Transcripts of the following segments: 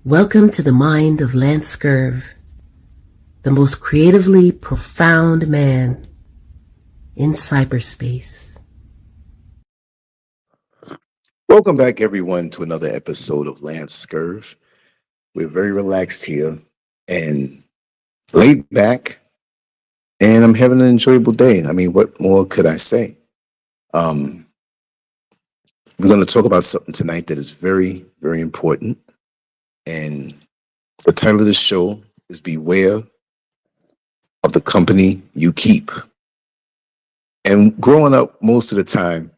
Welcome to the mind of Lancescurv, the most creatively profound man in cyberspace. Welcome back, everyone, to another episode of Lancescurv. We're very relaxed here and laid back, and I'm having an enjoyable day. I mean, what more could I say? We're going to talk about something tonight that is very, very important. And the title of the show is Beware of the Company You Keep. And growing up, most of the time,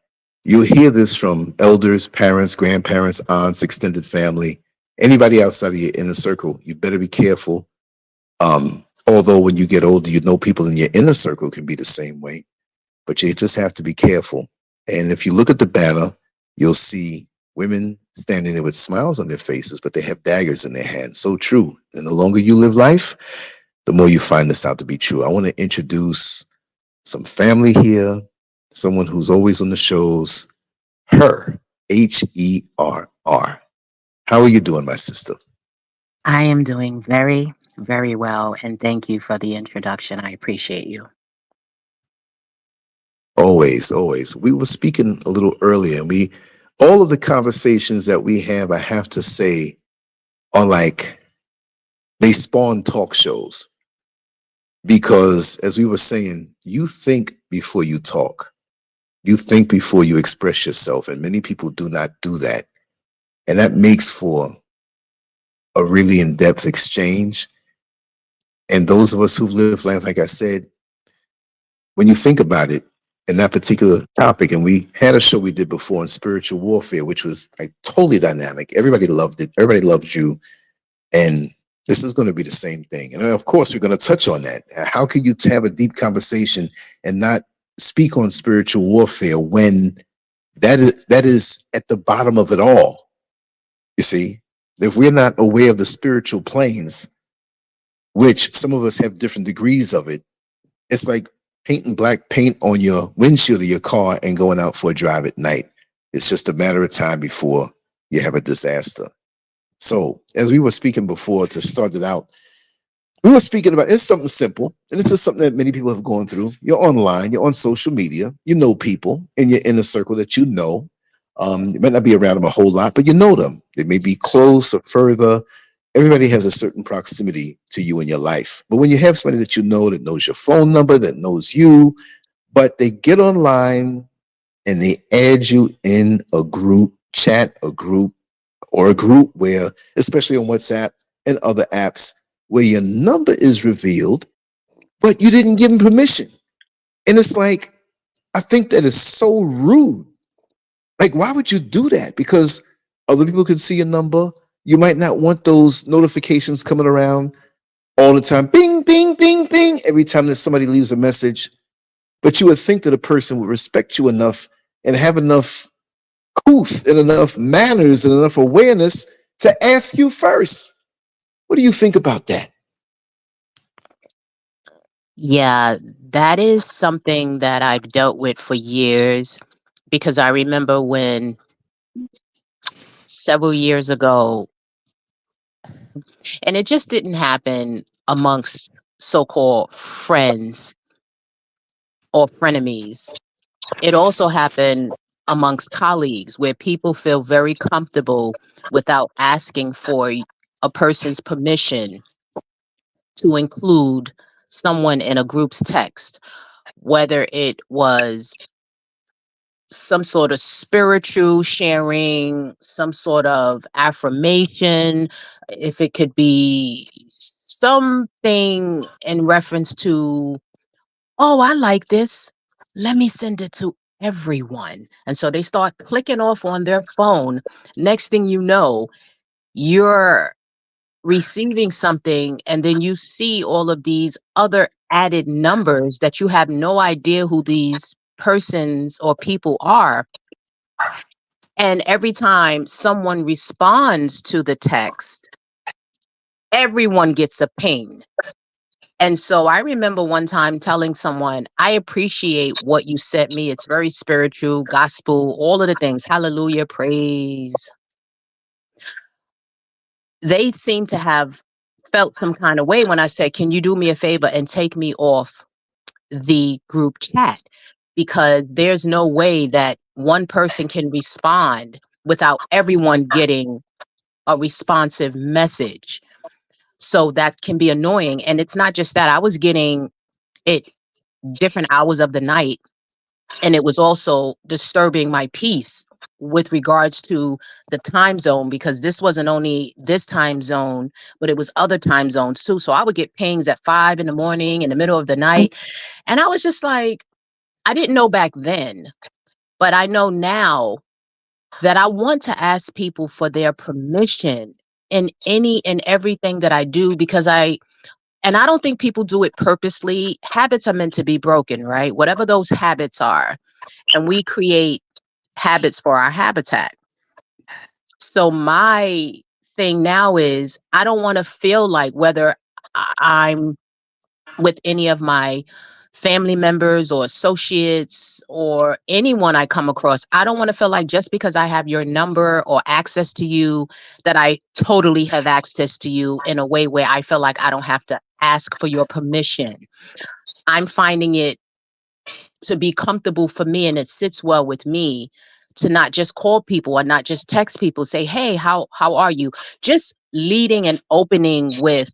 you'll hear this from elders, parents, grandparents, aunts, extended family, anybody outside of your inner circle. You better be careful. Although when you get older, you know people in your inner circle can be the same way, but you just have to be careful. And if you look at the banner, you'll see women standing there with smiles on their faces, but they have daggers in their hands. So true. And the longer you live life, the more you find this out to be true. I want to introduce some family here, someone who's always on the shows, H.E.R.R, H-E-R-R. How are you doing, my sister? I am doing very, very well, and thank you for the introduction. I appreciate you. Always, always. We were speaking a little earlier, and all of the conversations that we have, I have to say, are like they spawn talk shows. Because as we were saying, you think before you talk. You think before you express yourself, and many people do not do that. And that makes for a really in-depth exchange. And those of us who've lived life, like I said, when you think about it, in that particular topic, and we had a show we did before on spiritual warfare, which was like totally dynamic. Everybody loved it. Everybody loved you. And this is going to be the same thing. And of course, we're going to touch on that. How can you have a deep conversation and not speak on spiritual warfare when that is at the bottom of it all? You see, if we're not aware of the spiritual planes, which some of us have different degrees of it, it's like painting black paint on your windshield of your car and going out for a drive at night. It's just a matter of time before you have a disaster. So as we were speaking before to start it out, we were speaking about, it's something simple, and it's just something that many people have gone through. You're online, you're on social media, you know people in your inner circle that you know. You might not be around them a whole lot, but you know them. They may be close or further. Everybody has a certain proximity to you in your life. But when you have somebody that you know that knows your phone number, that knows you, but they get online and they add you in a group chat, a group where, especially on WhatsApp and other apps, where your number is revealed, but you didn't give them permission. And it's like, I think that is so rude. Like, why would you do that? Because other people can see your number. You might not want those notifications coming around all the time. Bing, bing, bing, bing. Every time that somebody leaves a message. But you would think that a person would respect you enough and have enough couth and enough manners and enough awareness to ask you first. What do you think about that? Yeah, that is something that I've dealt with for years, because I remember when several years ago, and it just didn't happen amongst so-called friends or frenemies. It also happened amongst colleagues where people feel very comfortable without asking for a person's permission to include someone in a group's text, whether it was some sort of spiritual sharing, some sort of affirmation, if it could be something in reference to, oh, I like this, let me send it to everyone. And so they start clicking off on their phone. Next thing you know, you're receiving something, and then you see all of these other added numbers that you have no idea who these persons or people are. And every time someone responds to the text, everyone gets a ping. And so I remember one time telling someone, I appreciate what you sent me. It's very spiritual, gospel, all of the things. Hallelujah, praise. they seem to have felt some kind of way when I said, can you do me a favor and take me off the group chat? Because there's no way that one person can respond without everyone getting a responsive message. So that can be annoying. And it's not just that. I was getting it different hours of the night, and it was also disturbing my peace with regards to the time zone, because this wasn't only this time zone, but it was other time zones too. So I would get pings at 5 in the morning, in the middle of the night. And I was just like, I didn't know back then, but I know now that I want to ask people for their permission in any and everything that I do, because and I don't think people do it purposely. Habits are meant to be broken, right? Whatever those habits are. And we create habits for our habitat. So my thing now is I don't want to feel like, whether I'm with any of my family members or associates or anyone I come across, I don't want to feel like just because I have your number or access to you, that I totally have access to you in a way where I feel like I don't have to ask for your permission. I'm finding it to be comfortable for me, and it sits well with me to not just call people or not just text people, say, hey, how are you? Just leading and opening with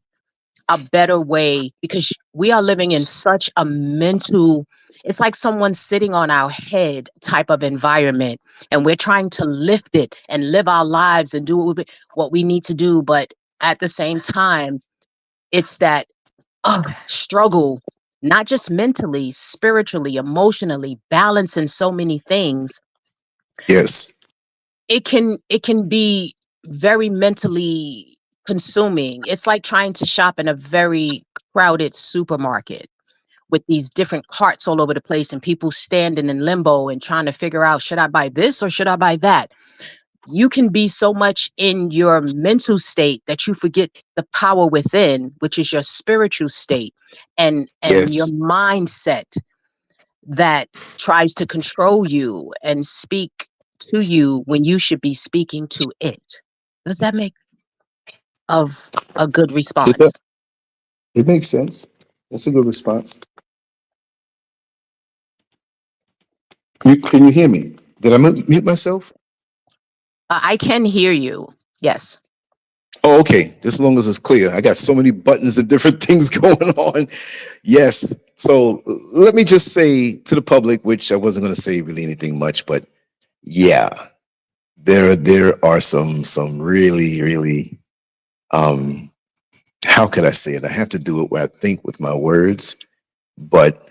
a better way, because we are living in such a mental, it's like someone sitting on our head type of environment, and we're trying to lift it and live our lives and do what we need to do. But at the same time, it's that struggle, not just mentally, spiritually, emotionally, balancing so many things. Yes. It can be very mentally consuming. It's like trying to shop in a very crowded supermarket with these different carts all over the place, and people standing in limbo and trying to figure out, should I buy this or should I buy that? You can be so much in your mental state that you forget the power within, which is your spiritual state, and your Yes. mindset that tries to control you and speak to you when you should be speaking to it. Does that make of a good It does. response? It makes sense. That's a good response. Can you hear me? Did I mute myself? I can hear you. Yes. Oh, okay. Just as long as it's clear. I got so many buttons and different things going on. Yes. So let me just say to the public, which I wasn't going to say really anything much, but yeah, there are some really how could I say it? I have to do it where I think with my words, but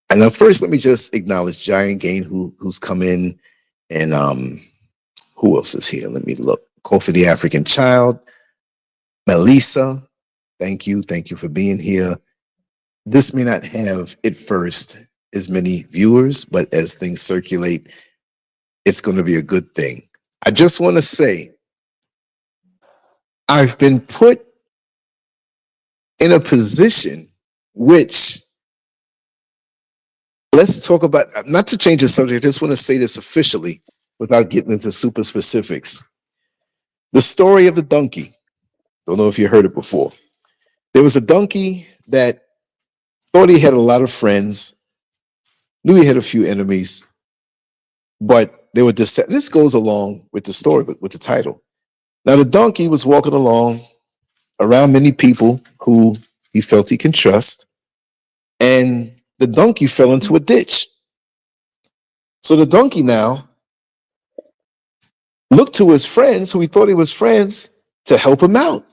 and now first let me just acknowledge Giant Gain who's come in, and who else is here? Let me look. Call for the African Child, Melissa. Thank you for being here. This may not have at first as many viewers, but as things circulate, it's going to be a good thing. I just want to say I've been put in a position which, let's talk about, not to change the subject, I just want to say this officially without getting into super specifics. The story of the donkey. Don't know if you heard it before. There was a donkey that thought he had a lot of friends, knew he had a few enemies, but they were this goes along with the story, but with the title. Now the donkey was walking along around many people who he felt he can trust, and the donkey fell into a ditch. So the donkey now looked to his friends, who he thought he was friends, to help him out,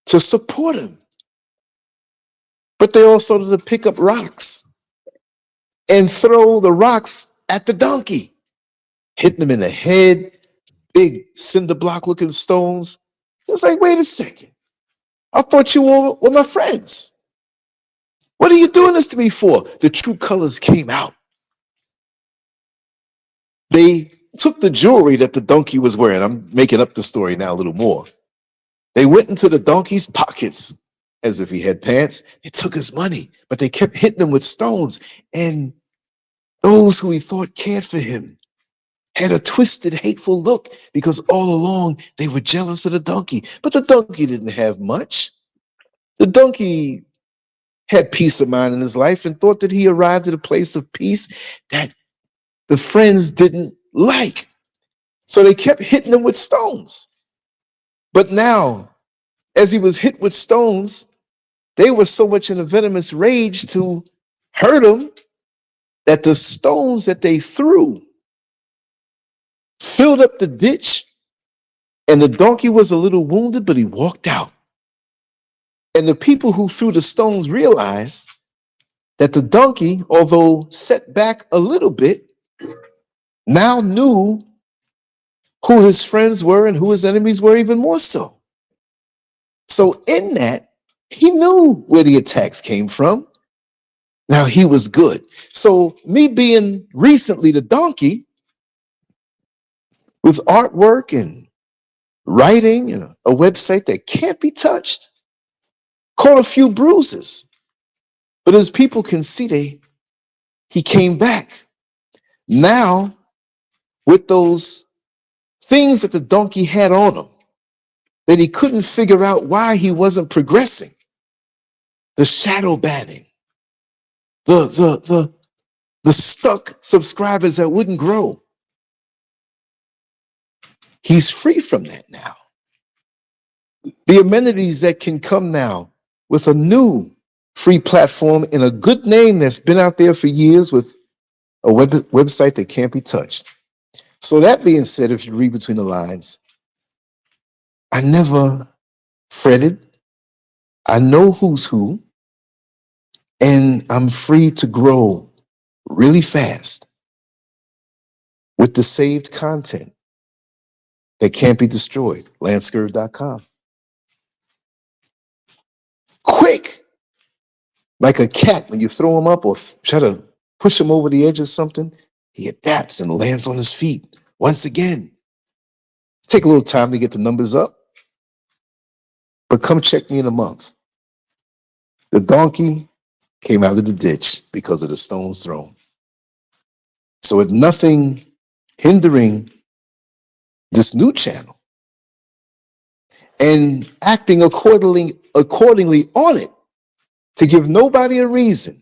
to support him. But they all started to pick up rocks and throw the rocks at the donkey, hitting him in the head, big cinder block looking stones. It's like, wait a second. I thought you all were my friends. What are you doing this to me for? The true colors came out. They took the jewelry that the donkey was wearing. I'm making up the story now a little more. They went into the donkey's pockets as if he had pants. They took his money, but they kept hitting him with stones. And those who he thought cared for him had a twisted, hateful look because all along they were jealous of the donkey. But the donkey didn't have much. The donkey had peace of mind in his life and thought that he arrived at a place of peace that the friends didn't like. So they kept hitting him with stones. But now, as he was hit with stones, they were so much in a venomous rage to hurt him that the stones that they threw filled up the ditch, and the donkey was a little wounded, but he walked out. And the people who threw the stones realized that the donkey, although set back a little bit, now knew who his friends were and who his enemies were even more so. So in that, he knew where the attacks came from. Now he was good. So me being recently the donkey with artwork and writing and a website that can't be touched, caught a few bruises. But as people can see, he came back. Now, with those things that the donkey had on him, that he couldn't figure out why he wasn't progressing, the shadow banning, the stuck subscribers that wouldn't grow. He's free from that now. The amenities that can come now with a new free platform and a good name that's been out there for years with a website that can't be touched. So that being said, if you read between the lines, I never fretted. I know who's who, and I'm free to grow really fast with the saved content that can't be destroyed. Lancescurv.com. Quick, like a cat when you throw him up or try to push him over the edge of something, he adapts and lands on his feet once again. Take a little time to get the numbers up, but come check me in a month. The donkey came out of the ditch because of the stones thrown. So with nothing hindering this new channel and acting accordingly on it to give nobody a reason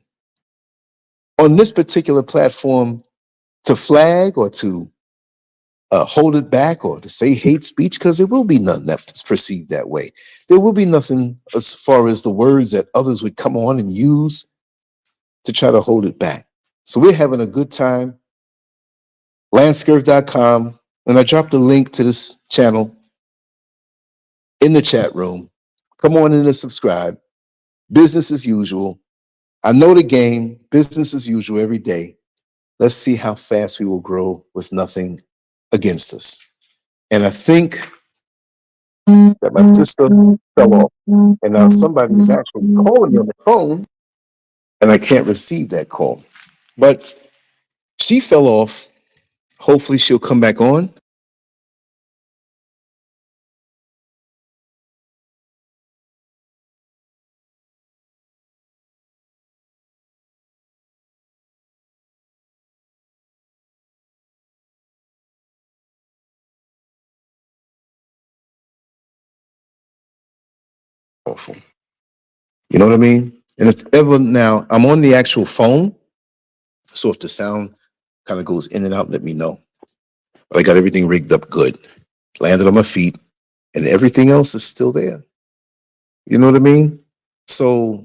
on this particular platform to flag or to hold it back or to say hate speech, because there will be none that's perceived that way. There will be nothing as far as the words that others would come on and use to try to hold it back. So we're having a good time. Lancescurv.com, and I dropped a link to this channel in the chat room. Come on in and subscribe. Business as usual. I know the game. Business as usual every day. Let's see how fast we will grow with nothing against us. And I think that my sister fell off. And now somebody is actually calling me on the phone, and I can't receive that call. But she fell off. Hopefully she'll come back on. Awful. You know what I mean? And if ever now, I'm on the actual phone. So if the sound kind of goes in and out, let me know. But I got everything rigged up good. Landed on my feet, and everything else is still there. You know what I mean? So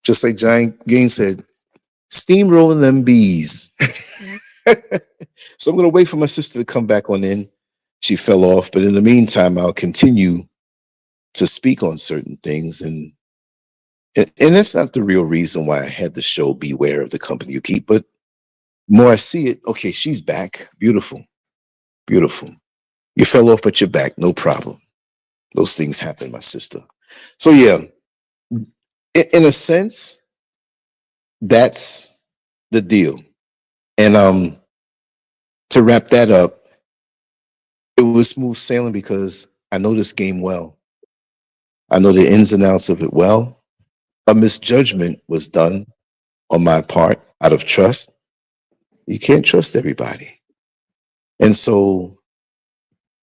just like Giant Gain said, steamrolling them bees. So I'm going to wait for my sister to come back on in. She fell off, but in the meantime, I'll continue to speak on certain things. And that's not the real reason why I had the show Beware of the Company You Keep, but more I see it, okay, she's back. Beautiful. Beautiful. You fell off, but you're back. No problem. Those things happen, my sister. So yeah, in a sense, that's the deal. And to wrap that up, it was smooth sailing because I know this game well. I know the ins and outs of it well. A misjudgment was done on my part out of trust. You can't trust everybody. And so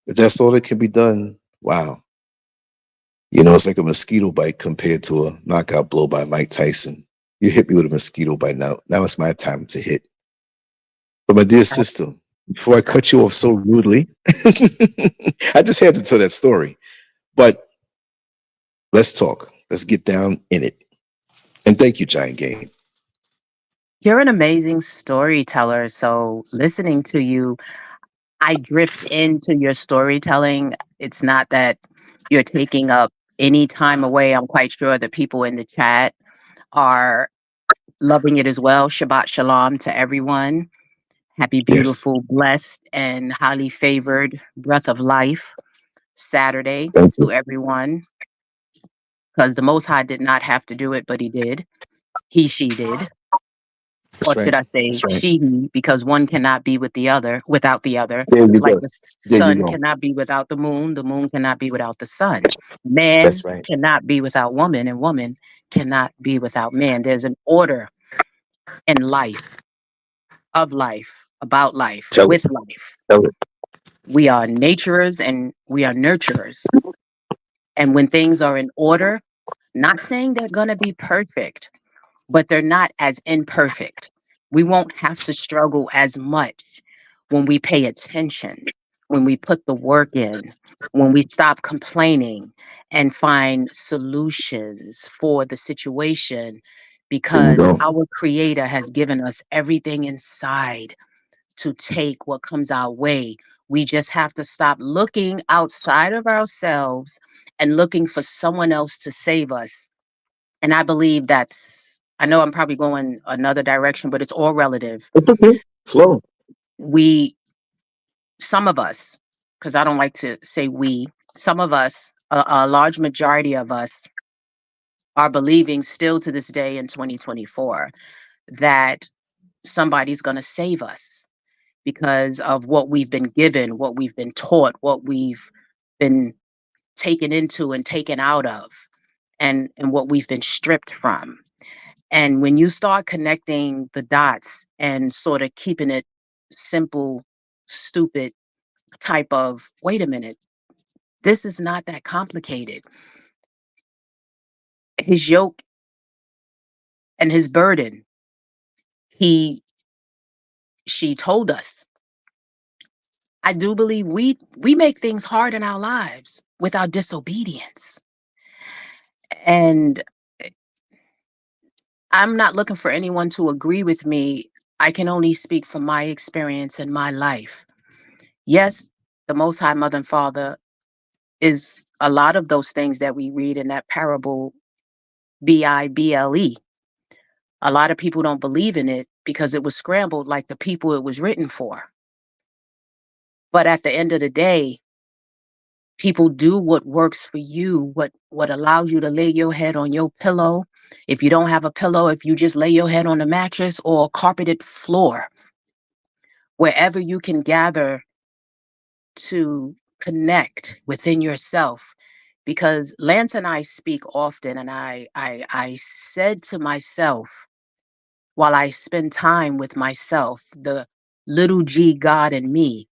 if that's all that can be done, wow. You know, it's like a mosquito bite compared to a knockout blow by Mike Tyson. You hit me with a mosquito bite now. Now it's my time to hit. But my dear sister, before I cut you off so rudely, I just had to tell that story. But let's talk. Let's get down in it. And thank you, Giant Game. You're an amazing storyteller. So listening to you, I drift into your storytelling. It's not that you're taking up any time away. I'm quite sure the people in the chat are loving it as well. Shabbat shalom to everyone. Happy, Yes. beautiful, blessed, and highly favored breath of life Saturday Thank you. to everyone. Because the Most High did not have to do it, but He did. He, she did. That's Or right. should I say That's right. she, he, because one cannot be with the other, without the other. There you Like go. the There you sun go. cannot be without the moon cannot be without the sun. Man That's right. cannot be without woman, and woman cannot be without man. There's an order in life, of life, about life, Tell it. with life. Tell it. We are naturers and we are nurturers. And when things are in order, not saying they're going to be perfect, but they're not as imperfect. We won't have to struggle as much when we pay attention, when we put the work in, when we stop complaining and find solutions for the situation, There you because go. our Creator has given us everything inside to take what comes our way. We just have to stop looking outside of ourselves and looking for someone else to save us. And I believe I know I'm probably going another direction, but it's all relative. It's okay. Flow. We, some of us, because I don't like to say we, some of us, a large majority of us, are believing still to this day in 2024 that somebody's going to save us because of what we've been given, what we've been taught, what we've been taken into and taken out of, and what we've been stripped from. And when you start connecting the dots and sort of keeping it simple, stupid type of, wait a minute, this is not that complicated. His yoke and his burden, he, she told us. I do believe we make things hard in our lives with our disobedience. And I'm not looking for anyone to agree with me. I can only speak from my experience in my life. Yes, the Most High Mother and Father is a lot of those things that we read in that parable, Bible. A lot of people don't believe in it because it was scrambled like the people it was written for. But at the end of the day, people do what works for you, what allows you to lay your head on your pillow. If you don't have a pillow, if you just lay your head on a mattress or a carpeted floor, wherever you can gather to connect within yourself. Because Lance and I speak often, and I said to myself, while I spend time with myself, the little g God in me,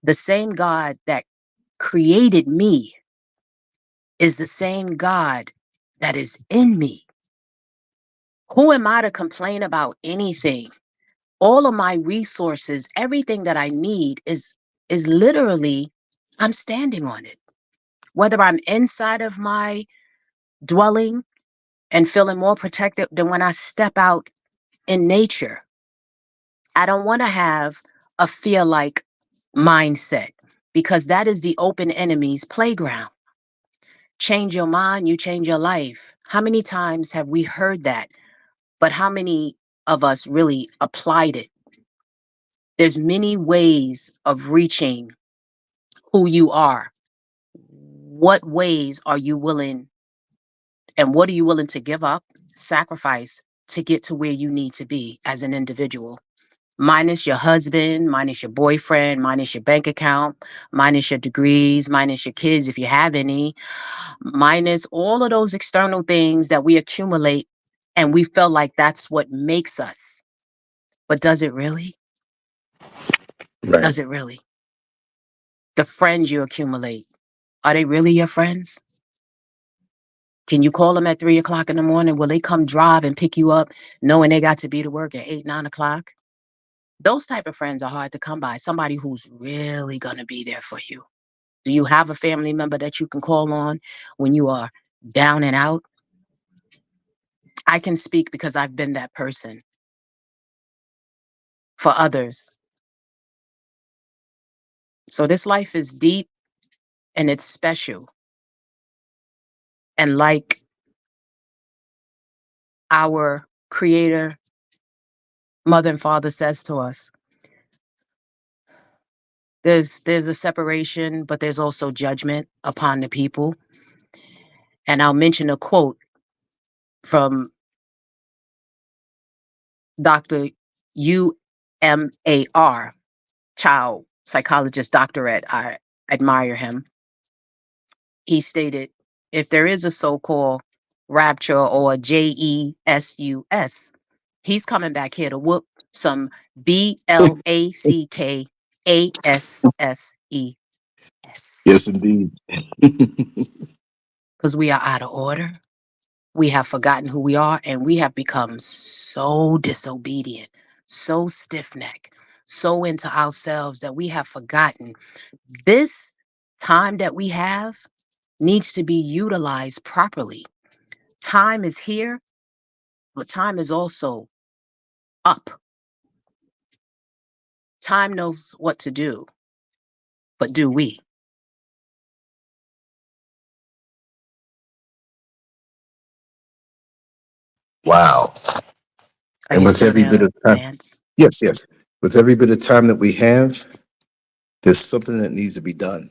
the same God that created me is the same God that is in me. Who am I to complain about anything? All of my resources, everything that I need is literally, I'm standing on it. Whether I'm inside of my dwelling and feeling more protected than when I step out in nature. I don't want to have a fear like mindset because that is the open enemy's playground. Change your mind, you change your life. How many times have we heard that? But how many of us really applied it? There's many ways of reaching who you are. What ways are you willing, and what are you willing to give up, sacrifice to get to where you need to be as an individual? Minus your husband, minus your boyfriend, minus your bank account, minus your degrees, minus your kids if you have any, minus all of those external things that we accumulate and we feel like that's what makes us. But does it really? Right. Does it really? The friends you accumulate, are they really your friends? Can you call them at 3 o'clock in the morning? Will they come drive and pick you up knowing they got to be to work at 8, 9 o'clock? Those type of friends are hard to come by. Somebody who's really going to be there for you. Do you have a family member that you can call on when you are down and out? I can speak because I've been that person for others. So this life is deep and it's special. And like our creator, mother and father says to us, there's a separation, but there's also judgment upon the people. And I'll mention a quote from Dr. UMAR, child psychologist doctorate. I admire him. He stated, if there is a so-called rapture or JESUS, he's coming back here to whoop some BLACKASSES. Yes, indeed. Because we are out of order. We have forgotten who we are, and we have become so disobedient, so stiff-necked, so into ourselves that we have forgotten this time that we have needs to be utilized properly. Time is here, but time is also up. Time knows what to do, but do we? Wow. Are And you with still every bit there, of time, Lance? yes, yes. With every bit of time that we have, there's something that needs to be done.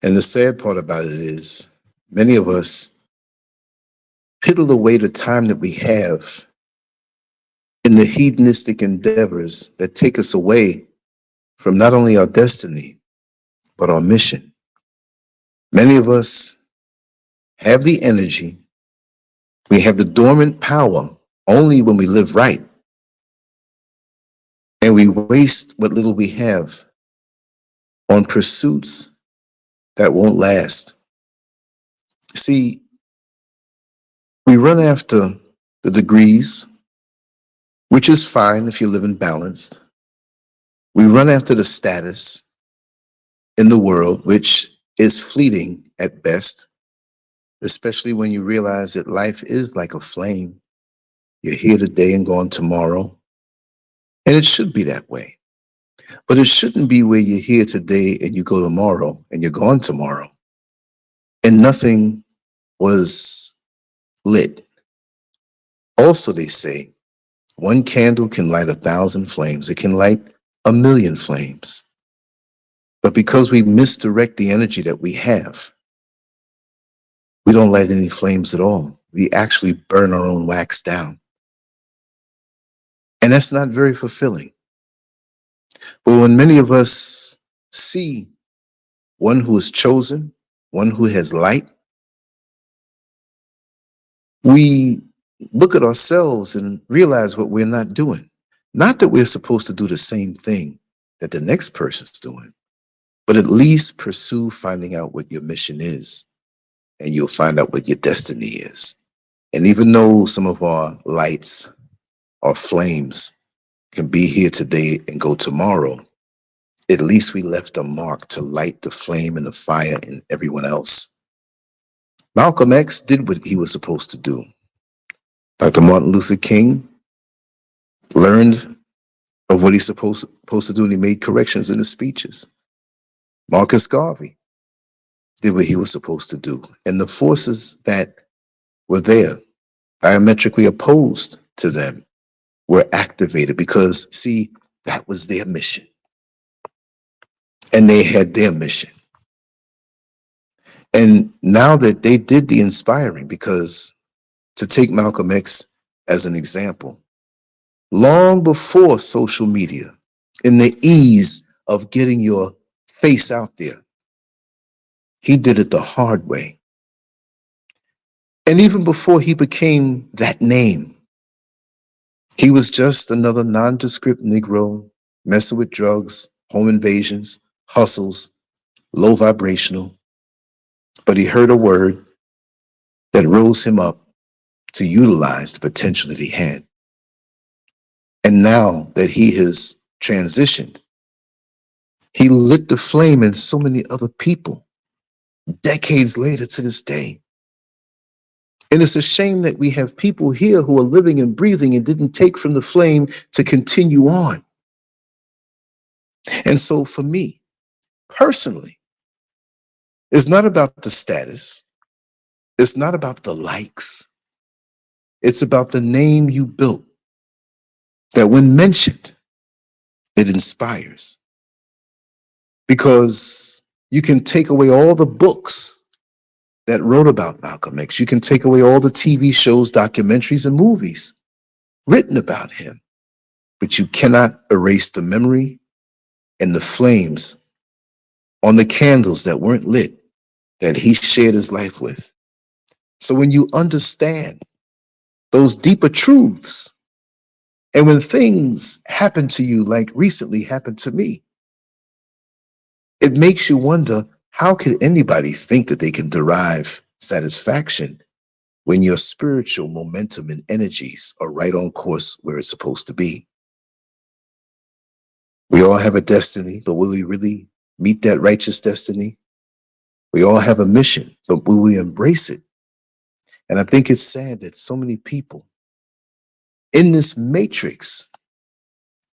And the sad part about it is many of us piddle away the time that we have in the hedonistic endeavors that take us away from not only our destiny, but our mission. Many of us have the energy, we have the dormant power only when we live right, and we waste what little we have on pursuits that won't last. See, we run after the degrees, which is fine if you're living balanced. We run after the status in the world, which is fleeting at best, especially when you realize that life is like a flame. You're here today and gone tomorrow. And it should be that way. But it shouldn't be where you're here today and you go tomorrow and you're gone tomorrow. And nothing was lit. Also, they say one candle can light 1,000 flames. It can light 1,000,000 flames. But because we misdirect the energy that we have, we don't light any flames at all. We actually burn our own wax down. And that's not very fulfilling. But when many of us see one who is chosen, one who has light, we look at ourselves and realize what we're not doing. Not that we're supposed to do the same thing that the next person's doing, but at least pursue finding out what your mission is, and you'll find out what your destiny is. And even though some of our lights, our flames, can be here today and go tomorrow, at least we left a mark to light the flame and the fire in everyone else. Malcolm X did what he was supposed to do. Dr. Martin Luther King learned of what he's supposed to do, and he made corrections in his speeches. Marcus Garvey did what he was supposed to do. And the forces that were there, diametrically opposed to them, were activated because, see, that was their mission. And they had their mission. And now that they did the inspiring, because to take Malcolm X as an example, long before social media, in the ease of getting your face out there, he did it the hard way. And even before he became that name, he was just another nondescript Negro messing with drugs, home invasions, hustles, low vibrational. But he heard a word that rose him up to utilize the potential that he had. And now that he has transitioned, he lit the flame in so many other people decades later to this day. And it's a shame that we have people here who are living and breathing and didn't take from the flame to continue on. And so for me, personally, it's not about the status. It's not about the likes. It's about the name you built that when mentioned, it inspires. Because you can take away all the books that wrote about Malcolm X. You can take away all the TV shows, documentaries, and movies written about him. But you cannot erase the memory and the flames on the candles that weren't lit that he shared his life with. So when you understand those deeper truths, and when things happen to you like recently happened to me, it makes you wonder, how could anybody think that they can derive satisfaction when your spiritual momentum and energies are right on course where it's supposed to be? We all have a destiny, but will we really meet that righteous destiny? We all have a mission, but will we embrace it? And I think it's sad that so many people in this matrix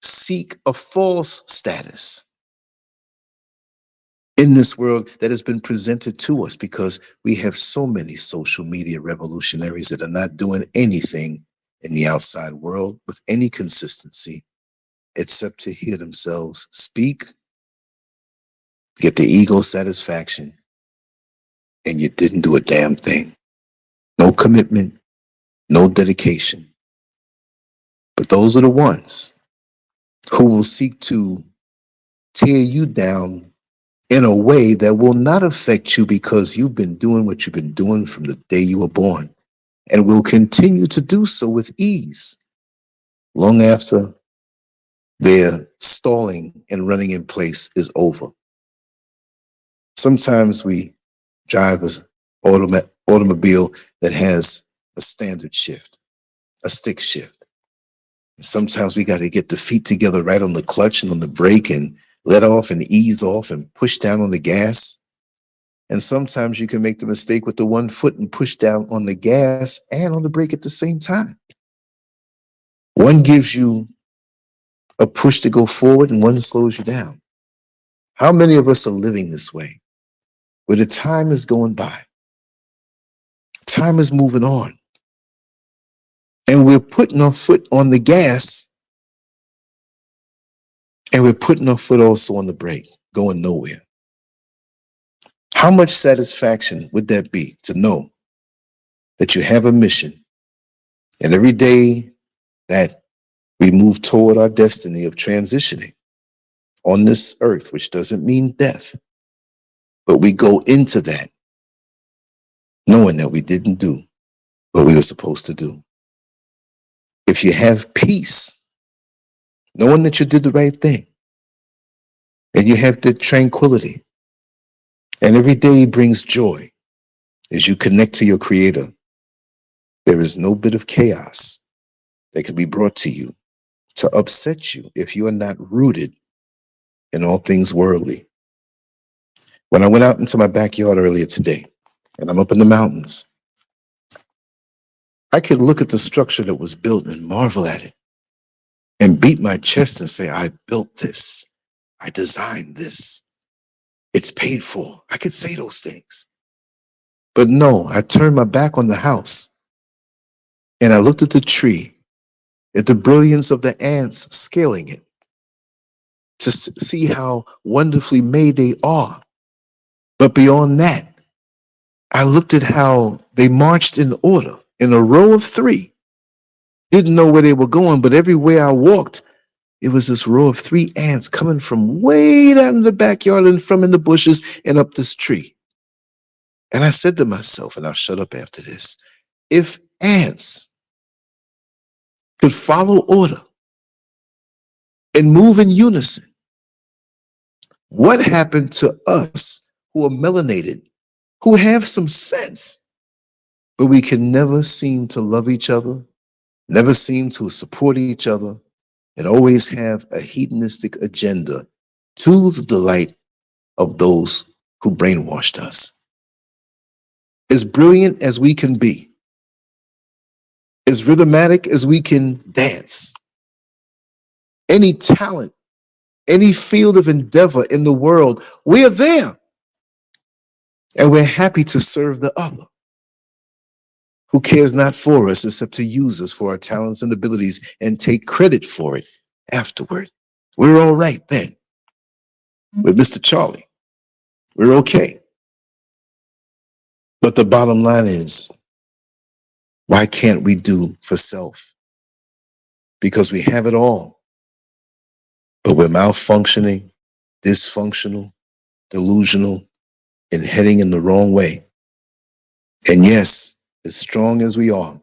seek a false status in this world that has been presented to us, because we have so many social media revolutionaries that are not doing anything in the outside world with any consistency except to hear themselves speak, get the ego satisfaction, and you didn't do a damn thing. No commitment, no dedication. But those are the ones who will seek to tear you down in a way that will not affect you, because you've been doing what you've been doing from the day you were born, and will continue to do so with ease long after their stalling and running in place is over. Sometimes we drive an automobile that has a standard shift, a stick shift. Sometimes we got to get the feet together right on the clutch and on the brake and let off and ease off and push down on the gas. And sometimes you can make the mistake with the one foot and push down on the gas and on the brake at the same time. One gives you a push to go forward and one slows you down. How many of us are living this way, where the time is going by? Time is moving on. And we're putting our foot on the gas, and we're putting our foot also on the brake, going nowhere. How much satisfaction would that be to know that you have a mission, and every day that we move toward our destiny of transitioning on this earth, which doesn't mean death, but we go into that knowing that we didn't do what we were supposed to do. If you have peace, knowing that you did the right thing, and you have the tranquility, and every day brings joy as you connect to your Creator, there is no bit of chaos that can be brought to you to upset you if you are not rooted in all things worldly. When I went out into my backyard earlier today, and I'm up in the mountains, I could look at the structure that was built and marvel at it and beat my chest and say, I built this. I designed this. It's paid for. I could say those things. But no, I turned my back on the house and I looked at the tree, at the brilliance of the ants scaling it, to see how wonderfully made they are. But beyond that, I looked at how they marched in order in a row of three. Didn't know where they were going, but everywhere I walked, it was this row of three ants coming from way down in the backyard and from in the bushes and up this tree. And I said to myself, and I'll shut up after this, if ants could follow order and move in unison. What happened to us who are melanated, who have some sense, but we can never seem to love each other, never seem to support each other, and always have a hedonistic agenda to the delight of those who brainwashed us? As brilliant as we can be, as rhythmatic as we can dance, any talent, any field of endeavor in the world, we're there. And we're happy to serve the other, who cares not for us except to use us for our talents and abilities and take credit for it afterward. We're all right then. With Mr. Charlie, we're okay. But the bottom line is, why can't we do for self? Because we have it all, but we're malfunctioning, dysfunctional, delusional, and heading in the wrong way. And yes, as strong as we are,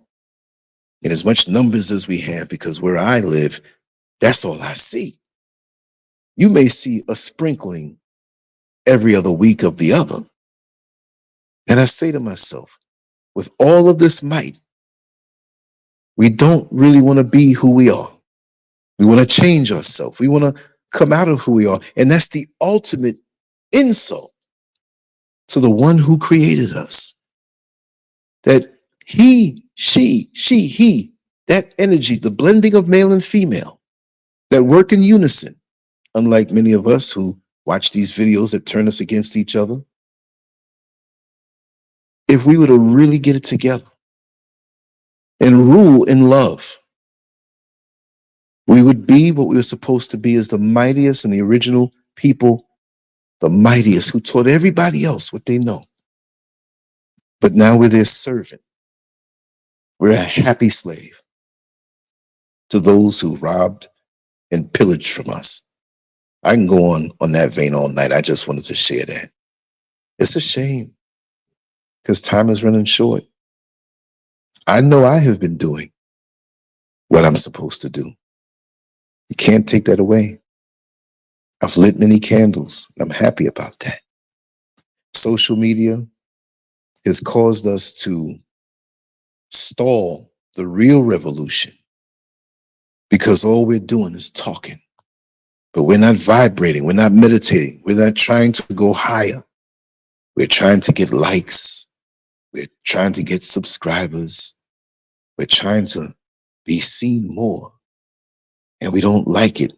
and as much numbers as we have, because where I live, that's all I see. You may see a sprinkling every other week of the other. And I say to myself, with all of this might, we don't really want to be who we are. We want to change ourselves. We want to come out of who we are. And that's the ultimate insult to the one who created us. That he, she, he, that energy, the blending of male and female, that work in unison, unlike many of us who watch these videos that turn us against each other. If we were to really get it together and rule in love, we would be what we were supposed to be as the mightiest and the original people, the mightiest who taught everybody else what they know. But now we're their servant. We're a happy slave to those who robbed and pillaged from us. I can go on that vein all night. I just wanted to share that. It's a shame because time is running short. I know I have been doing what I'm supposed to do. You can't take that away. I've lit many candles, and I'm happy about that. Social media has caused us to stall the real revolution because all we're doing is talking. But we're not vibrating, we're not meditating, we're not trying to go higher. We're trying to get likes, we're trying to get subscribers, we're trying to be seen more. And we don't like it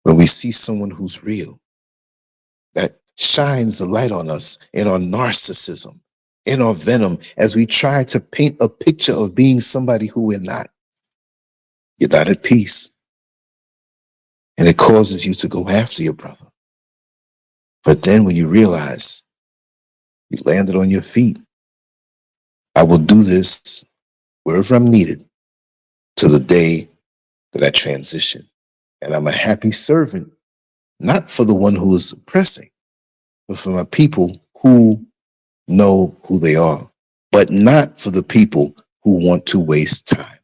when we see someone who's real, that shines the light on us in our narcissism, in our venom, as we try to paint a picture of being somebody who we're not. You're not at peace. And it causes you to go after your brother. But then when you realize you landed on your feet, I will do this wherever I'm needed to the day that I transition. And I'm a happy servant, not for the one who is oppressing, but for my people who know who they are, but not for the people who want to waste time.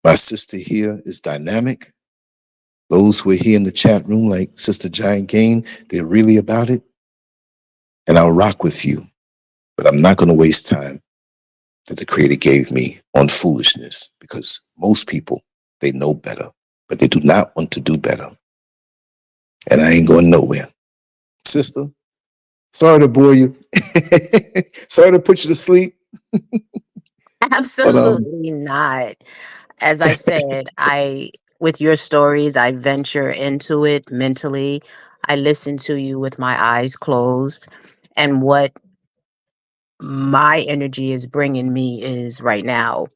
My sister here is dynamic. Those who are here in the chat room, like Sister Giant Gain, they're really about it. And I'll rock with you, but I'm not going to waste time that the Creator gave me on foolishness, because most people, they know better, but they do not want to do better. And I ain't going nowhere. Sister, sorry to bore you. Sorry to put you to sleep. Absolutely not. As I said, with your stories, I venture into it mentally. I listen to you with my eyes closed. And what my energy is bringing me is right now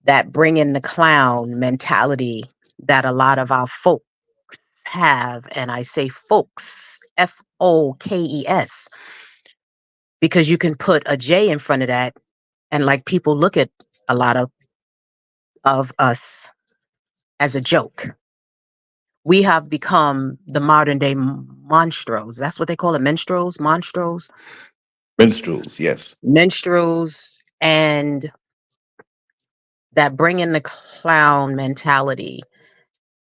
that bringing the clown mentality that a lot of our folks have. And I say folks, FOKES, because you can put a J in front of that. And like people look at a lot of us as a joke. We have become the modern day monstros. That's what they call it, monstros, Minstrels, yes. minstrels, and that bring in the clown mentality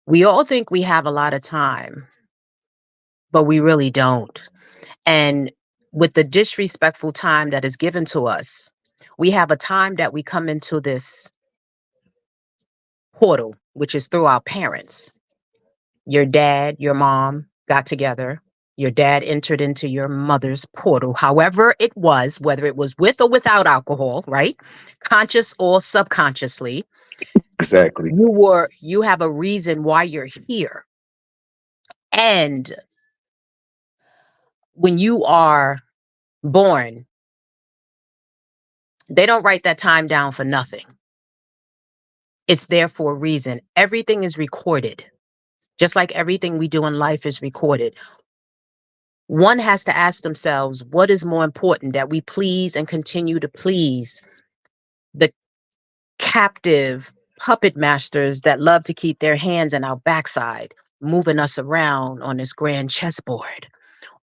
We all think we have a lot of time, but we really don't. And with the disrespectful time that is given to us, we have a time that we come into this portal, which is through our parents. Your dad, your mom got together. Your dad entered into your mother's portal, however it was, whether it was with or without alcohol, right? Conscious or subconsciously. Exactly. You have a reason why you're here. And when you are born, they don't write that time down for nothing. It's there for a reason. Everything is recorded, just like everything we do in life is recorded. One has to ask themselves, what is more important, that we please and continue to please the captive puppet masters that love to keep their hands in our backside, moving us around on this grand chessboard?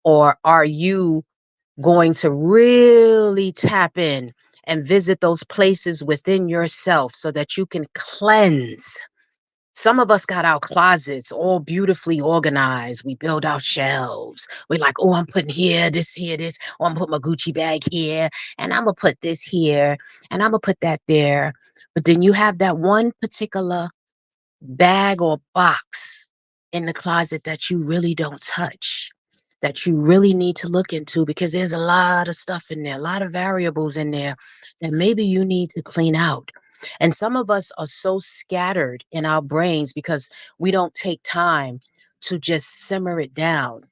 Or are you going to really tap in and visit those places within yourself so that you can cleanse? Some of us got our closets all beautifully organized. We build our shelves. We're like, oh, I'm putting here, this. Oh, I'm putting my Gucci bag here. And I'm going to put this here. And I'm going to put that there. But then you have that one particular bag or box in the closet that you really don't touch, that you really need to look into, because there's a lot of stuff in there, a lot of variables in there that maybe you need to clean out. And some of us are so scattered in our brains because we don't take time to just simmer it down.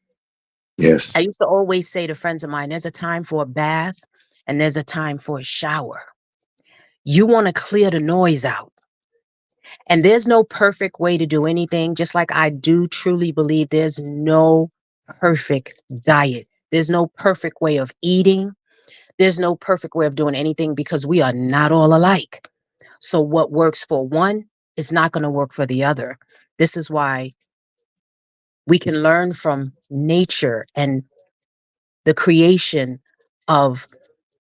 I Yes. used to always say to friends of mine, there's a time for a bath and there's a time for a shower. You want to clear the noise out. And there's no perfect way to do anything, just like I do truly believe there's no perfect diet. There's no perfect way of eating. There's no perfect way of doing anything because we are not all alike. So what works for one is not going to work for the other. This is why we can learn from nature and the creation of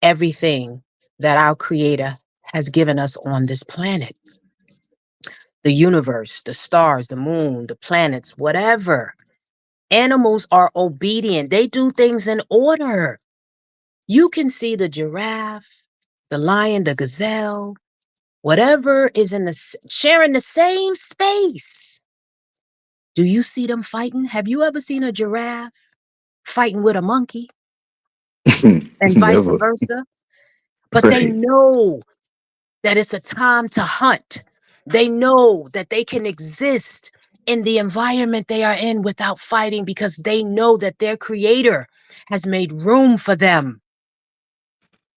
everything that our creator has given us on this planet. The universe, the stars, the moon, the planets, whatever. Animals are obedient. They do things in order. You can see the giraffe, the lion, the gazelle, whatever is sharing the same space. Do you see them fighting? Have you ever seen a giraffe fighting with a monkey and vice Never. versa? But they Right. know that it's a time to hunt. They know that they can exist in the environment they are in without fighting because they know that their creator has made room for them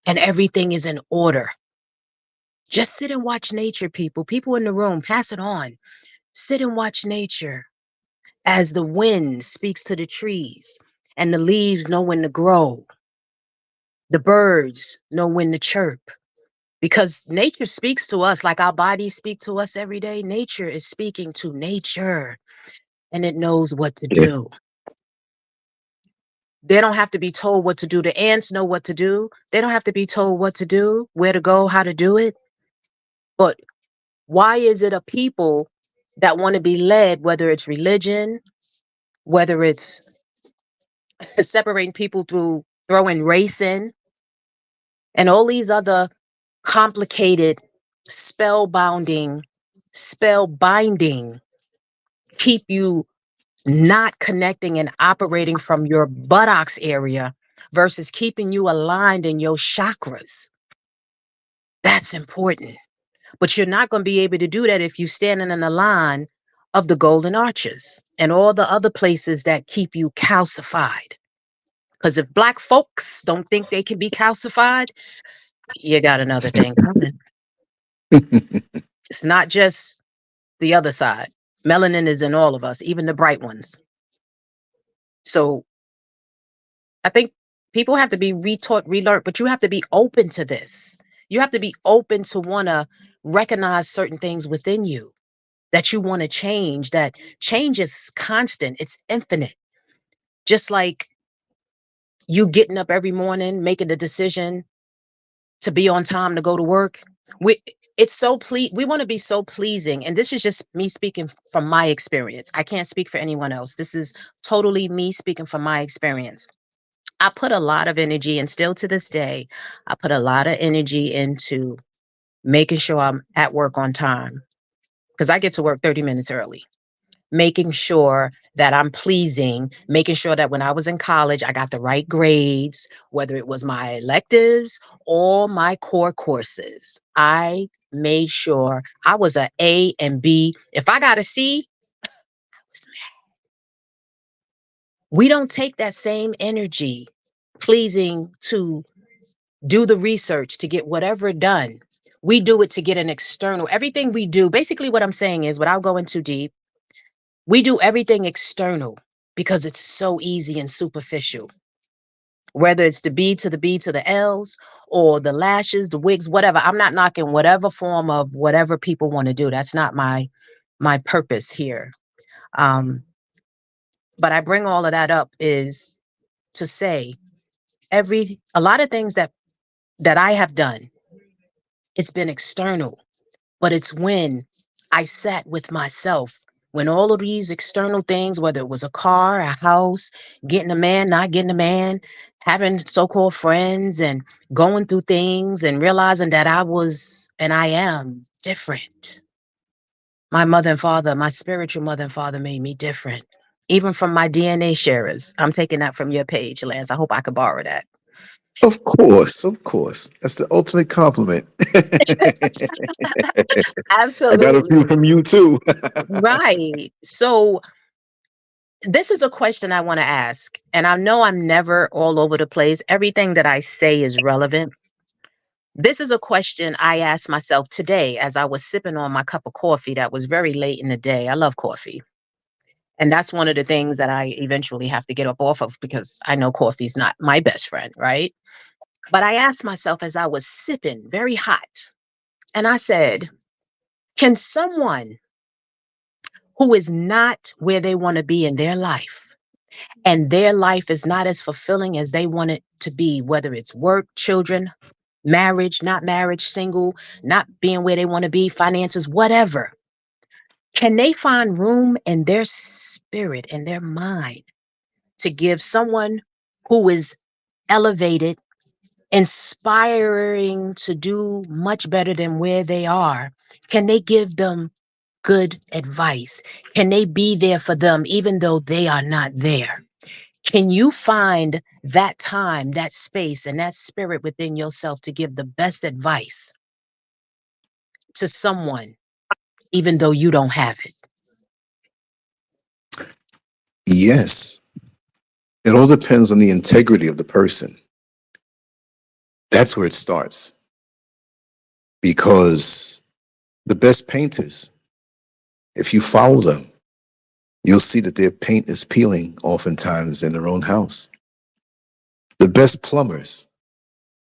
and everything is in order. Just sit and watch nature, people. People in the room, pass it on. Sit and watch nature as the wind speaks to the trees and the leaves know when to grow. The birds know when to chirp. Because nature speaks to us like our bodies speak to us every day. Nature is speaking to nature and it knows what to Yeah. do. They don't have to be told what to do. The ants know what to do. They don't have to be told what to do, where to go, how to do it. But why is it a people that want to be led, whether it's religion, whether it's separating people through throwing race in, and all these other complicated spellbinding, spellbinding keep you not connecting and operating from your buttocks area versus keeping you aligned in your chakras. That's important. But you're not going to be able to do that if you're standing in the line of the golden arches and all the other places that keep you calcified. Because if Black folks don't think they can be calcified, you got another thing coming. It's not just the other side. Melanin is in all of us, even the bright ones. So I think people have to be retaught, relearned, but you have to be open to this. You have to be open to want to recognize certain things within you that you want to change, that change is constant, it's infinite. Just like you getting up every morning, making the decision to be on time to go to work. it's so we want to be so pleasing, and this is just me speaking from my experience. I can't speak for anyone else. This is totally me speaking from my experience. I put a lot of energy, and still to this day, I put a lot of energy into making sure I'm at work on time, because I get to work 30 minutes early. Making sure that I'm pleasing, making sure that when I was in college, I got the right grades, whether it was my electives or my core courses. I made sure I was a A and B. If I got a C, I was mad. We don't take that same energy pleasing to do the research to get whatever done. We do it to get an external. Everything we do, basically what I'm saying is, without going too deep, we do everything external because it's so easy and superficial. Whether it's the B to the B to the L's or the lashes, the wigs, whatever. I'm not knocking whatever form of whatever people want to do. That's not my purpose here. Um, but I bring all of that up is to say a lot of things that I have done, it's been external. But it's when I sat with myself, when all of these external things, whether it was a car, a house, getting a man, not getting a man, having so-called friends and going through things and realizing that I was and I am different. My mother and father, my spiritual mother and father made me different. Even from my DNA sharers. I'm taking that from your page, Lance. I hope I could borrow that. Of course, of course. That's the ultimate compliment. I got a few Absolutely. from you too. Right. So this is a question I want to ask, and I know I'm never all over the place. Everything that I say is relevant. This is a question I asked myself today as I was sipping on my cup of coffee that was very late in the day. I love coffee. And that's one of the things that I eventually have to get up off of because I know coffee's not my best friend, right? But I asked myself as I was sipping, very hot, and I said, can someone who is not where they want to be in their life, and their life is not as fulfilling as they want it to be, whether it's work, children, marriage, not marriage, single, not being where they want to be, finances, whatever, can they find room in their spirit and their mind to give someone who is elevated, inspiring to do much better than where they are? Can they give them good advice? Can they be there for them even though they are not there? Can you find that time, that space, and that spirit within yourself to give the best advice to someone, even though you don't have it? Yes. It all depends on the integrity of the person. That's where it starts. Because the best painters, if you follow them, you'll see that their paint is peeling oftentimes in their own house. The best plumbers,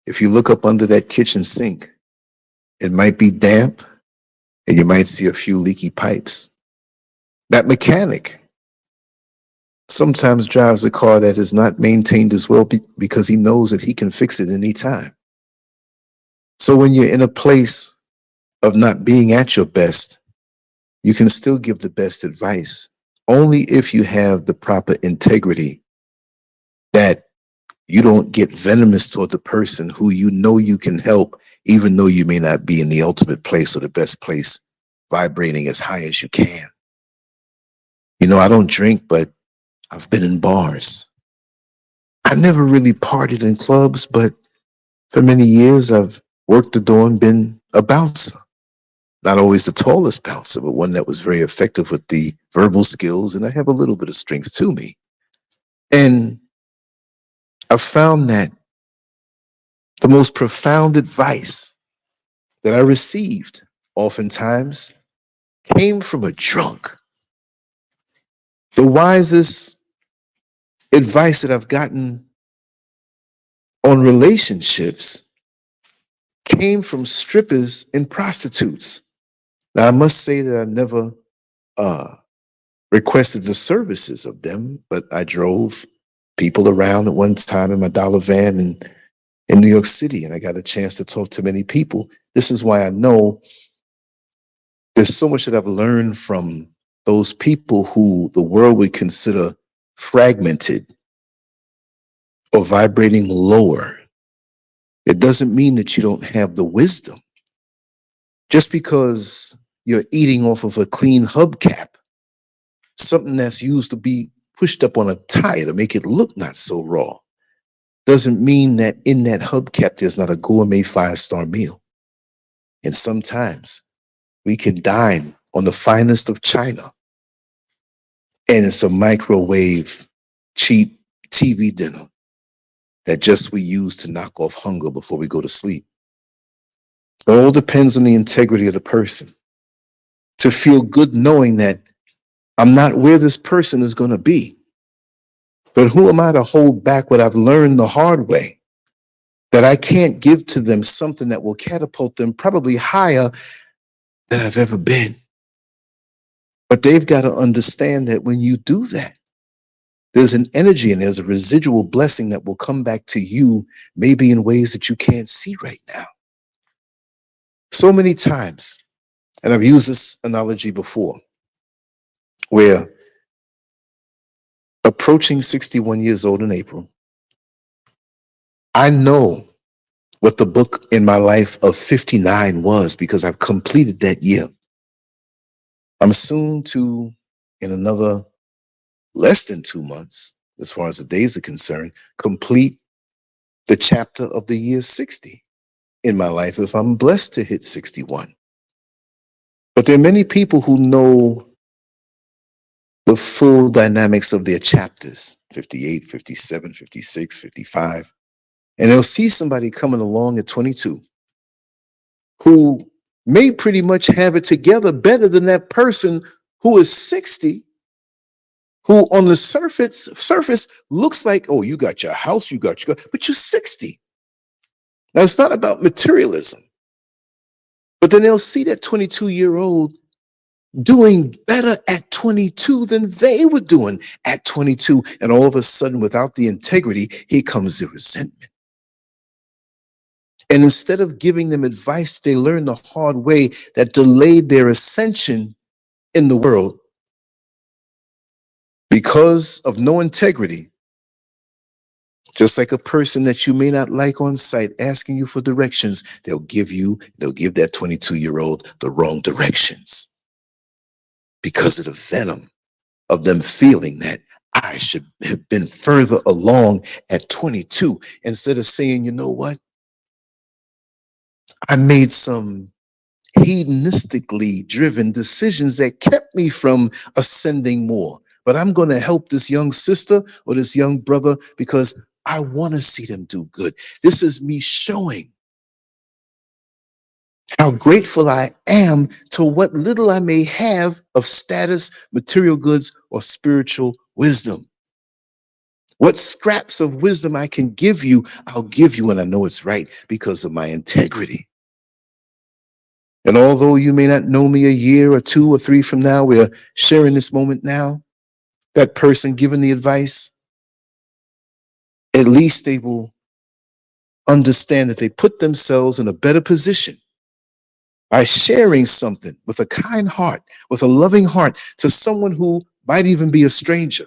if you look up under that kitchen sink, it might be damp and you might see a few leaky pipes. That mechanic sometimes drives a car that is not maintained as well because he knows that he can fix it anytime. So when you're in a place of not being at your best, you can still give the best advice only if you have the proper integrity, that you don't get venomous toward the person who you know you can help, even though you may not be in the ultimate place or the best place, vibrating as high as you can. You know, I don't drink, but I've been in bars. I never really partied in clubs, but for many years I've worked the door and been a bouncer. Not always the tallest bouncer, but one that was very effective with the verbal skills, and I have a little bit of strength to me. And I found that the most profound advice that I received oftentimes came from a drunk. The wisest advice that I've gotten on relationships came from strippers and prostitutes. Now, I must say that I never requested the services of them, but I drove people around at one time in my dollar van, and in New York City, and I got a chance to talk to many people. This is why I know there's so much that I've learned from those people who the world would consider fragmented or vibrating lower. It doesn't mean that you don't have the wisdom. Just because you're eating off of a clean hubcap, something that's used to be pushed up on a tire to make it look not so raw, doesn't mean that in that hubcap there's not a gourmet 5-star meal. And sometimes we can dine on the finest of china, and it's a microwave cheap TV dinner that just we use to knock off hunger before we go to sleep. It all depends on the integrity of the person. To feel good knowing that I'm not where this person is going to be, but who am I to hold back what I've learned the hard way? That I can't give to them something that will catapult them probably higher than I've ever been. But they've got to understand that when you do that, there's an energy and there's a residual blessing that will come back to you, maybe in ways that you can't see right now. So many times, and I've used this analogy before, where approaching 61 years old in April, I know what the book in my life of 59 was because I've completed that year. I'm soon to, in another less than 2 months, as far as the days are concerned, complete the chapter of the year 60 in my life if I'm blessed to hit 61. But there are many people who know the full dynamics of their chapters, 58, 57, 56, 55. And they'll see somebody coming along at 22 who may pretty much have it together better than that person who is 60, who on the surface looks like, oh, you got your house, but you're 60. Now, it's not about materialism. But then they'll see that 22-year-old doing better at 22 than they were doing at 22. And all of a sudden, without the integrity, here comes the resentment. And instead of giving them advice, they learned the hard way that delayed their ascension in the world because of no integrity. Just like a person that you may not like on sight asking you for directions, they'll give that 22-year-old the wrong directions because of the venom of them feeling that I should have been further along at 22 instead of saying, you know what? I made some hedonistically driven decisions that kept me from ascending more. But I'm going to help this young sister or this young brother because I want to see them do good. This is me showing how grateful I am to what little I may have of status, material goods, or spiritual wisdom. What scraps of wisdom I can give you, I'll give you, and I know it's right because of my integrity. And although you may not know me a year or 2 or 3 from now, we're sharing this moment now, that person giving the advice, at least they will understand that they put themselves in a better position by sharing something with a kind heart, with a loving heart to someone who might even be a stranger.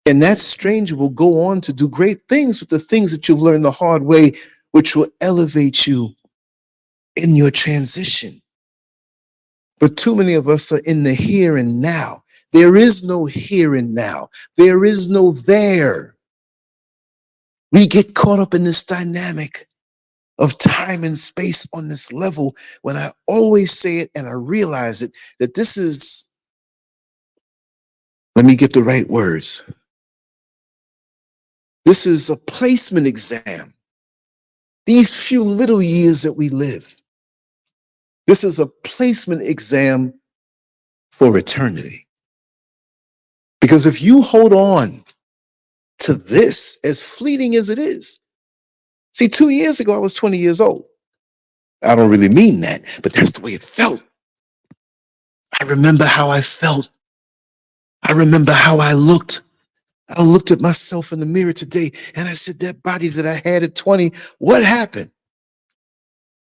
And that stranger will go on to do great things with the things that you've learned the hard way, which will elevate you in your transition. But too many of us are in the here and now. There is no here and now. There is no there. We get caught up in this dynamic of time and space on this level when I always say it and I realize it, that this is, let me get the right words. This is a placement exam. These few little years that we live. This is a placement exam for eternity. Because if you hold on to this, as fleeting as it is, see, 2 years ago, I was 20 years old. I don't really mean that, but that's the way it felt. I remember how I felt. I remember how I looked. I looked at myself in the mirror today and I said, that body that I had at 20, what happened?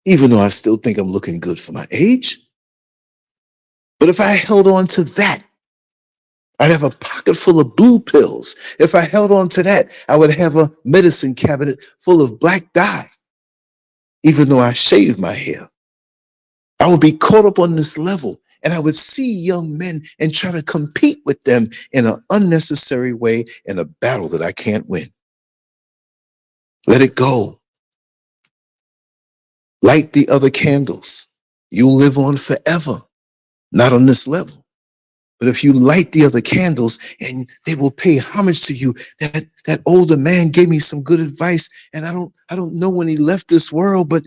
Even though I still think I'm looking good for my age. But if I held on to that, I'd have a pocket full of blue pills. If I held on to that, I would have a medicine cabinet full of black dye. Even though I shaved my hair, I would be caught up on this level, and I would see young men and try to compete with them in an unnecessary way in a battle that I can't win. Let it go. Light the other candles. You'll live on forever, not on this level. But if you light the other candles, and they will pay homage to you, that older man gave me some good advice, and I don't know when he left this world, but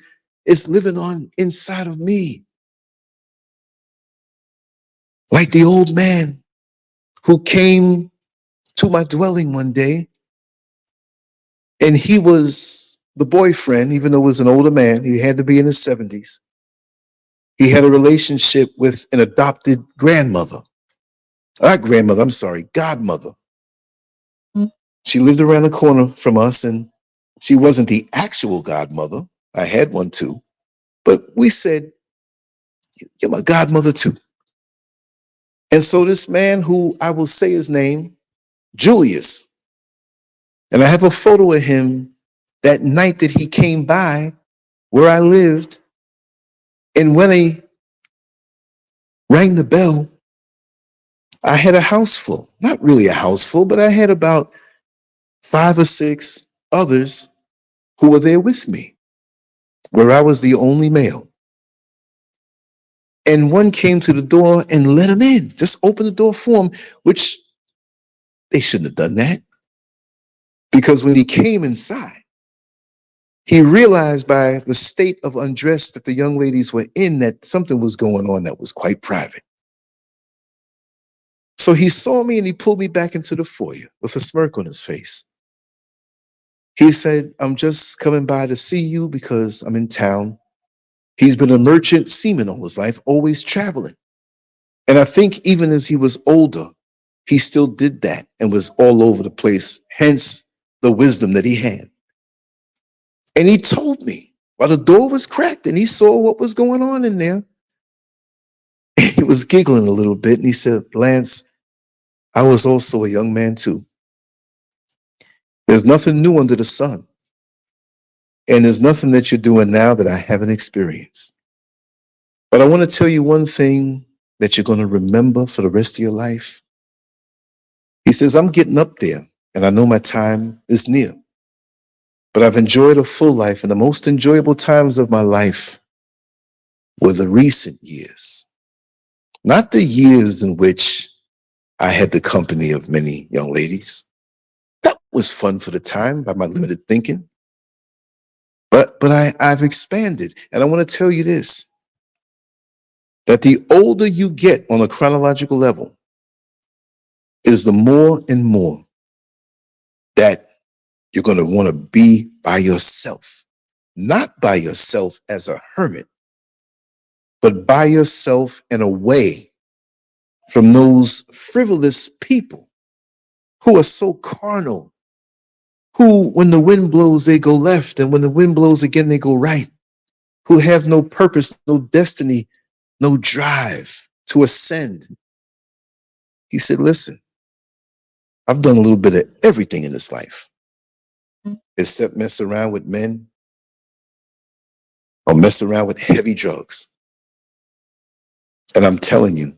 it's living on inside of me. Like the old man who came to my dwelling one day, and he was the boyfriend, even though he was an older man. He had to be in his 70s. He had a relationship with an adopted grandmother. Not grandmother, I'm sorry, godmother. She lived around the corner from us, and she wasn't the actual godmother. I had one too. But we said, you're my godmother too. And so this man, who I will say his name, Julius, and I have a photo of him that night that he came by where I lived. And when he rang the bell, I had a house full. Not really a house full, but I had about 5 or 6 others who were there with me, where I was the only male. And one came to the door and let him in, just opened the door for him, which they shouldn't have done that. Because when he came inside, he realized by the state of undress that the young ladies were in that something was going on that was quite private. So he saw me and he pulled me back into the foyer with a smirk on his face. He said, I'm just coming by to see you because I'm in town. He's been a merchant seaman all his life, always traveling. And I think even as he was older, he still did that and was all over the place, hence the wisdom that he had. And he told me while the door was cracked and he saw what was going on in there. He was giggling a little bit and he said, Lance, I was also a young man too. There's nothing new under the sun. And there's nothing that you're doing now that I haven't experienced. But I want to tell you one thing that you're going to remember for the rest of your life. He says, I'm getting up there and I know my time is near. But I've enjoyed a full life, and the most enjoyable times of my life were the recent years. Not the years in which I had the company of many young ladies. That was fun for the time by my limited thinking. But I've expanded, and I want to tell you this, that the older you get on a chronological level is the more and more that you're going to want to be by yourself. Not by yourself as a hermit, but by yourself and away from those frivolous people who are so carnal, who, when the wind blows, they go left, and when the wind blows again, they go right, who have no purpose, no destiny, no drive to ascend. He said, listen, I've done a little bit of everything in this life, except mess around with men or mess around with heavy drugs. And I'm telling you,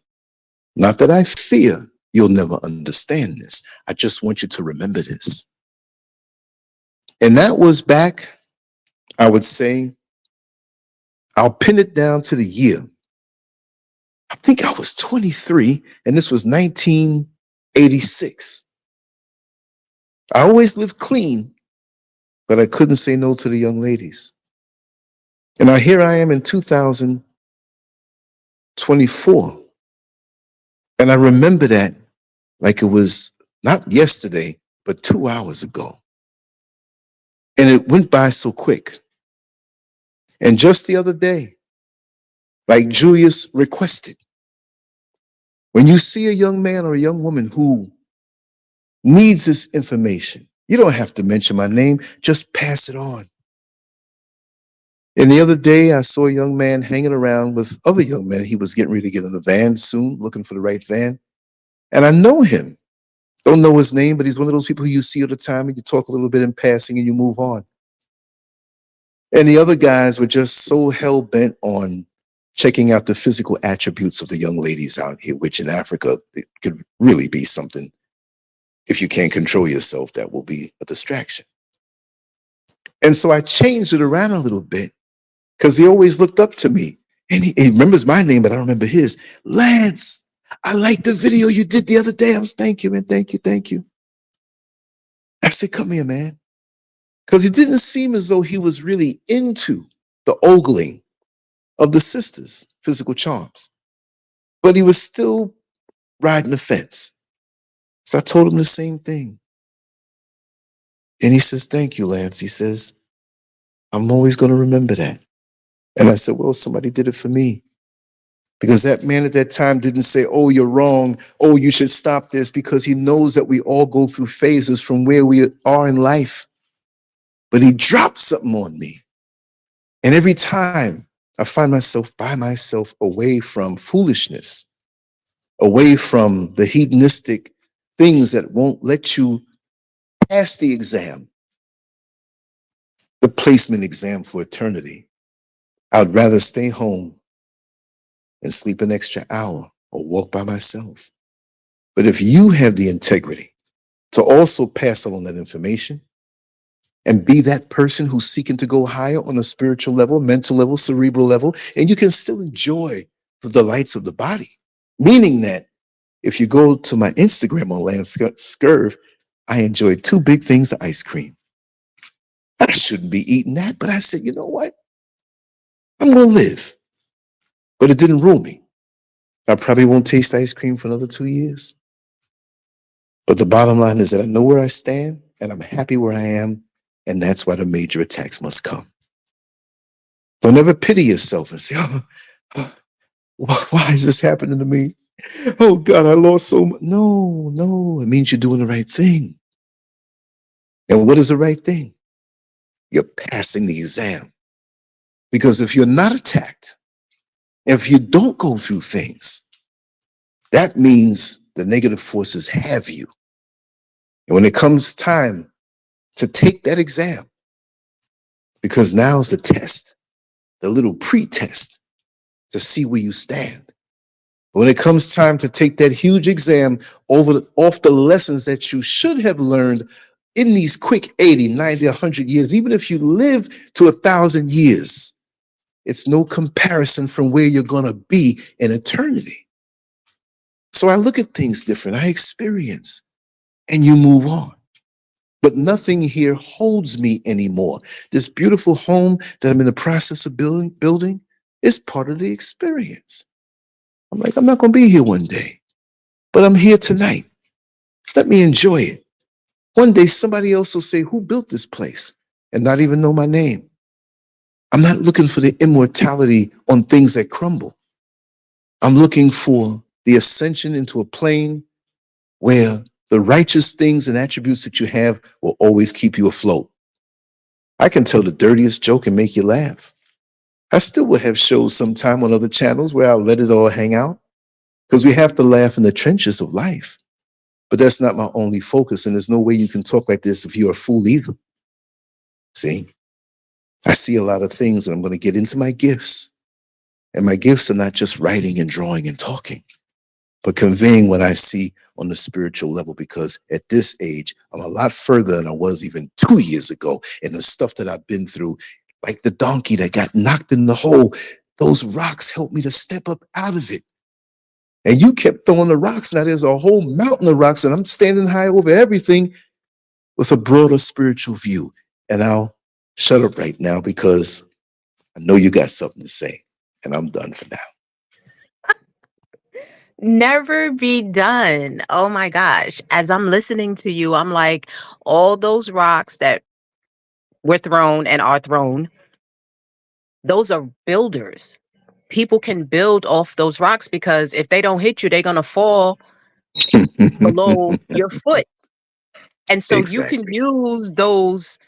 not that I fear you'll never understand this. I just want you to remember this. And that was back, I would say, I'll pin it down to the year. I think I was 23, and this was 1986. I always lived clean, but I couldn't say no to the young ladies. And now here I am in 2024. And I remember that like it was not yesterday, but 2 hours ago. And it went by so quick. And just the other day, like Julius requested, when you see a young man or a young woman who needs this information. You don't have to mention my name, just pass it on. And the other day, I saw a young man hanging around with other young men. He was getting ready to get in the van soon, looking for the right van. And I know him. Don't know his name, but he's one of those people who you see all the time and you talk a little bit in passing and you move on. And the other guys were just so hell bent on checking out the physical attributes of the young ladies out here, which in Africa, it could really be something. If you can't control yourself, that will be a distraction. And so I changed it around a little bit because he always looked up to me. And he remembers my name, but I don't remember his. Lance, I liked the video you did the other day. I was, thank you, man. Thank you. Thank you. I said, come here, man. Because it didn't seem as though he was really into the ogling of the sisters' physical charms. But he was still riding the fence. So I told him the same thing. And he says, thank you, Lance. He says, I'm always going to remember that. And I said, well, somebody did it for me. Because that man at that time didn't say, oh, you're wrong. Oh, you should stop this, because he knows that we all go through phases from where we are in life. But he dropped something on me. And every time I find myself by myself away from foolishness, away from the hedonistic things that won't let you pass the exam, the placement exam for eternity, I'd rather stay home and sleep an extra hour or walk by myself. But if you have the integrity to also pass along that information and be that person who's seeking to go higher on a spiritual level, mental level, cerebral level, and you can still enjoy the delights of the body, meaning that if you go to my Instagram on Lancescurv, I enjoyed 2 big things of ice cream. I shouldn't be eating that, but I said, you know what? I'm going to live. But it didn't rule me. I probably won't taste ice cream for another 2 years. But the bottom line is that I know where I stand and I'm happy where I am. And that's why the major attacks must come. Don't ever pity yourself and say, oh, why is this happening to me? Oh God, I lost so much. No, it means you're doing the right thing. And what is the right thing? You're passing the exam. Because if you're not attacked, if you don't go through things, that means the negative forces have you. And when it comes time to take that exam, because now's the test, the little pre-test to see where you stand. When it comes time to take that huge exam off the lessons that you should have learned in these quick 80, 90, 100 years, even if you live to 1,000 years, it's no comparison from where you're going to be in eternity. So I look at things different. I experience, and you move on. But nothing here holds me anymore. This beautiful home that I'm in the process of building is part of the experience. I'm like, I'm not going to be here one day, but I'm here tonight. Let me enjoy it. One day, somebody else will say, who built this place? And not even know my name. I'm not looking for the immortality on things that crumble. I'm looking for the ascension into a plane where the righteous things and attributes that you have will always keep you afloat. I can tell the dirtiest joke and make you laugh. I still will have shows sometime on other channels where I'll let it all hang out, because we have to laugh in the trenches of life. But that's not my only focus, and there's no way you can talk like this if you're a fool either. See? I see a lot of things, and I'm going to get into my gifts. And my gifts are not just writing and drawing and talking, but conveying what I see on the spiritual level, because at this age, I'm a lot further than I was even 2 years ago. And the stuff that I've been through, like the donkey that got knocked in the hole, those rocks helped me to step up out of it. And you kept throwing the rocks. Now there's a whole mountain of rocks, and I'm standing high over everything with a broader spiritual view. And I'll shut up right now because I know you got something to say, and I'm done for now. Never be done. Oh my gosh. As I'm listening to you, I'm like, all those rocks that were thrown and are thrown, those are builders. People can build off those rocks, because if they don't hit you, they're going to fall below your foot. And so you can Exactly. use those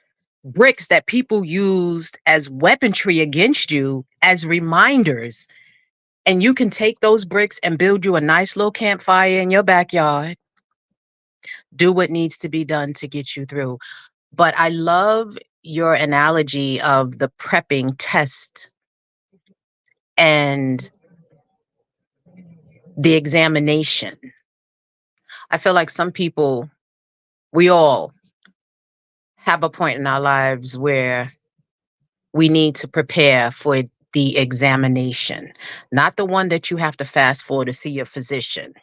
bricks that people used as weaponry against you as reminders. And you can take those bricks and build you a nice little campfire in your backyard. Do what needs to be done to get you through. But I love your analogy of the prepping test and the examination. I feel like some people, we all have a point in our lives where we need to prepare for the examination, not the one that you have to fast for to see your physician,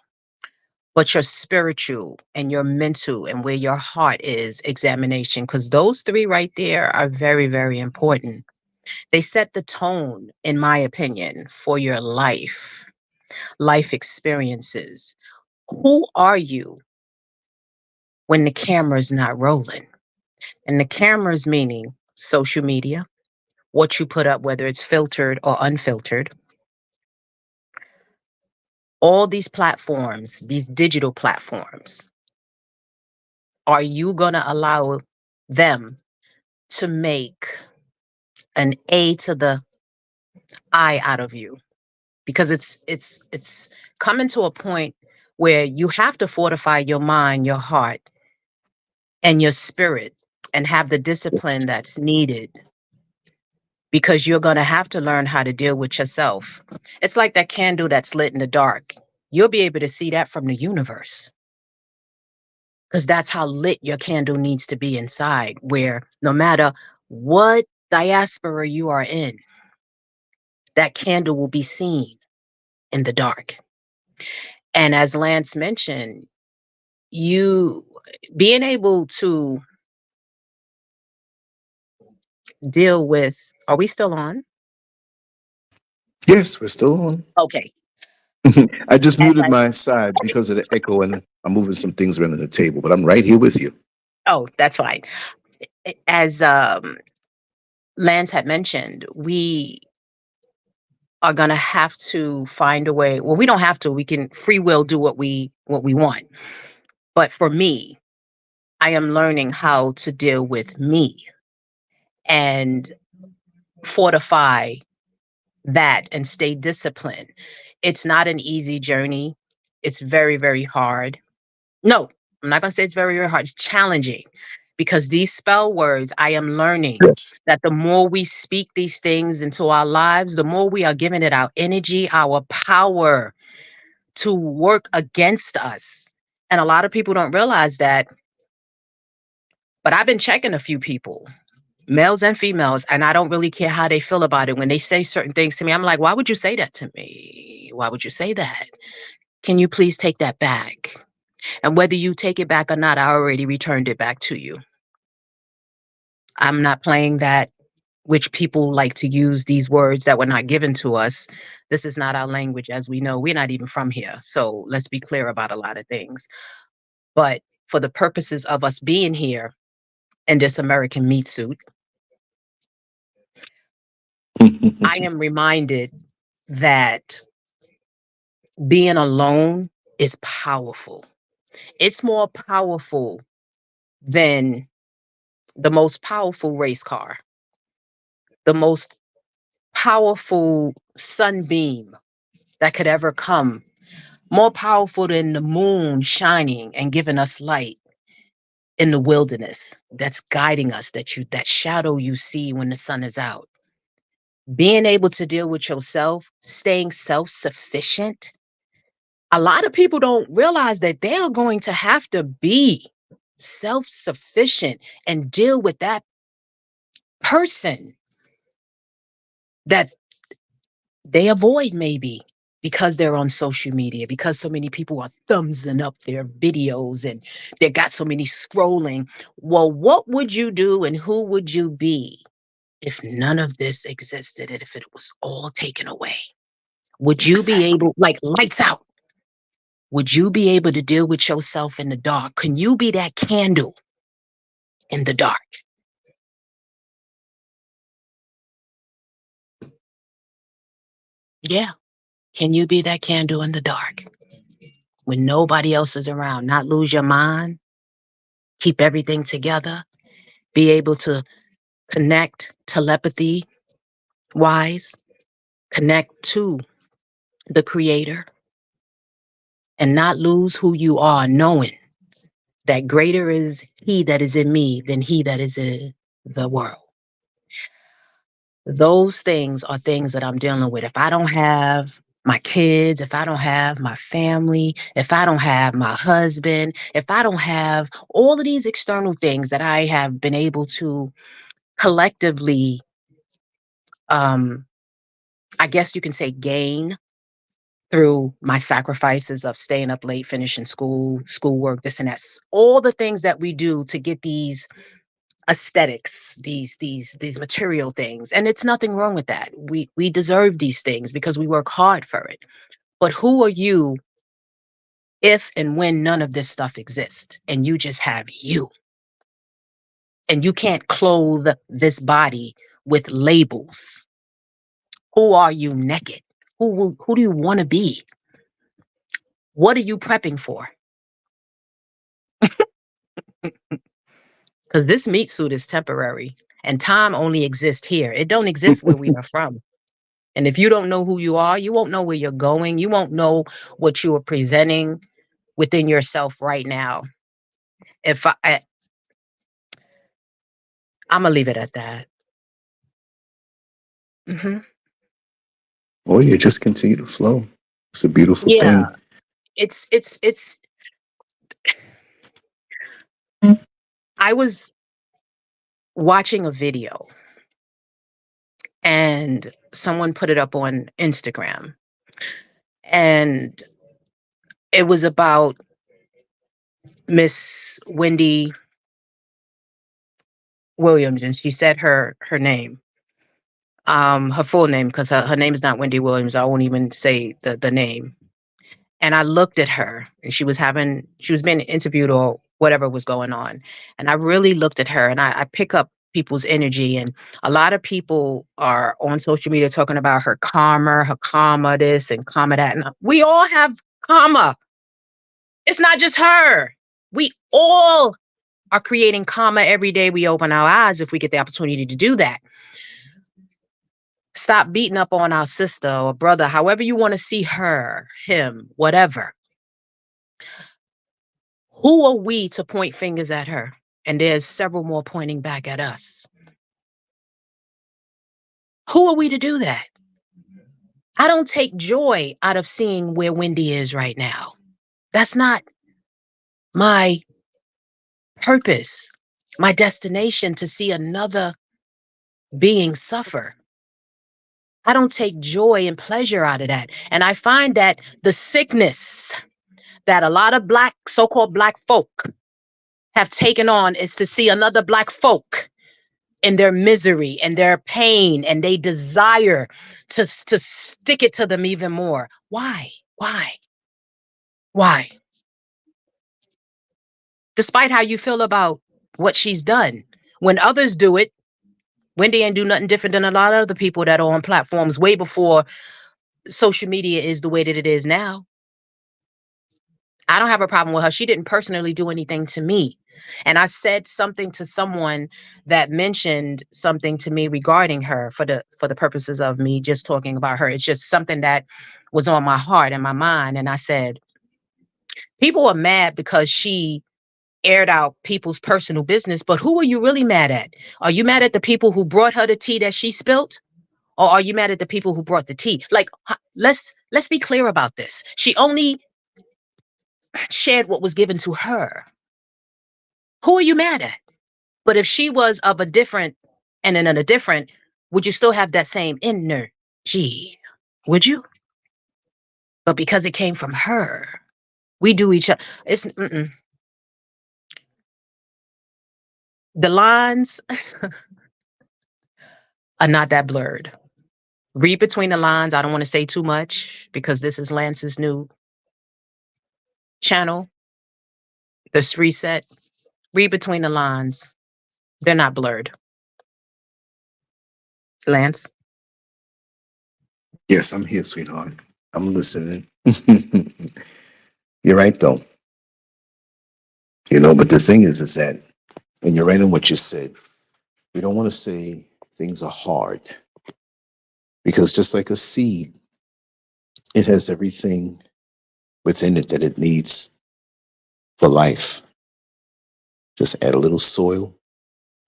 but your spiritual and your mental and where your heart is examination, because those three right there are very, very important. They set the tone, in my opinion, for your life experiences. Who are you when the camera's not rolling? And the camera's meaning social media, what you put up, whether it's filtered or unfiltered. All these platforms, these digital platforms, are you going to allow them to make an A to the I out of you? Because it's coming to a point where you have to fortify your mind, your heart, and your spirit and have the discipline that's needed, because you're going to have to learn how to deal with yourself. It's like that candle that's lit in the dark. You'll be able to see that from the universe, because that's how lit your candle needs to be inside, where no matter what diaspora you are in, that candle will be seen in the dark. And as Lance mentioned, you being able to deal with, are we still on? Yes, we're still on. Okay. I just As muted I, my side because of the echo, and I'm moving some things around the table, but I'm right here with you. oh, that's fine. As Lance had mentioned, we are going to have to find a way. Well, we don't have to. We can free will do what we want. But for me, I am learning how to deal with me and fortify that and stay disciplined. It's not an easy journey. It's very, very hard. No, I'm not going to say it's very, very hard. It's challenging, because these spell words, I am learning Yes. that the more we speak these things into our lives, the more we are giving it our energy, our power to work against us. And a lot of people don't realize that. But I've been checking a few people, males and females, and I don't really care how they feel about it. When they say certain things to me, I'm like, why would you say that to me? Why would you say that? Can you please take that back? And whether you take it back or not, I already returned it back to you. I'm not playing that, which people like to use these words that were not given to us. This is not our language, as we know. We're not even from here. So let's be clear about a lot of things. But for the purposes of us being here in this American meat suit, I am reminded that being alone is powerful. It's more powerful than the most powerful race car, the most powerful sunbeam that could ever come, more powerful than the moon shining and giving us light in the wilderness that's guiding us, that shadow you see when the sun is out. Being able to deal with yourself, staying self-sufficient. A lot of people don't realize that they are going to have to be self-sufficient and deal with that person that they avoid, maybe because they're on social media, because so many people are thumbsing up their videos and they got so many scrolling. Well, what would you do and who would you be if none of this existed and if it was all taken away? Would you be Exactly. able, like lights out, would you be able to deal with yourself in the dark? Can you be that candle in the dark? Yeah. Can you be that candle in the dark when nobody else is around? Not lose your mind, keep everything together, be able to connect telepathy wise, connect to the creator, and not lose who you are, knowing that greater is he that is in me than he that is in the world. Those things are things that I'm dealing with. If I don't have my kids, if I don't have my family, if I don't have my husband, if I don't have all of these external things that I have been able to collectively, I guess you can say, gain through my sacrifices of staying up late, finishing schoolwork, this and that, all the things that we do to get these aesthetics, these material things. And it's nothing wrong with that. We deserve these things because we work hard for it. But who are you if and when none of this stuff exists and you just have you? And you can't clothe this body with labels. Who are you naked? Who do you want to be? What are you prepping for? Because this meat suit is temporary and time only exists here. It don't exist where we are from. And if you don't know who you are, you won't know where you're going. You won't know what you are presenting within yourself right now. If I'm gonna leave it at that. Hmm. Oh, you just continue to flow. It's a beautiful Yeah, thing. it's. I was watching a video and someone put it up on Instagram, and it was about Miss Wendy Williams, and she said her name, her full name, because her name is not Wendy Williams. I won't even say the name. And I looked at her, and she was being interviewed or whatever was going on. And I really looked at her, and I pick up people's energy. And a lot of people are on social media talking about her karma this and karma that. And we all have karma. It's not just her. We all are creating karma every day we open our eyes if we get the opportunity to do that. Stop beating up on our sister or brother, however you want to see her, him, whatever. Who are we to point fingers at her? And there's several more pointing back at us. Who are we to do that? I don't take joy out of seeing where Wendy is right now. That's not my purpose, my destination, to see another being suffer. I don't take joy and pleasure out of that. And I find that the sickness that a lot of so-called black folk have taken on is to see another black folk in their misery and their pain, and they desire to stick it to them even more. Why? Why? Despite how you feel about what she's done, when others do it, Wendy ain't do nothing different than a lot of other people that are on platforms way before social media is the way that it is now. I don't have a problem with her. She didn't personally do anything to me. And I said something to someone that mentioned something to me regarding her for the purposes of me just talking about her. It's just something that was on my heart and my mind. And I said, people are mad because she aired out people's personal business, but who are you really mad at? Are you mad at the people who brought her the tea that she spilt? Or are you mad at the people who brought the tea? Like, let's be clear about this. She only shared what was given to her. Who are you mad at? But if she was of a different and in a different, would you still have that same energy? Would you? But because it came from her, we do each other. It's the lines are not that blurred. Read between the lines. I don't want to say too much because this is Lance's new channel, this reset. Read between the lines. They're not blurred. Lance? Yes, I'm here, sweetheart. I'm listening. You're right, though. But the thing is that when you're right in what you said, we don't want to say things are hard, because just like a seed, it has everything within it that it needs for life. Just add a little soil,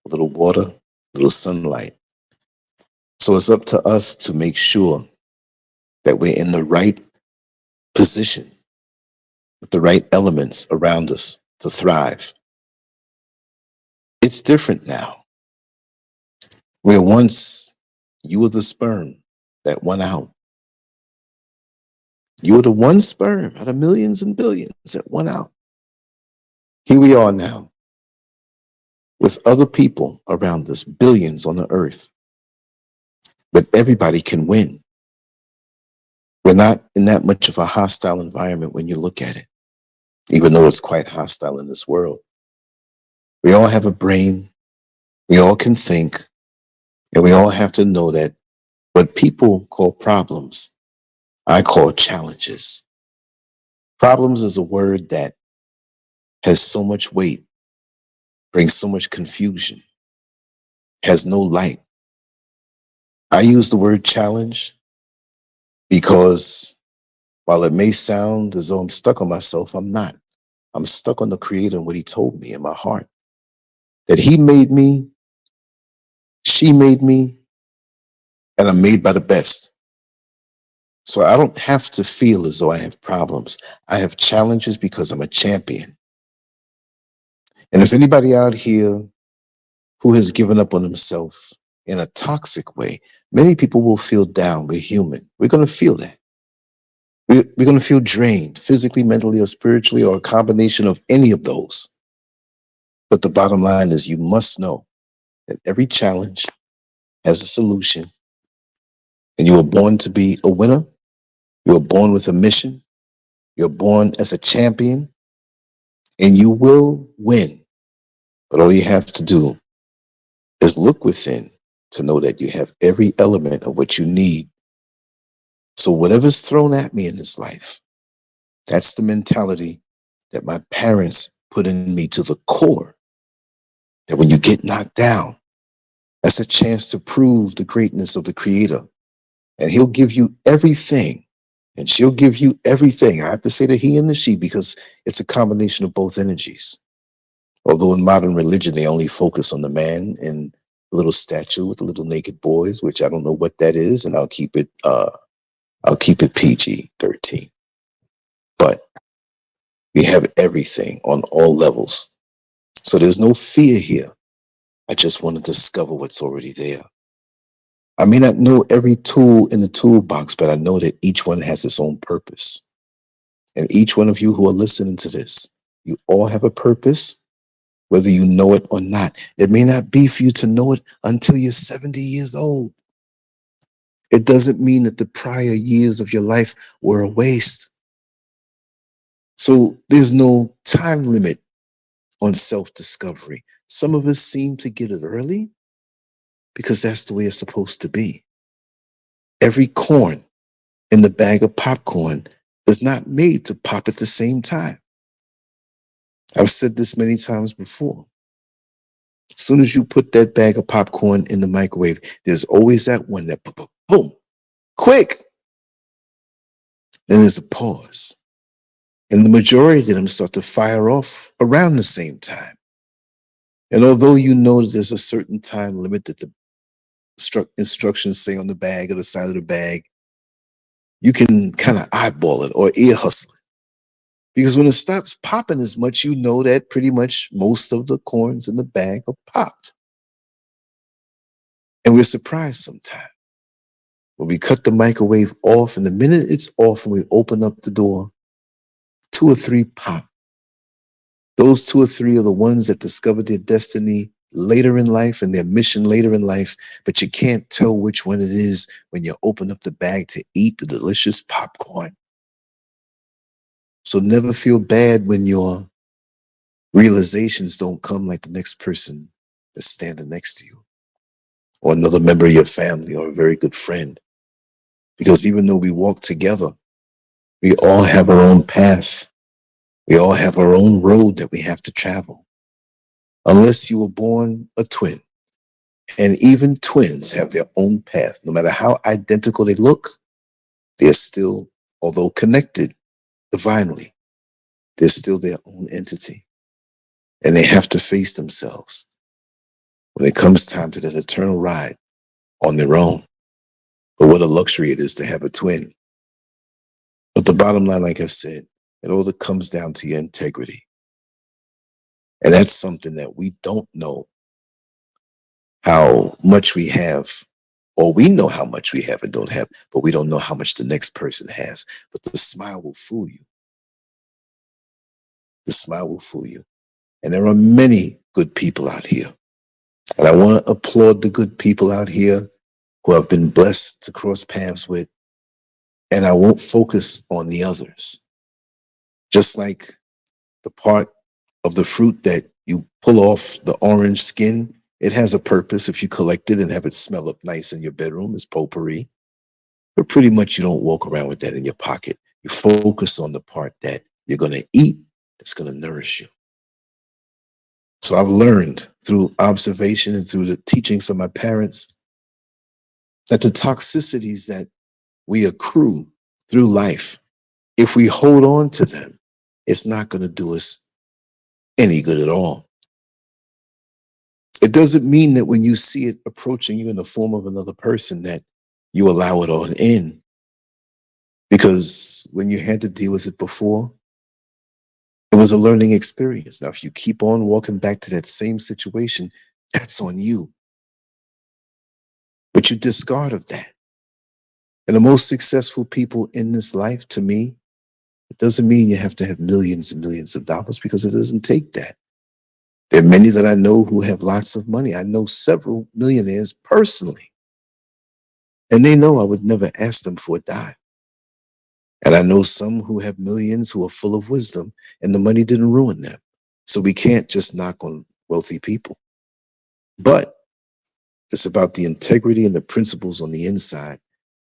a little water, a little sunlight. So it's up to us to make sure that we're in the right position with the right elements around us to thrive. It's different now. Where once you were the sperm that went out. You were the one sperm out of millions and billions that went out. Here we are now with other people around us, billions on the earth. But everybody can win. We're not in that much of a hostile environment when you look at it, even though it's quite hostile in this world. We all have a brain, we all can think, and we all have to know that what people call problems, I call challenges. Problems is a word that has so much weight, brings so much confusion, has no light. I use the word challenge because while it may sound as though I'm stuck on myself, I'm not. I'm stuck on the Creator and what He told me in my heart. That He made me, she made me, and I'm made by the best. So I don't have to feel as though I have problems. I have challenges because I'm a champion. And if anybody out here who has given up on himself in a toxic way, many people will feel down. We're human. We're going to feel that. We're going to feel drained physically, mentally, or spiritually, or a combination of any of those. But the bottom line is you must know that every challenge has a solution. And you were born to be a winner. You were born with a mission. You're born as a champion. And you will win. But all you have to do is look within to know that you have every element of what you need. So whatever's thrown at me in this life, that's the mentality that my parents put in me to the core. That when you get knocked down, that's a chance to prove the greatness of the Creator. And He'll give you everything. And she'll give you everything. I have to say the he and the she because it's a combination of both energies. Although in modern religion, they only focus on the man in a little statue with the little naked boys, which I don't know what that is. And I'll keep it PG-13. But we have everything on all levels. So there's no fear here. I just want to discover what's already there. I may not know every tool in the toolbox, but I know that each one has its own purpose. And each one of you who are listening to this, you all have a purpose, whether you know it or not. It may not be for you to know it until you're 70 years old. It doesn't mean that the prior years of your life were a waste. So there's no time limit on self-discovery. Some of us seem to get it early because that's the way it's supposed to be. Every corn in the bag of popcorn is not made to pop at the same time. I've said this many times before. As soon as you put that bag of popcorn in the microwave, there's always that one that boom, quick. Then there's a pause. And the majority of them start to fire off around the same time. And although you know that there's a certain time limit that the instructions say on the bag or the side of the bag, you can kind of eyeball it or ear hustle it. Because when it stops popping as much, you know that pretty much most of the corns in the bag are popped. And we're surprised sometimes when we cut the microwave off, and the minute it's off and we open up the door, 2 or 3 pop. Those 2 or 3 are the ones that discovered their destiny later in life and their mission later in life, but you can't tell which one it is when you open up the bag to eat the delicious popcorn. So never feel bad when your realizations don't come like the next person that's standing next to you, or another member of your family, or a very good friend. Because even though we walk together, we all have our own path. We all have our own road that we have to travel. Unless you were born a twin. And even twins have their own path. No matter how identical they look, they're still, although connected divinely, they're still their own entity. And they have to face themselves when it comes time to that eternal ride on their own. But what a luxury it is to have a twin. But the bottom line, like I said, it all comes down to your integrity. And that's something that we don't know how much we have, or we know how much we have and don't have, but we don't know how much the next person has. But the smile will fool you. The smile will fool you. And there are many good people out here. And I want to applaud the good people out here who I've been blessed to cross paths with. And I won't focus on the others. Just like the part of the fruit that you pull off the orange skin, it has a purpose if you collect it and have it smell up nice in your bedroom. It's potpourri. But pretty much you don't walk around with that in your pocket. You focus on the part that you're going to eat that's going to nourish you. So I've learned through observation and through the teachings of my parents that the toxicities that we accrue through life, if we hold on to them, it's not going to do us any good at all. It doesn't mean that when you see it approaching you in the form of another person that you allow it on in. Because when you had to deal with it before, it was a learning experience. Now, if you keep on walking back to that same situation, that's on you. But you discard of that. And the most successful people in this life, to me, it doesn't mean you have to have millions and millions of dollars, because it doesn't take that. There are many that I know who have lots of money. I know several millionaires personally. And they know I would never ask them for a dime. And I know some who have millions who are full of wisdom, and the money didn't ruin them. So we can't just knock on wealthy people. But it's about the integrity and the principles on the inside.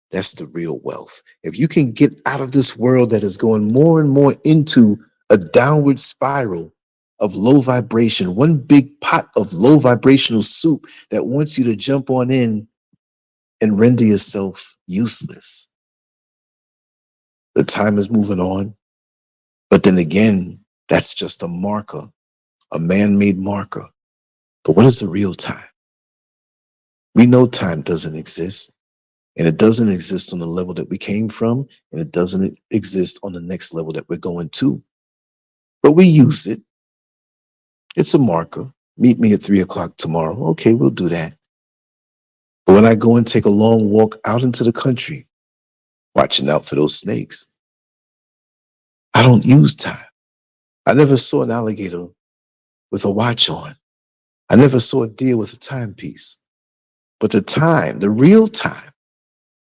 That's the real wealth. If you can get out of this world that is going more and more into a downward spiral of low vibration, one big pot of low vibrational soup that wants you to jump on in and render yourself useless. The time is moving on. But then again, that's just a marker, a man-made marker. But what is the real time? We know time doesn't exist. And it doesn't exist on the level that we came from. And it doesn't exist on the next level that we're going to. But we use it. It's a marker. Meet me at 3 o'clock tomorrow. Okay, we'll do that. But when I go and take a long walk out into the country, watching out for those snakes, I don't use time. I never saw an alligator with a watch on. I never saw a deer with a timepiece. But the time, the real time,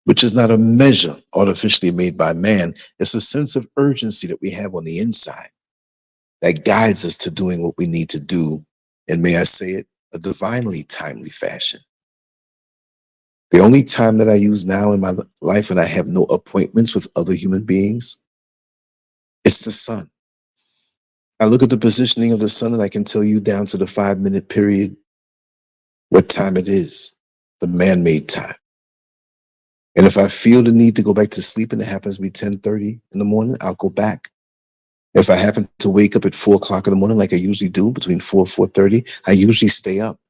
which is not a measure artificially made by man, it's a sense of urgency that we have on the inside that guides us to doing what we need to do. And may I say it, a divinely timely fashion. The only time that I use now in my life, and I have no appointments with other human beings, it's the sun. I look at the positioning of the sun and I can tell you down to the 5-minute period what time it is, the man-made time. And if I feel the need to go back to sleep and it happens to be 10:30 in the morning, I'll go back. If I happen to wake up at 4 o'clock in the morning, like I usually do, between 4 and 4:30, I usually stay up.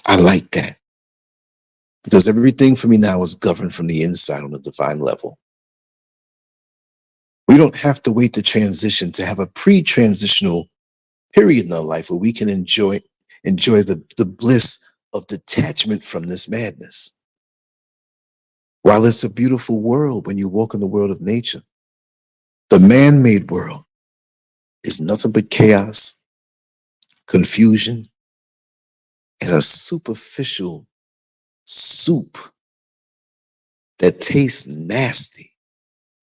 I like that. Because everything for me now is governed from the inside on a divine level. We don't have to wait to transition to have a pre-transitional period in our life where we can enjoy the bliss of detachment from this madness. While it's a beautiful world when you walk in the world of nature, the man-made world is nothing but chaos, confusion, and a superficial soup that tastes nasty,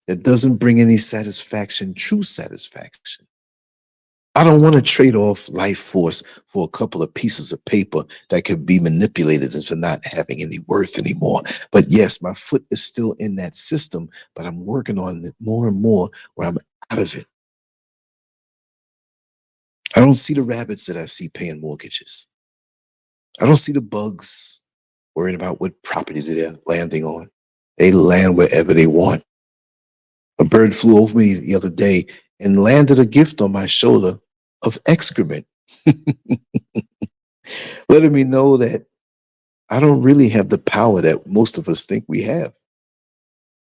that doesn't bring any satisfaction, true satisfaction. I don't want to trade off life force for a couple of pieces of paper that could be manipulated into not having any worth anymore. But yes, my foot is still in that system, but I'm working on it more and more where I'm out of it. I don't see the rabbits that I see paying mortgages. I don't see the bugs worrying about what property they're landing on. They land wherever they want. A bird flew over me the other day and landed a gift on my shoulder of excrement, letting me know that I don't really have the power that most of us think we have.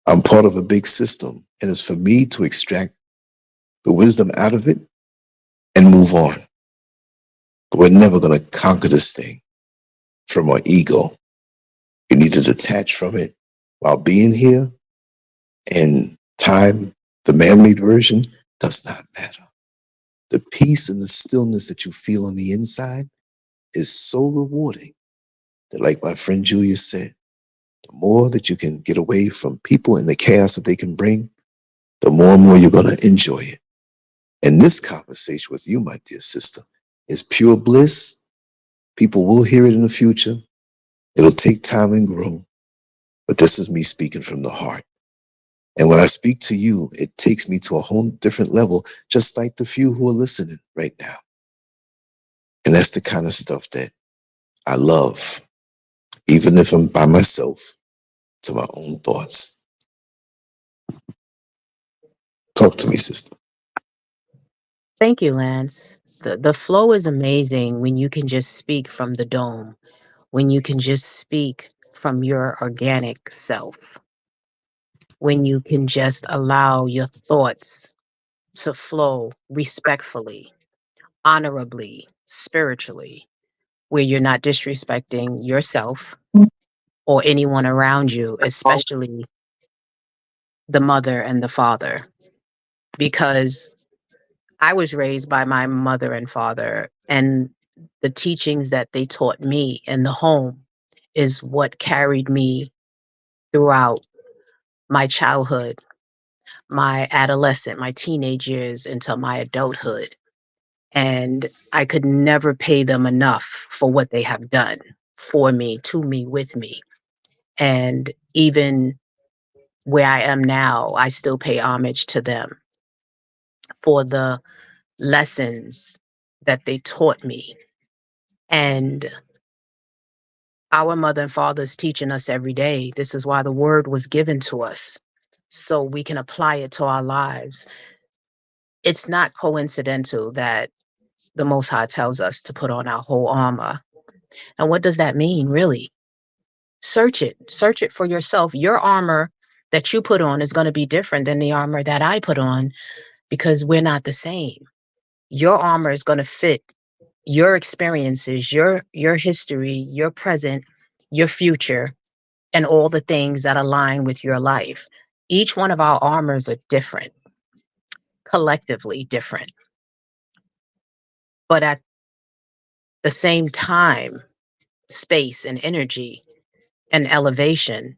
I'm part of a big system, and it's for me to extract the wisdom out of it and move on. But we're never going to conquer this thing from our ego. We need to detach from it while being here, and time, the man-made version, does not matter. The peace and the stillness that you feel on the inside is so rewarding that, like my friend Julia said, the more that you can get away from people and the chaos that they can bring, the more and more you're going to enjoy it. And this conversation with you, my dear sister, is pure bliss. People will hear it in the future. It'll take time and grow. But this is me speaking from the heart. And when I speak to you, it takes me to a whole different level, just like the few who are listening right now. And that's the kind of stuff that I love, even if I'm by myself, to my own thoughts. Talk to me, sister. Thank you, Lance. The flow is amazing when you can just speak from the dome, when you can just speak from your organic self, when you can just allow your thoughts to flow respectfully, honorably, spiritually, where you're not disrespecting yourself or anyone around you, especially the mother and the father. Because I was raised by my mother and father, and the teachings that they taught me in the home is what carried me throughout my childhood, my adolescent, my teenage years until my adulthood. And I could never pay them enough for what they have done for me, to me, with me. And even where I am now, I still pay homage to them for the lessons that they taught me. And our mother and father is teaching us every day. This is why the word was given to us, so we can apply it to our lives. It's not coincidental that the Most High tells us to put on our whole armor. And what does that mean, really? Search it. Search it for yourself. Your armor that you put on is going to be different than the armor that I put on, because we're not the same. Your armor is going to fit your experiences, your history, your present, your future, and all the things that align with your life. Each one of our armors are different, collectively different. But at the same time, space and energy and elevation,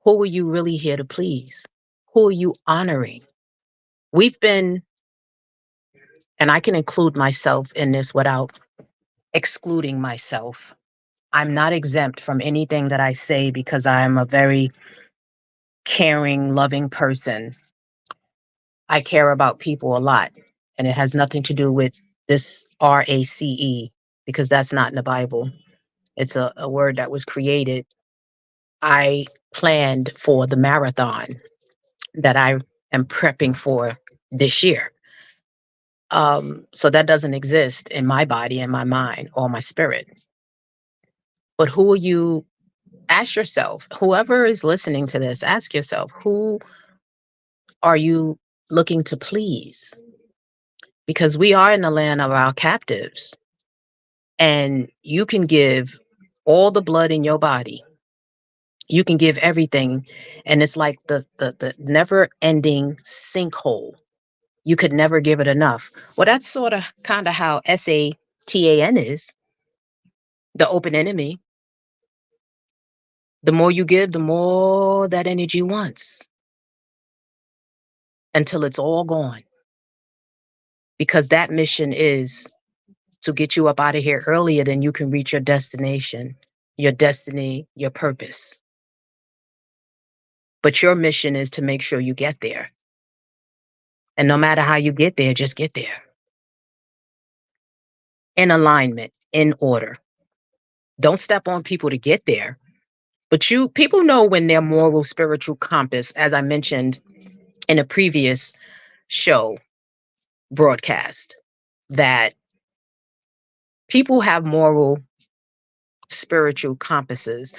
who are you really here to please? Who are you honoring? We've been, and I can include myself in this without excluding myself. I'm not exempt from anything that I say because I'm a very caring, loving person. I care about people a lot, and it has nothing to do with this RACE, because that's not in the Bible. It's a word that was created. I planned for the marathon that I am prepping for this year. So that doesn't exist in my body, in my mind, or my spirit. But who are you? Ask yourself, whoever is listening to this, ask yourself, who are you looking to please? Because we are in the land of our captives, and you can give all the blood in your body. You can give everything, and it's like the never ending sinkhole. You could never give it enough. Well, that's sort of kind of how SATAN is, the open enemy. The more you give, the more that energy wants, until it's all gone. Because that mission is to get you up out of here earlier than you can reach your destination, your destiny, your purpose. But your mission is to make sure you get there. And no matter how you get there, just get there. in alignment, in order. Don't step on people to get there. But people know when their moral spiritual compass, as I mentioned in a previous show broadcast, that people have moral spiritual compasses,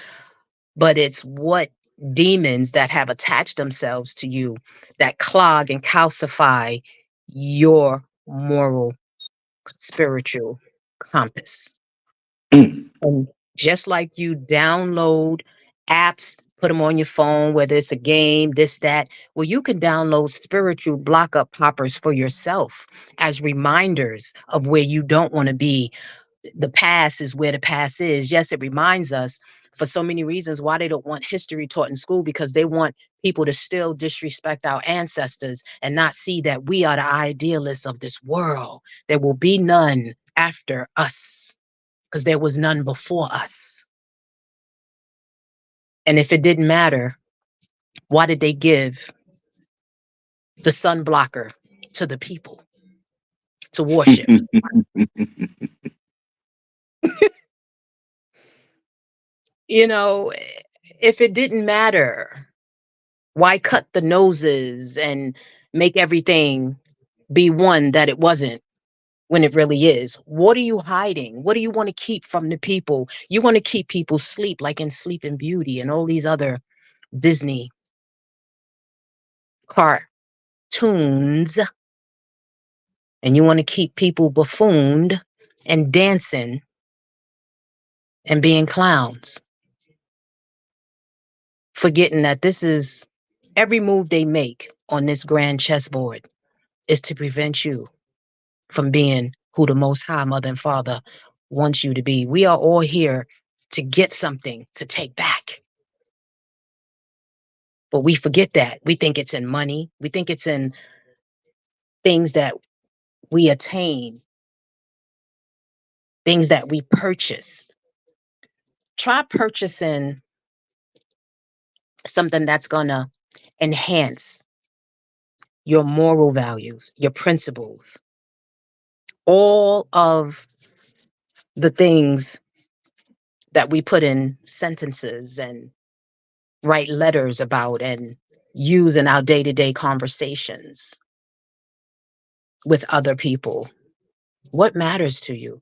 but it's what demons that have attached themselves to you that clog and calcify your moral spiritual compass. Mm. And just like you download apps, put them on your phone, whether it's a game, this, that, well, you can download spiritual block up poppers for yourself as reminders of where you don't want to be. The past is where the past is. Yes, it reminds us for so many reasons why they don't want history taught in school, because they want people to still disrespect our ancestors and not see that we are the idealists of this world. There will be none after us because there was none before us. And if it didn't matter, why did they give the sun blocker to the people to worship? You know, if it didn't matter, why cut the noses and make everything be one that it wasn't when it really is? What are you hiding? What do you want to keep from the people? You want to keep people asleep, like in Sleeping Beauty and all these other Disney cartoons. And you want to keep people buffooned and dancing and being clowns, forgetting that this is every move they make on this grand chessboard is to prevent you from being who the Most High Mother and Father wants you to be. We are all here to get something to take back. But we forget that. We think it's in money. We think it's in things that we attain, things that we purchase. Try purchasing something that's going to enhance your moral values, your principles, all of the things that we put in sentences and write letters about and use in our day-to-day conversations with other people. What matters to you?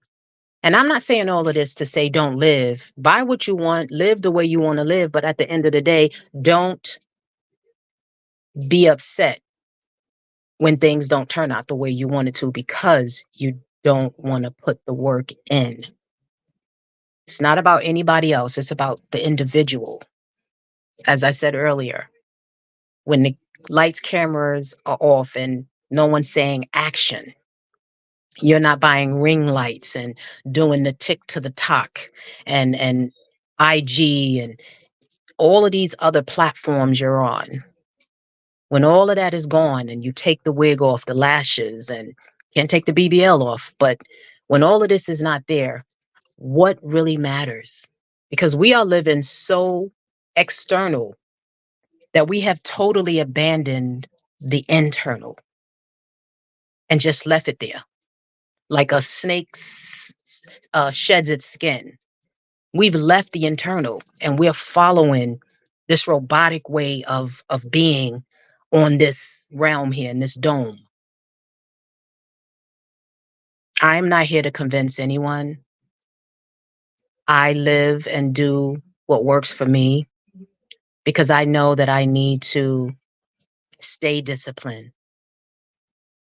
And I'm not saying all of this to say don't live. Buy what you want, live the way you want to live, but at the end of the day, don't be upset when things don't turn out the way you want it to because you don't want to put the work in. It's not about anybody else. It's about the individual. As I said earlier, when the lights, cameras are off and no one's saying action, you're not buying ring lights and doing the tick to the talk and IG and all of these other platforms you're on. When all of that is gone and you take the wig off, the lashes, and can't take the BBL off, but when all of this is not there, what really matters? Because we are living so external that we have totally abandoned the internal and just left it there. Like a snake sheds its skin. We've left the internal and we're following this robotic way of being on this realm here in this dome. I'm not here to convince anyone. I live and do what works for me because I know that I need to stay disciplined.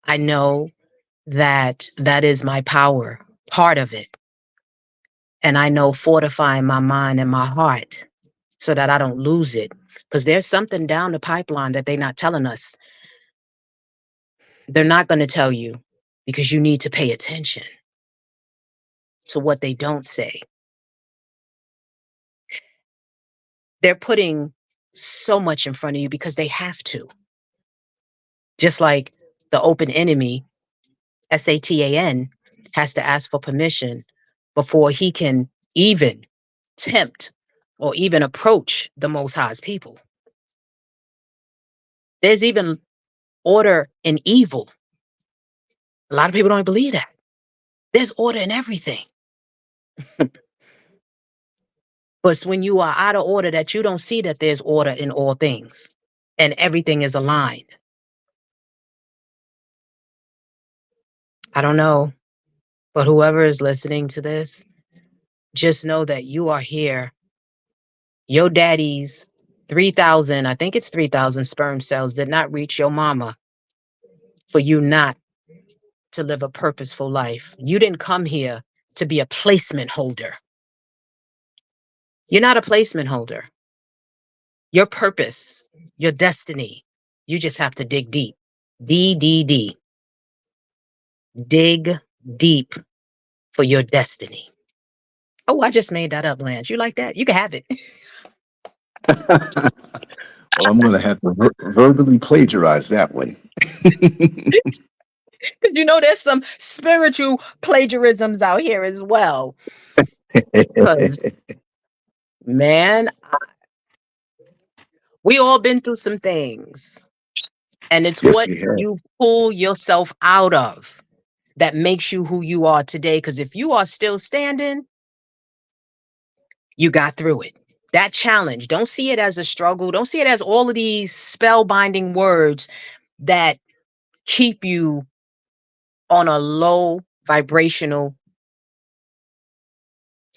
I know that that is my power, part of it. And I know fortifying my mind and my heart so that I don't lose it. Because there's something down the pipeline that they're not telling us. They're not going to tell you because you need to pay attention to what they don't say. They're putting so much in front of you because they have to. Just like the open enemy, Satan, has to ask for permission before he can even tempt or even approach the Most High's people. There's even order in evil. A lot of people don't believe that. There's order in everything. But it's when you are out of order that you don't see that there's order in all things and everything is aligned. I don't know, but whoever is listening to this, just know that you are here. Your daddy's 3,000, I think it's 3,000 sperm cells did not reach your mama for you not to live a purposeful life. You didn't come here to be a placement holder. You're not a placement holder. Your purpose, your destiny, you just have to dig deep. D. Dig deep for your destiny. Oh, I just made that up, Lance. You like that? You can have it. Well, I'm going to have to verbally plagiarize that one. Because you know there's some spiritual plagiarisms out here as well. Because, man, we all been through some things. And it's Yes, what we have. you pull yourself out of that makes you who you are today. Because if you are still standing, you got through it. That challenge, don't see it as a struggle. Don't see it as all of these spellbinding words that keep you on a low vibrational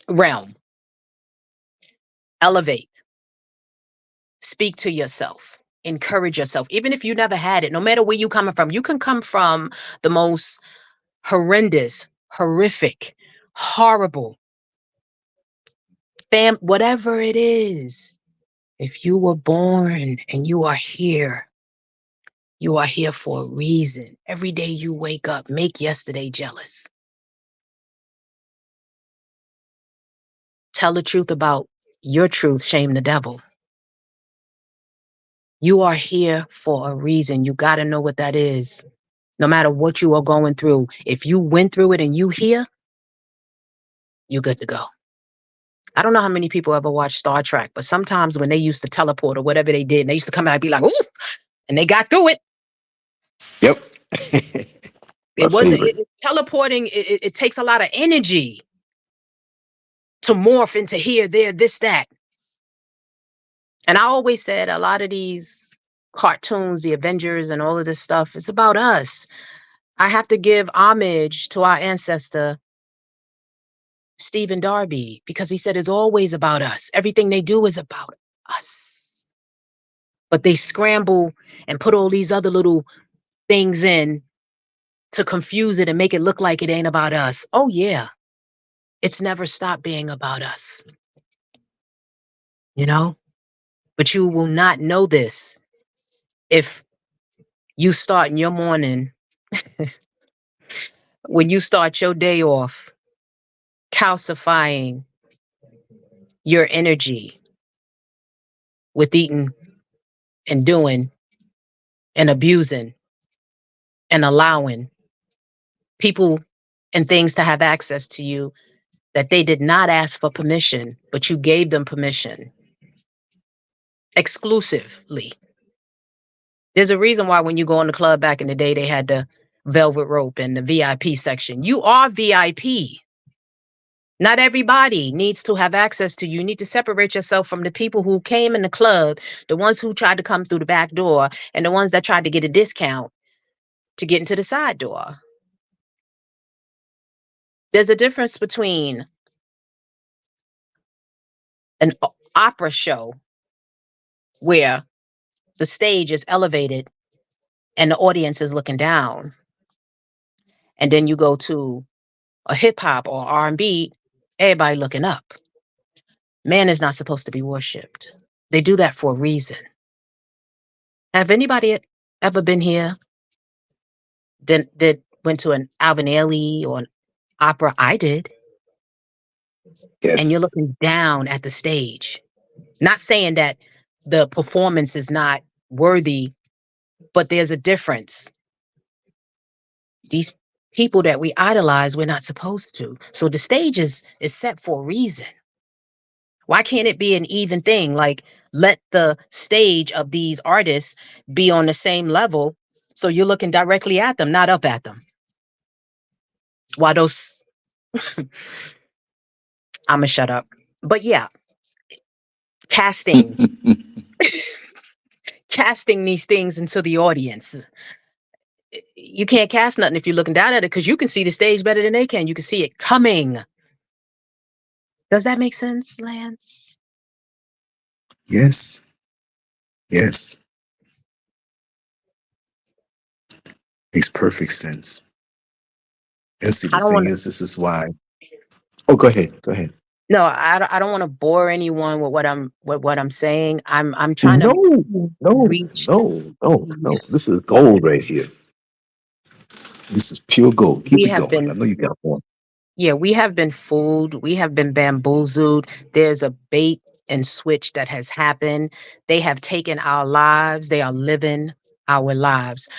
realm. Elevate. Speak to yourself. Encourage yourself. Even if you never had it, no matter where you coming from, you can come from the most horrendous, horrific, horrible, whatever it is. If you were born and you are here for a reason. Every day you wake up, make yesterday jealous. Tell the truth about your truth, shame the devil. You are here for a reason. You got to know what that is. No matter what you are going through, if you went through it and you here, you're good to go. I don't know how many people ever watched Star Trek, but sometimes when they used to teleport or whatever they did, and they used to come out and be like, ooh, and they got through it. Yep. It wasn't teleporting. It takes a lot of energy to morph into here, there, this, that. And I always said a lot of these cartoons, the Avengers and all of this stuff, it's about us. I have to give homage to our ancestor, Stephen Darby, because he said it's always about us. Everything they do is about us. But they scramble and put all these other little things in to confuse it and make it look like it ain't about us. Oh, yeah. It's never stopped being about us. You know? But you will not know this if you start in your morning, when you start your day off, calcifying your energy with eating and doing and abusing and allowing people and things to have access to you that they did not ask for permission, but you gave them permission exclusively. There's a reason why when you go in the club back in the day, they had the velvet rope and the VIP section. You are VIP. Not everybody needs to have access to you. You need to separate yourself from the people who came in the club, the ones who tried to come through the back door, and the ones that tried to get a discount to get into the side door. There's a difference between an opera show where the stage is elevated and the audience is looking down. And then you go to a hip hop or R&B, everybody looking up. Man is not supposed to be worshipped. They do that for a reason. Have anybody ever been here that went to an Alvin Ailey or an opera? I did. Yes. And you're looking down at the stage. Not saying that the performance is not worthy, but there's a difference. These people that we idolize, we're not supposed to. So the stage is set for a reason. Why can't it be an even thing? Like, let the stage of these artists be on the same level so you're looking directly at them, not up at them. While those I'ma shut up. But yeah, casting casting these things into the audience. You can't cast nothing if you're looking down at it, because you can see the stage better than they can. You can see it coming. Does that make sense, Lance? Yes. Yes. Makes perfect sense. And see, I the don't thing want to. is, this is why. Oh, go ahead. Go ahead. No, I don't want to bore anyone with what I'm saying. I'm trying No, to no, reach. no, no, no. This is gold right here. This is pure gold. We Keep it have going. I been, know you got one. yeah, we have been fooled. We have been bamboozled. There's a bait and switch that has happened. They have taken our lives. They are living our lives.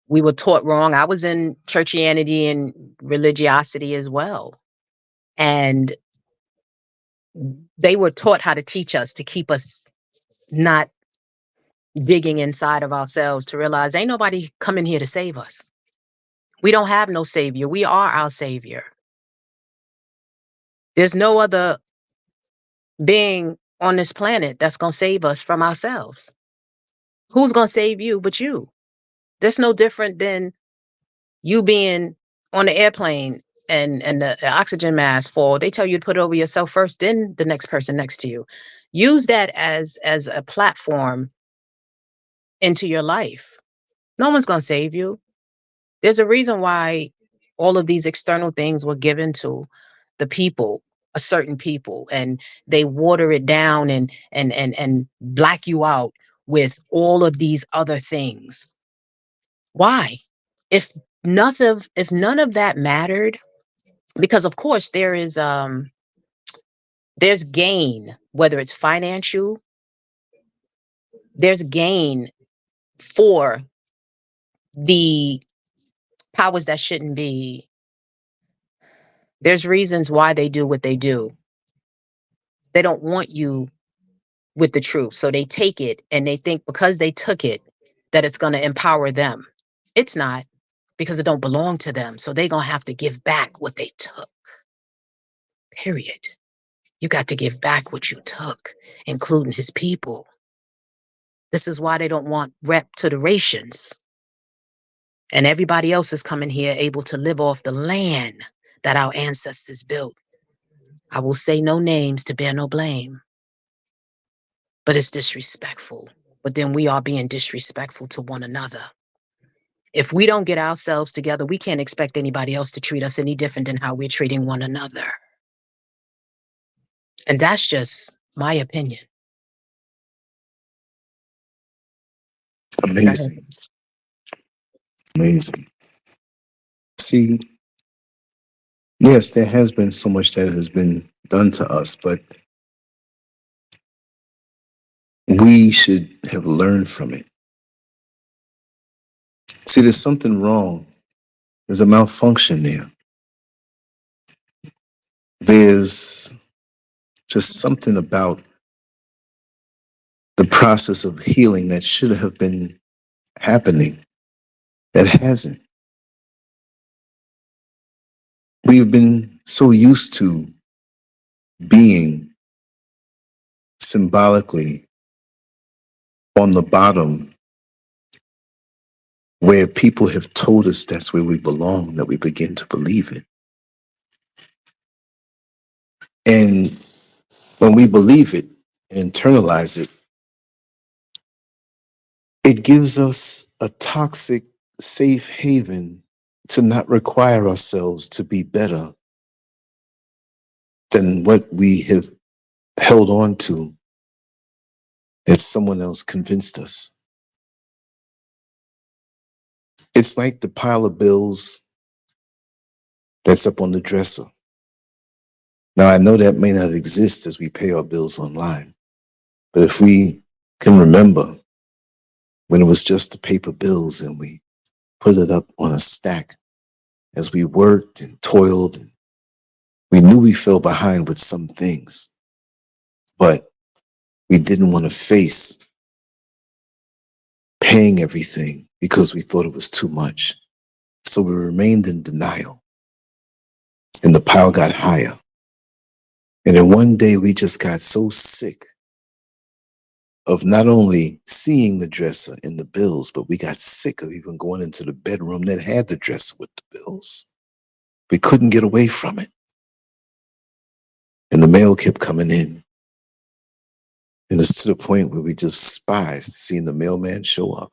We were taught wrong. I was in churchianity and religiosity as well. And they were taught how to teach us, to keep us not digging inside of ourselves, to realize ain't nobody coming here to save us. We don't have no savior. We are our savior. There's no other being on this planet that's going to save us from ourselves. Who's going to save you but you? That's no different than you being on the airplane and the oxygen mask fall. They tell you to put it over yourself first, then the next person next to you. Use that as a platform into your life. No one's going to save you. There's a reason why all of these external things were given to the people, a certain people, and they water it down and black you out with all of these other things. Why? If none of that mattered, because of course there's gain, whether it's financial, there's gain for the powers that shouldn't be. There's reasons why they do what they do. They don't want you with the truth. So they take it and they think because they took it that it's going to empower them. It's not, because it don't belong to them. So they're going to have to give back what they took. Period. You got to give back what you took, including his people. This is why they don't want reparations. And everybody else is coming here able to live off the land that our ancestors built. I will say no names to bear no blame. But it's disrespectful. But then we are being disrespectful to one another. If we don't get ourselves together, we can't expect anybody else to treat us any different than how we're treating one another. And that's just my opinion. Amazing. Amazing. See, yes, there has been so much that has been done to us, but we should have learned from it. See, there's something wrong. There's a malfunction there. There's just something about the process of healing that should have been happening that hasn't. We've been so used to being symbolically on the bottom, where people have told us that's where we belong, that we begin to believe it. And when we believe it and internalize it, it gives us a toxic safe haven to not require ourselves to be better than what we have held on to that someone else convinced us. It's like the pile of bills that's up on the dresser. Now, I know that may not exist as we pay our bills online, but if we can remember when it was just the paper bills and we put it up on a stack as we worked and toiled, and we knew we fell behind with some things, but we didn't want to face paying everything because we thought it was too much. So we remained in denial, and the pile got higher. And then one day we just got so sick of not only seeing the dresser in the bills, but we got sick of even going into the bedroom that had the dresser with the bills. We couldn't get away from it. And the mail kept coming in. And it's to the point where we just despised seeing the mailman show up.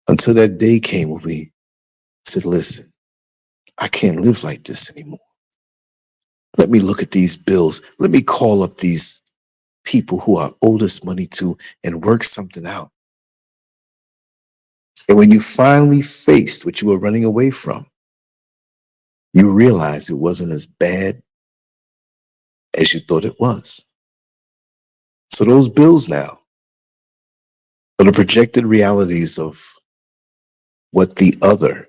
Until that day came where we said, listen, I can't live like this anymore. Let me look at these bills. Let me call up these people who I owe this money to and work something out. And when you finally faced what you were running away from, you realize it wasn't as bad as you thought it was. So those bills now are the projected realities of what the other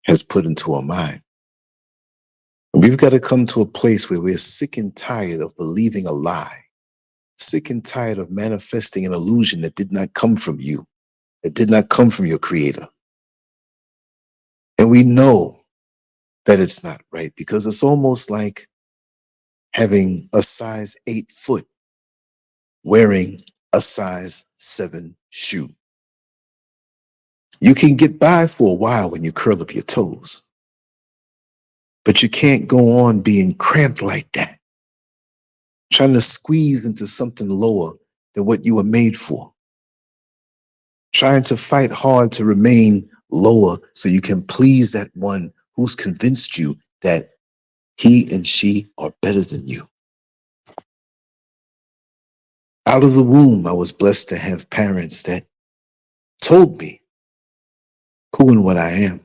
has put into our mind. We've got to come to a place where we're sick and tired of believing a lie, sick and tired of manifesting an illusion that did not come from you, that did not come from your creator. And we know that it's not right because it's almost like having a size 8 foot wearing a size 7 shoe. You can get by for a while when you curl up your toes, but you can't go on being cramped like that, trying to squeeze into something lower than what you were made for, trying to fight hard to remain lower so you can please that one who's convinced you that he and she are better than you. Out of the womb, I was blessed to have parents that told me who and what I am.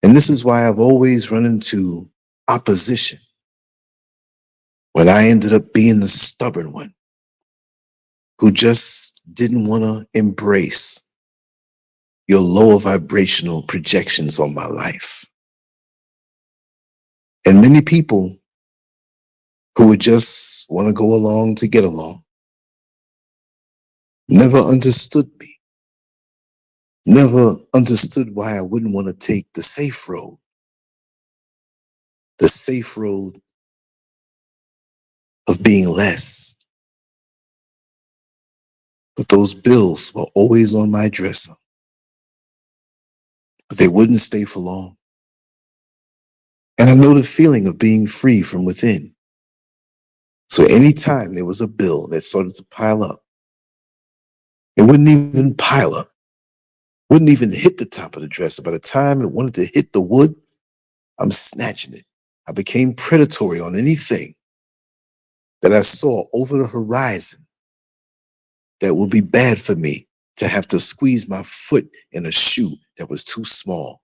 And this is why I've always run into opposition when I ended up being the stubborn one who just didn't want to embrace your lower vibrational projections on my life. And many people who would just want to go along to get along never understood me, never understood why I wouldn't want to take the safe road of being less. But those bills were always on my dresser, but they wouldn't stay for long. And I know the feeling of being free from within. So anytime there was a bill that started to pile up, it wouldn't even pile up, wouldn't even hit the top of the dresser. By the time it wanted to hit the wood, I'm snatching it. I became predatory on anything that I saw over the horizon that would be bad for me to have to squeeze my foot in a shoe that was too small,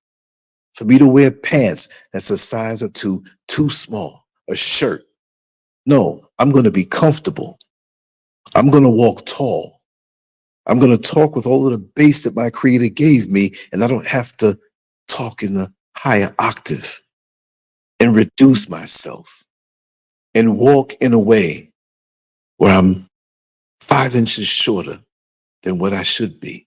for me to wear pants that's a size or two too small, a shirt. No, I'm going to be comfortable. I'm going to walk tall. I'm going to talk with all of the bass that my creator gave me, and I don't have to talk in the higher octave and reduce myself and walk in a way where I'm 5 inches shorter than what I should be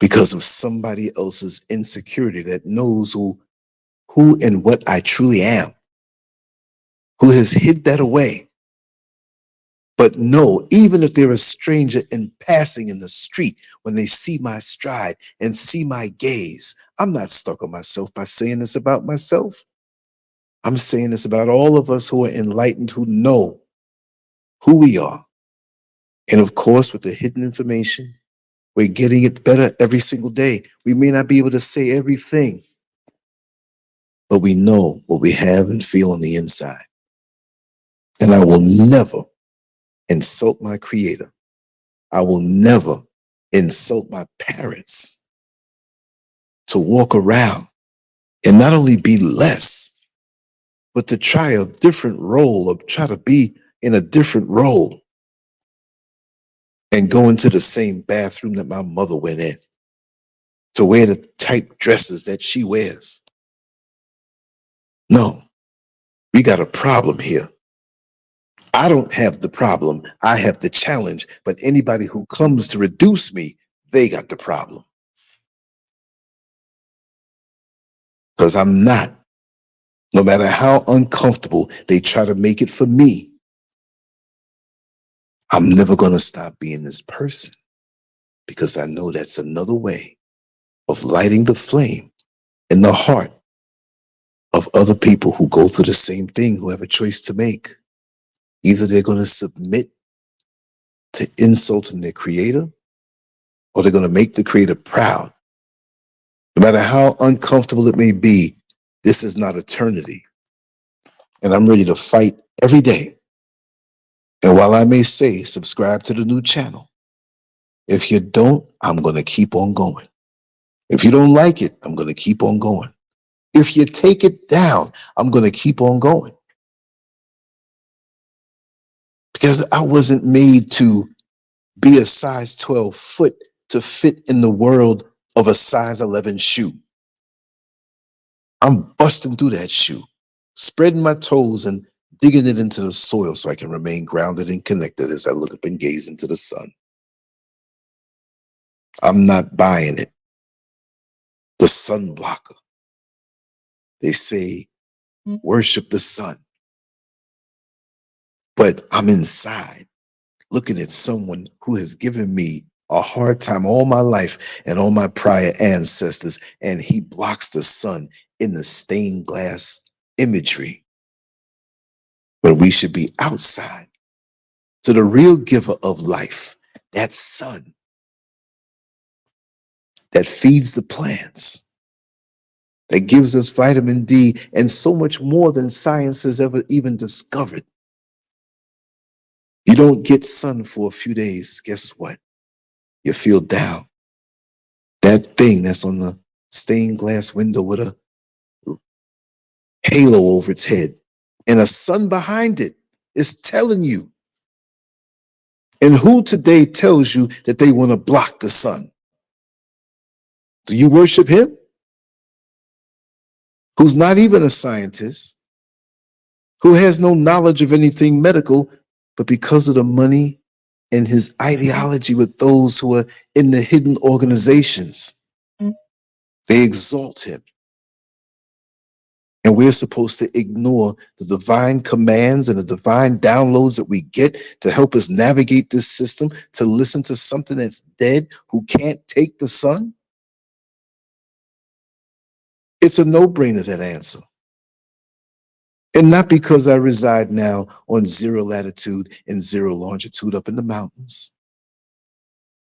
because of somebody else's insecurity that knows who and what I truly am, who has hid that away. But no, even if they're a stranger in passing in the street, when they see my stride and see my gaze, I'm not stuck on myself by saying this about myself. I'm saying this about all of us who are enlightened, who know who we are. And of course, with the hidden information, we're getting it better every single day. We may not be able to say everything, but we know what we have and feel on the inside. And I will never insult my creator. I will never insult my parents to walk around and not only be less, but to try a different role or try to be in a different role and go into the same bathroom that my mother went in, to wear the type dresses that she wears. No, we got a problem here. I don't have the problem. I have the challenge. But anybody who comes to reduce me, they got the problem. Because I'm not. No matter how uncomfortable they try to make it for me, I'm never going to stop being this person, because I know that's another way of lighting the flame in the heart of other people who go through the same thing, who have a choice to make. Either they're going to submit to insulting their creator, or they're going to make the creator proud. No matter how uncomfortable it may be, this is not eternity. And I'm ready to fight every day. And while I may say, subscribe to the new channel, if you don't, I'm going to keep on going. If you don't like it, I'm going to keep on going. If you take it down, I'm going to keep on going. Because I wasn't made to be a size 12 foot to fit in the world of a size 11 shoe. I'm busting through that shoe, spreading my toes and digging it into the soil so I can remain grounded and connected as I look up and gaze into the sun. I'm not buying it. The sun blocker. They say, worship the sun. But I'm inside looking at someone who has given me a hard time all my life and all my prior ancestors, and he blocks the sun in the stained glass imagery. But we should be outside to the real giver of life, that sun that feeds the plants, that gives us vitamin D and so much more than science has ever even discovered. You don't get sun for a few days, guess what? You feel down. That thing that's on the stained glass window with a halo over its head and a sun behind it is telling you. And who today tells you that they want to block the sun? Do you worship him? Who's not even a scientist, who has no knowledge of anything medical, but because of the money and his ideology with those who are in the hidden organizations, they exalt him. And we're supposed to ignore the divine commands and the divine downloads that we get to help us navigate this system, to listen to something that's dead who can't take the sun? It's a no-brainer, that answer. And not because I reside now on 0 latitude and 0 longitude up in the mountains,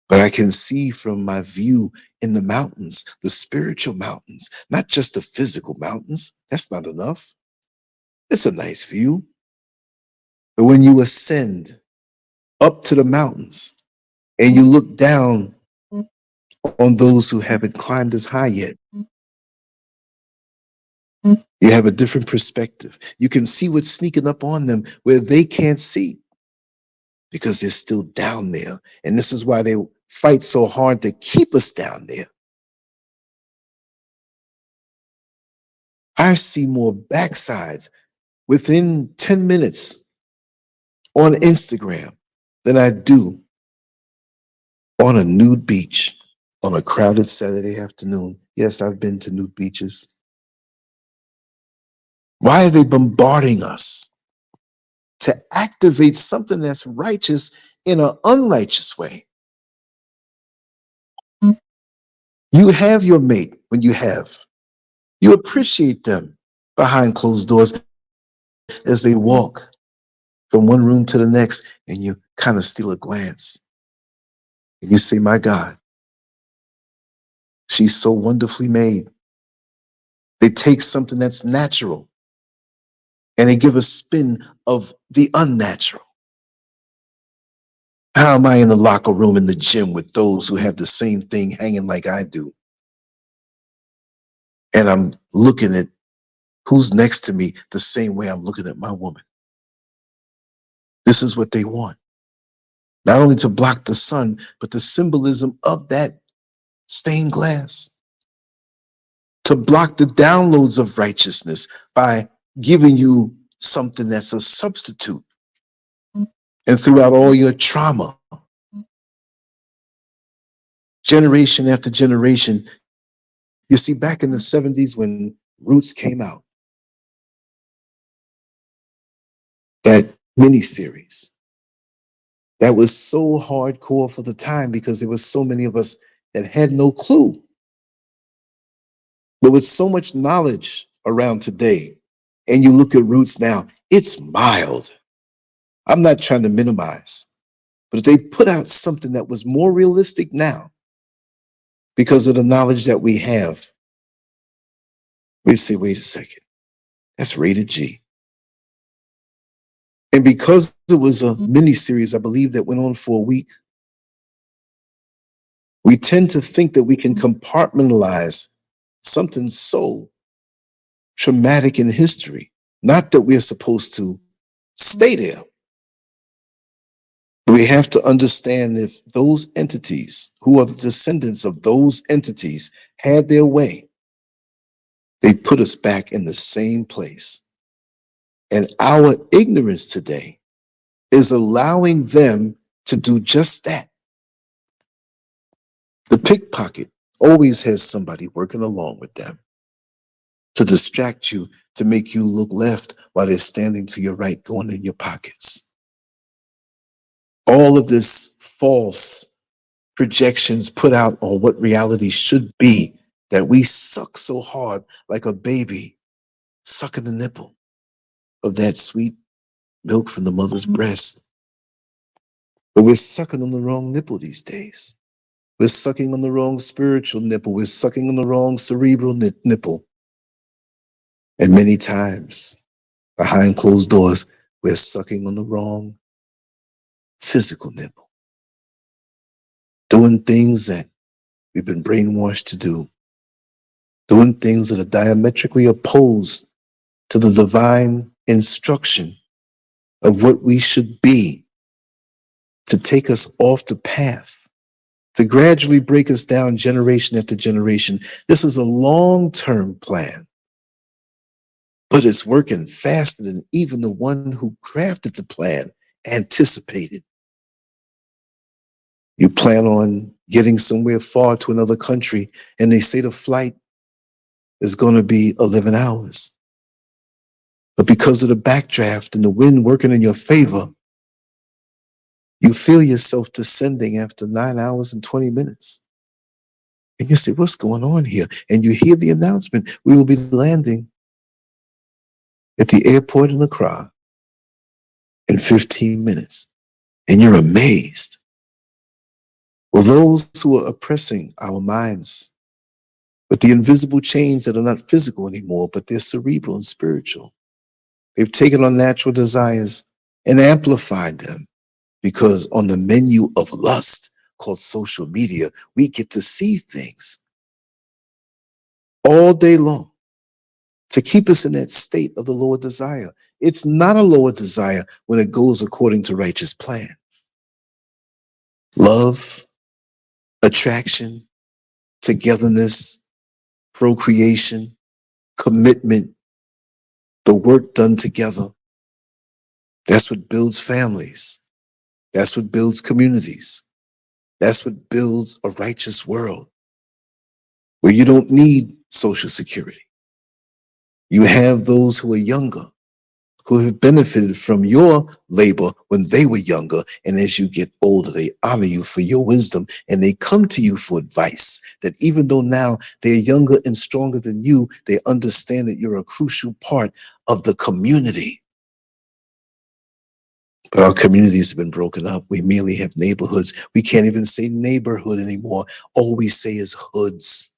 but I can see from my view in the mountains, the spiritual mountains, not just the physical mountains. That's not enough. It's a nice view. But when you ascend up to the mountains and you look down on those who haven't climbed as high yet, you have a different perspective. You can see what's sneaking up on them where they can't see, because they're still down there. And this is why they fight so hard to keep us down there. I see more backsides within 10 minutes on Instagram than I do on a nude beach on a crowded Saturday afternoon. Yes, I've been to nude beaches. Why are they bombarding us to activate something that's righteous in an unrighteous way? You have your mate when you have. You appreciate them behind closed doors as they walk from one room to the next, and you kind of steal a glance. And you say, my God, she's so wonderfully made. They take something that's natural and they give a spin of the unnatural. How am I in the locker room in the gym with those who have the same thing hanging like I do? And I'm looking at who's next to me the same way I'm looking at my woman. This is what they want. Not only to block the sun, but the symbolism of that stained glass. To block the downloads of righteousness by giving you something that's a substitute. And throughout all your trauma, generation after generation, you see, back in the 70s when Roots came out. That miniseries. That was so hardcore for the time because there was so many of us that had no clue. But with so much knowledge around today, and you look at Roots now, it's mild. I'm not trying to minimize, but if they put out something that was more realistic now, because of the knowledge that we have, we say, wait a second, that's rated G. And because it was a mini-series, I believe that went on for a week, we tend to think that we can compartmentalize something so traumatic in history. Not that we're supposed to stay there. But we have to understand if those entities, who are the descendants of those entities, had their way, they put us back in the same place. And our ignorance today is allowing them to do just that. The pickpocket always has somebody working along with them to distract you, to make you look left while they're standing to your right, going in your pockets. All of this false projections put out on what reality should be, that we suck so hard like a baby sucking the nipple of that sweet milk from the mother's breast. But we're sucking on the wrong nipple these days. We're sucking on the wrong spiritual nipple. We're sucking on the wrong cerebral nipple. And many times, behind closed doors, we're sucking on the wrong physical nipple. Doing things that we've been brainwashed to do. Doing things that are diametrically opposed to the divine instruction of what we should be, to take us off the path, to gradually break us down generation after generation. This is a long-term plan, but it's working faster than even the one who crafted the plan anticipated. You plan on getting somewhere far to another country, and they say the flight is going to be 11 hours. But because of the backdraft and the wind working in your favor, you feel yourself descending after 9 hours and 20 minutes. And you say, what's going on here? And you hear the announcement, we will be landing at the airport in Accra in 15 minutes. And you're amazed. Well, those who are oppressing our minds with the invisible chains that are not physical anymore, but they're cerebral and spiritual. They've taken on natural desires and amplified them, because on the menu of lust called social media, we get to see things all day long to keep us in that state of the lower desire. It's not a lower desire when it goes according to righteous plan. Love, attraction, togetherness, procreation, commitment, the work done together. That's what builds families. That's what builds communities. That's what builds a righteous world where you don't need Social Security. You have those who are younger, who have benefited from your labor when they were younger. And as you get older, they honor you for your wisdom, and they come to you for advice, that even though now they're younger and stronger than you, they understand that you're a crucial part of the community. But our communities have been broken up. We merely have neighborhoods. We can't even say neighborhood anymore. All we say is hoods.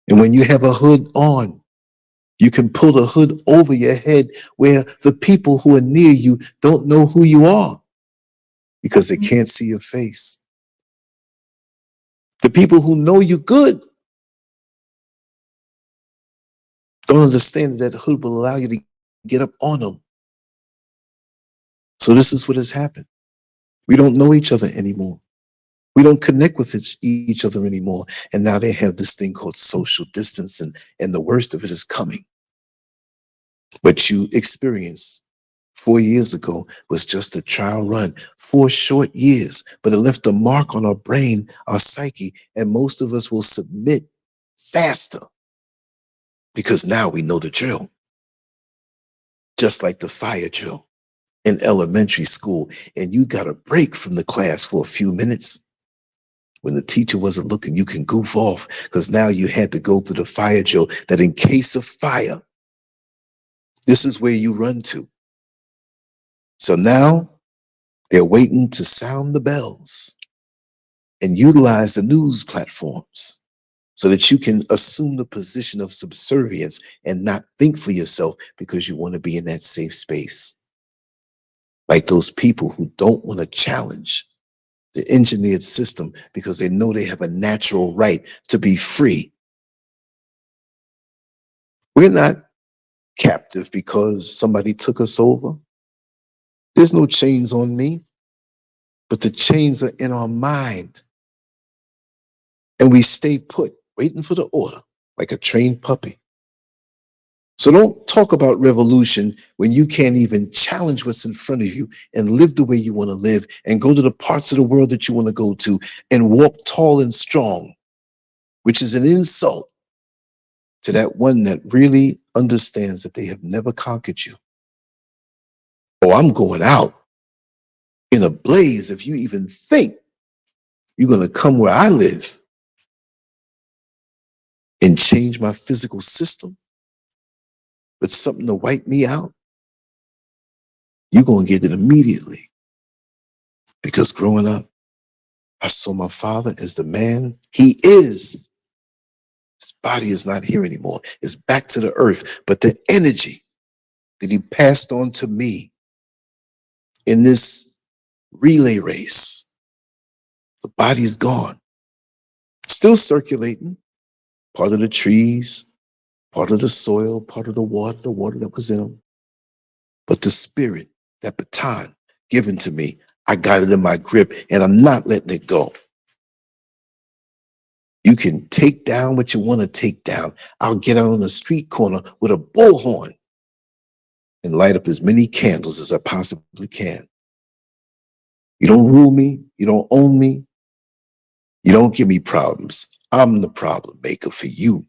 And when you have a hood on, you can pull the hood over your head where the people who are near you don't know who you are because they can't see your face. The people who know you good don't understand that hood will allow you to get up on them. So this is what has happened. We don't know each other anymore. We don't connect with each other anymore. And now they have this thing called social distancing, and the worst of it is coming. What you experienced 4 years ago was just a trial run, 4 short years, but it left a mark on our brain, our psyche, and most of us will submit faster because now we know the drill. Just like the fire drill in elementary school, and you got a break from the class for a few minutes. When the teacher wasn't looking, you can goof off because now you had to go through the fire drill that in case of fire, this is where you run to. So now they're waiting to sound the bells and utilize the news platforms so that you can assume the position of subservience and not think for yourself because you want to be in that safe space. Like those people who don't want to challenge the engineered system because they know they have a natural right to be free. We're not captive because somebody took us over. There's no chains on me, but the chains are in our mind. And we stay put, waiting for the order, like a trained puppy. So don't talk about revolution when you can't even challenge what's in front of you and live the way you want to live and go to the parts of the world that you want to go to and walk tall and strong, which is an insult to that one that really understands that they have never conquered you. Oh, I'm going out in a blaze if you even think you're going to come where I live and change my physical system with something to wipe me out. You're going to get it immediately. Because growing up, I saw my father as the man he is. His body is not here anymore. It's back to the earth. But the energy that he passed on to me in this relay race, the body's gone. Still circulating, part of the trees, part of the soil, part of the water that was in them. But the spirit, that baton given to me, I got it in my grip and I'm not letting it go. You can take down what you want to take down. I'll get out on the street corner with a bullhorn and light up as many candles as I possibly can. You don't rule me. You don't own me. You don't give me problems. I'm the problem maker for you.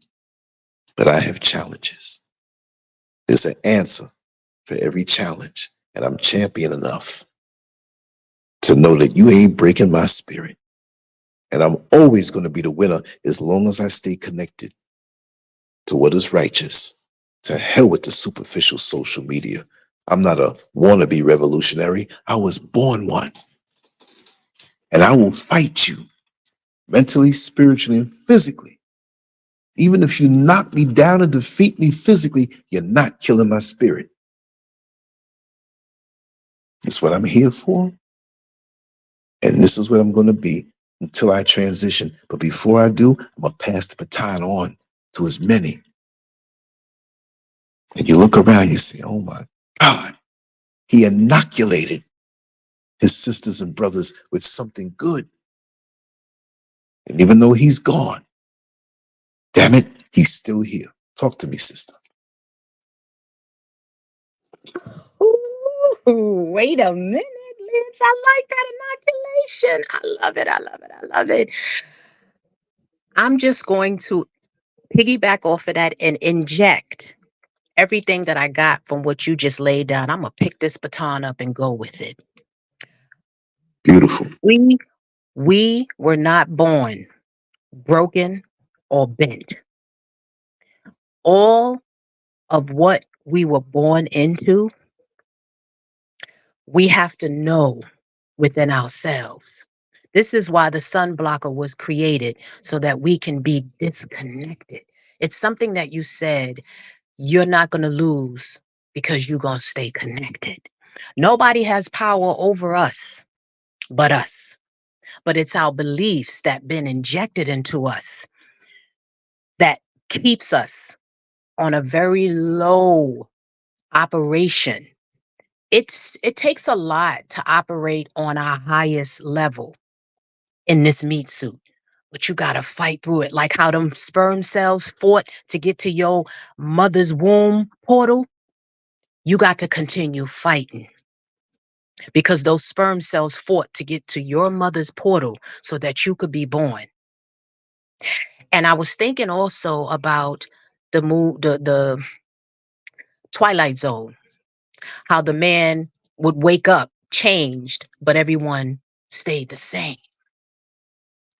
But I have challenges. There's an answer for every challenge. And I'm champion enough to know that you ain't breaking my spirit. And I'm always going to be the winner as long as I stay connected to what is righteous. To hell with the superficial social media. I'm not a wannabe revolutionary. I was born one. And I will fight you mentally, spiritually, and physically. Even if you knock me down and defeat me physically, you're not killing my spirit. That's what I'm here for. And this is what I'm going to be until I transition. But before I do, I'm going to pass the baton on to as many. And you look around, you say, oh my God, he inoculated his sisters and brothers with something good. And even though he's gone, damn it, he's still here. Talk to me, sister. Ooh, wait a minute, Liz. I like that inoculation. I love it. I love it. I love it. I'm just going to piggyback off of that and inject everything that I got from what you just laid down. I'm going to pick this baton up and go with it. Beautiful. We were not born broken or bent. All of what we were born into, we have to know within ourselves. This is why the sun blocker was created so that we can be disconnected. It's something that you said you're not going to lose because you're going to stay connected. Nobody has power over us but us. But it's our beliefs that been injected into us that keeps us on a very low operation. It takes a lot to operate on our highest level in this meat suit. But you gotta fight through it. Like how them sperm cells fought to get to your mother's womb portal. You got to continue fighting because those sperm cells fought to get to your mother's portal so that you could be born. And I was thinking also about the Twilight Zone, how the man would wake up changed, but everyone stayed the same.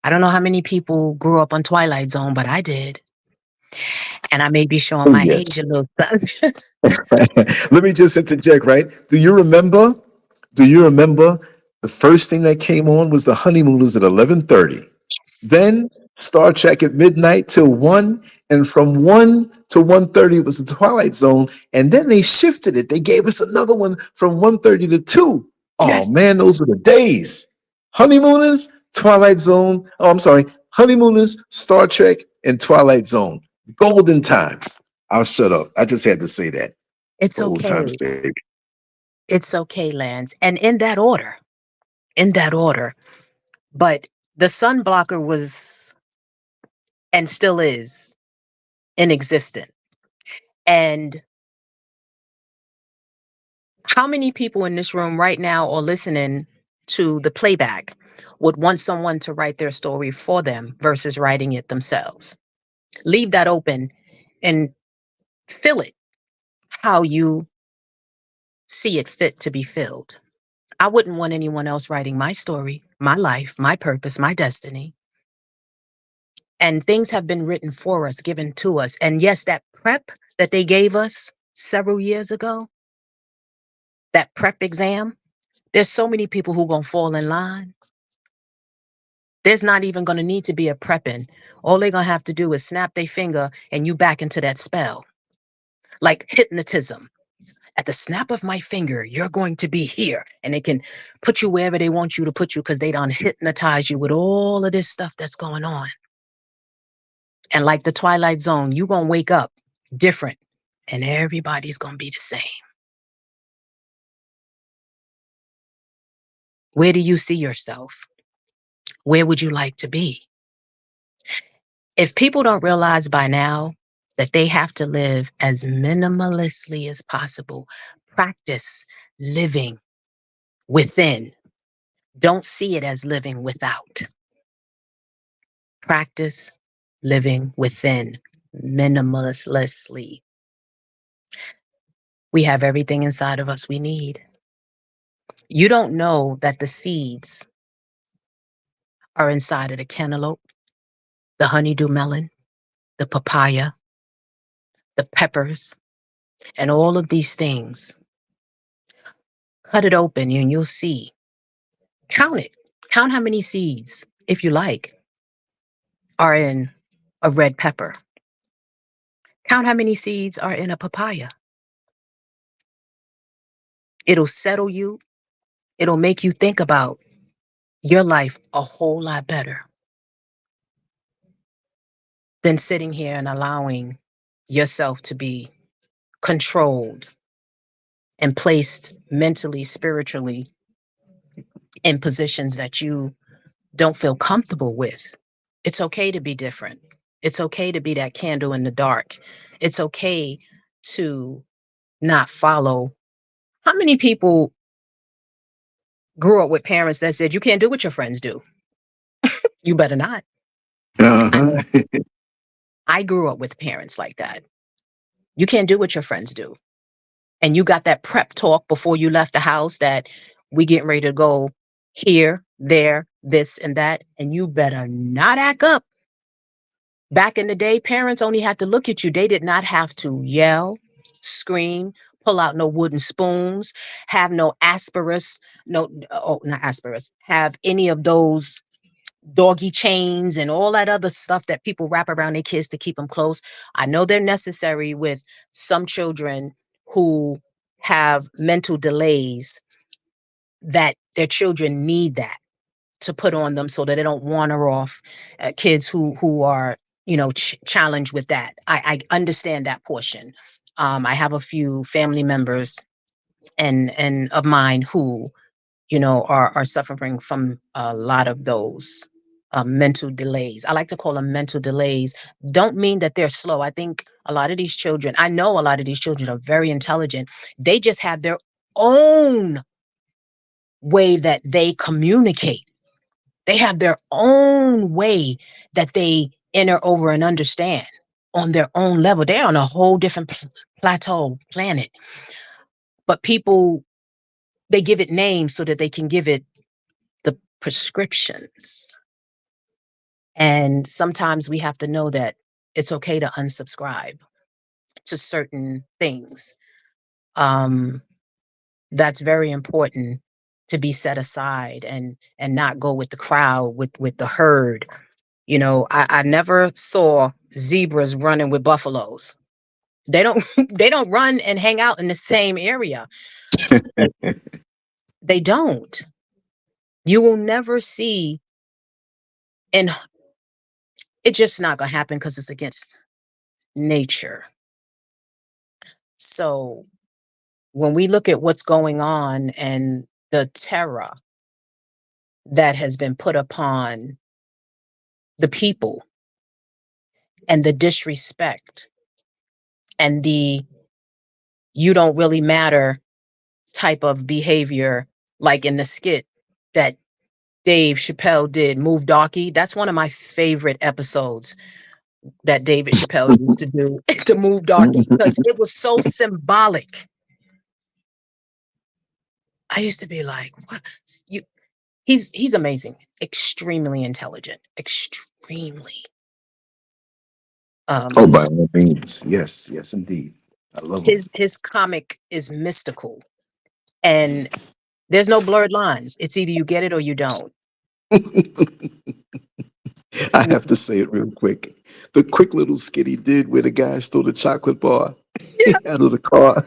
I don't know how many people grew up on Twilight Zone, but I did. And I may be showing Oh, my age yes. a little something. Let me just interject, right? Do you remember? Do you remember the first thing that came on was the Honeymooners at 11:30. Then Star Trek at midnight till 1, and from 1 to 1:30 was the Twilight Zone, and then they shifted it. They gave us another one from 1:30 to 2. Oh Yes. man, those were the days. Honeymooners, Twilight Zone. Oh, I'm sorry. Honeymooners, Star Trek, and Twilight Zone. Golden times. I'll shut up. I just had to say that. It's Old times, okay. baby. It's okay, Lance. And in that order. But the sun blocker was and still is inexistent. And how many people in this room right now or listening to the playback would want someone to write their story for them versus writing it themselves? Leave that open and fill it how you see it fit to be filled. I wouldn't want anyone else writing my story, my life, my purpose, my destiny. And things have been written for us, given to us. And yes, that prep that they gave us several years ago, that prep exam, there's so many people who going to fall in line. There's not even going to need to be a prepping. All they're going to have to do is snap their finger and you back into that spell. Like hypnotism. At the snap of my finger, you're going to be here. And they can put you wherever they want you to put you because they don't hypnotize you with all of this stuff that's going on. And like the Twilight Zone, you're going to wake up different and everybody's going to be the same. Where do you see yourself? Where would you like to be? If people don't realize by now that they have to live as minimalistically as possible, practice living within. Don't see it as living without. Practice living within minimalistically. We have everything inside of us we need. You don't know that the seeds are inside of the cantaloupe, the honeydew melon, the papaya, the peppers, and all of these things. Cut it open and you'll see. Count it. Count how many seeds, if you like, are in a red pepper. Count how many seeds are in a papaya. It'll settle you. It'll make you think about your life a whole lot better than sitting here and allowing yourself to be controlled and placed mentally, spiritually in positions that you don't feel comfortable with. It's okay to be different. It's okay to be that candle in the dark. It's okay to not follow. How many people grew up with parents that said, you can't do what your friends do? You better not. I know Uh-huh. I grew up with parents like that. You can't do what your friends do. And you got that prep talk before you left the house that we getting ready to go here, there, this, and that. And you better not act up. Back in the day, parents only had to look at you. They did not have to yell, scream, pull out no wooden spoons, have no asperus, no, oh, not asperus, have any of those doggy chains and all that other stuff that people wrap around their kids to keep them close. I know they're necessary with some children who have mental delays that their children need that to put on them so that they don't wander off. Kids who are challenged with that. I understand that portion. I have a few family members and of mine who are suffering from a lot of those mental delays. I like to call them mental delays. Don't mean that they're slow. I think a lot of these children, I know a lot of these children are very intelligent. They just have their own way that they communicate. They have their own way that they enter over and understand. on their own level. They're on a whole different plateau planet. But people, they give it names so that they can give it the prescriptions. And sometimes we have to know that it's okay to unsubscribe to certain things. That's very important, to be set aside and not go with the crowd, with the herd. You know, I never saw zebras running with buffaloes. They don't they don't run and hang out in the same area. They don't. You will never see, and it's just not gonna happen because it's against nature. So when we look at what's going on and the terror that has been put upon the people, and the disrespect, and the you don't really matter type of behavior, like in the skit that Dave Chappelle did, Move Darky. That's one of my favorite episodes that David Chappelle used to do, to Move Darky, because it was so symbolic. I used to be like, what? You he's amazing, extremely intelligent, extremely. Oh, by all means. Yes, yes, indeed. I love him. His comic is mystical, and there's no blurred lines. It's either you get it or you don't. I have to say it real quick. The quick little skit he did where the guy stole the chocolate bar Yeah. out of the car,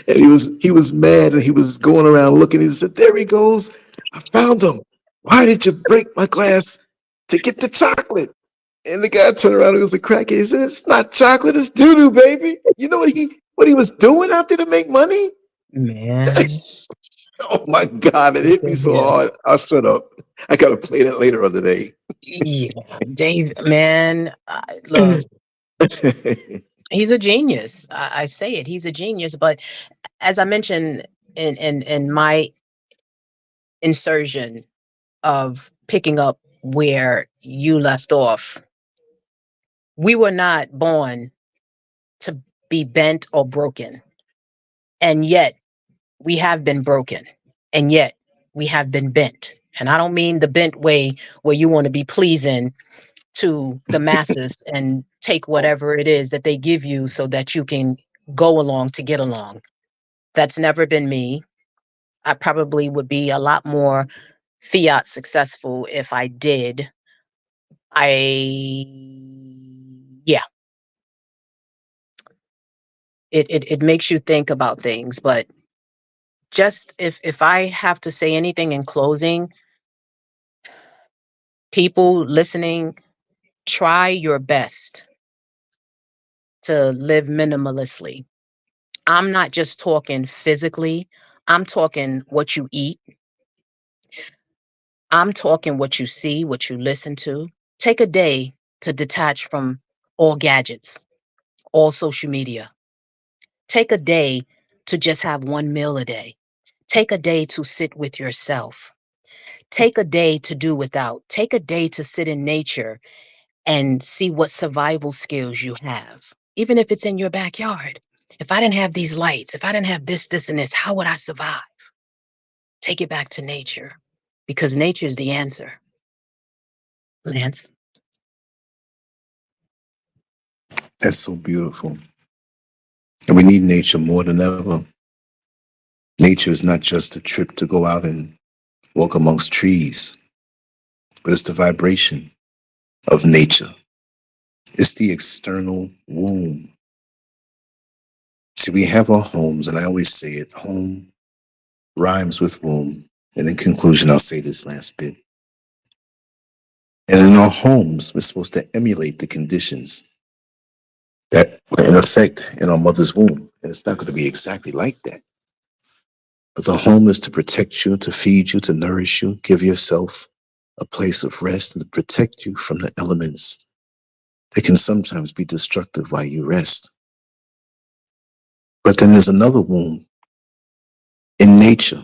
and he was mad, and he was going around looking. He said, "There he goes! I found him. Why did you break my glass to get the chocolate?" And the guy turned around and was a crackhead. He said, "It's not chocolate, it's doo doo, baby." You know what he was doing out there to make money? Man. Oh my God, it hit me so Yeah. hard. I'll shut up. I gotta play that later on today. Yeah. Dave, man, look, he's a genius. I say it, he's a genius. But as I mentioned in my insertion of picking up where you left off, we were not born to be bent or broken. And yet we have been broken. And yet we have been bent. And I don't mean the bent way where you want to be pleasing to the masses and take whatever it is that they give you so that you can go along to get along. That's never been me. I probably would be a lot more fiat successful if I did. Yeah, it makes you think about things. But just if I have to say anything in closing, people listening, try your best to live minimalistically. I'm not just talking physically, I'm talking what you eat, I'm talking what you see, what you listen to. Take a day to detach from all gadgets, all social media. Take a day to just have one meal a day. Take a day to sit with yourself. Take a day to do without. Take a day to sit in nature and see what survival skills you have, even if it's in your backyard. If I didn't have these lights, if I didn't have this, and this, how would I survive? Take it back to nature, because nature is the answer. Lance? That's so beautiful. And we need nature more than ever. Nature is not just a trip to go out and walk amongst trees, but it's the vibration of nature. It's the external womb. See, we have our homes, and I always say it, home rhymes with womb. And in conclusion, I'll say this last bit. And in our homes, we're supposed to emulate the conditions that were in effect in our mother's womb. And it's not going to be exactly like that. But the home is to protect you, to feed you, to nourish you, give yourself a place of rest, and to protect you from the elements that can sometimes be destructive while you rest. But then there's another womb in nature.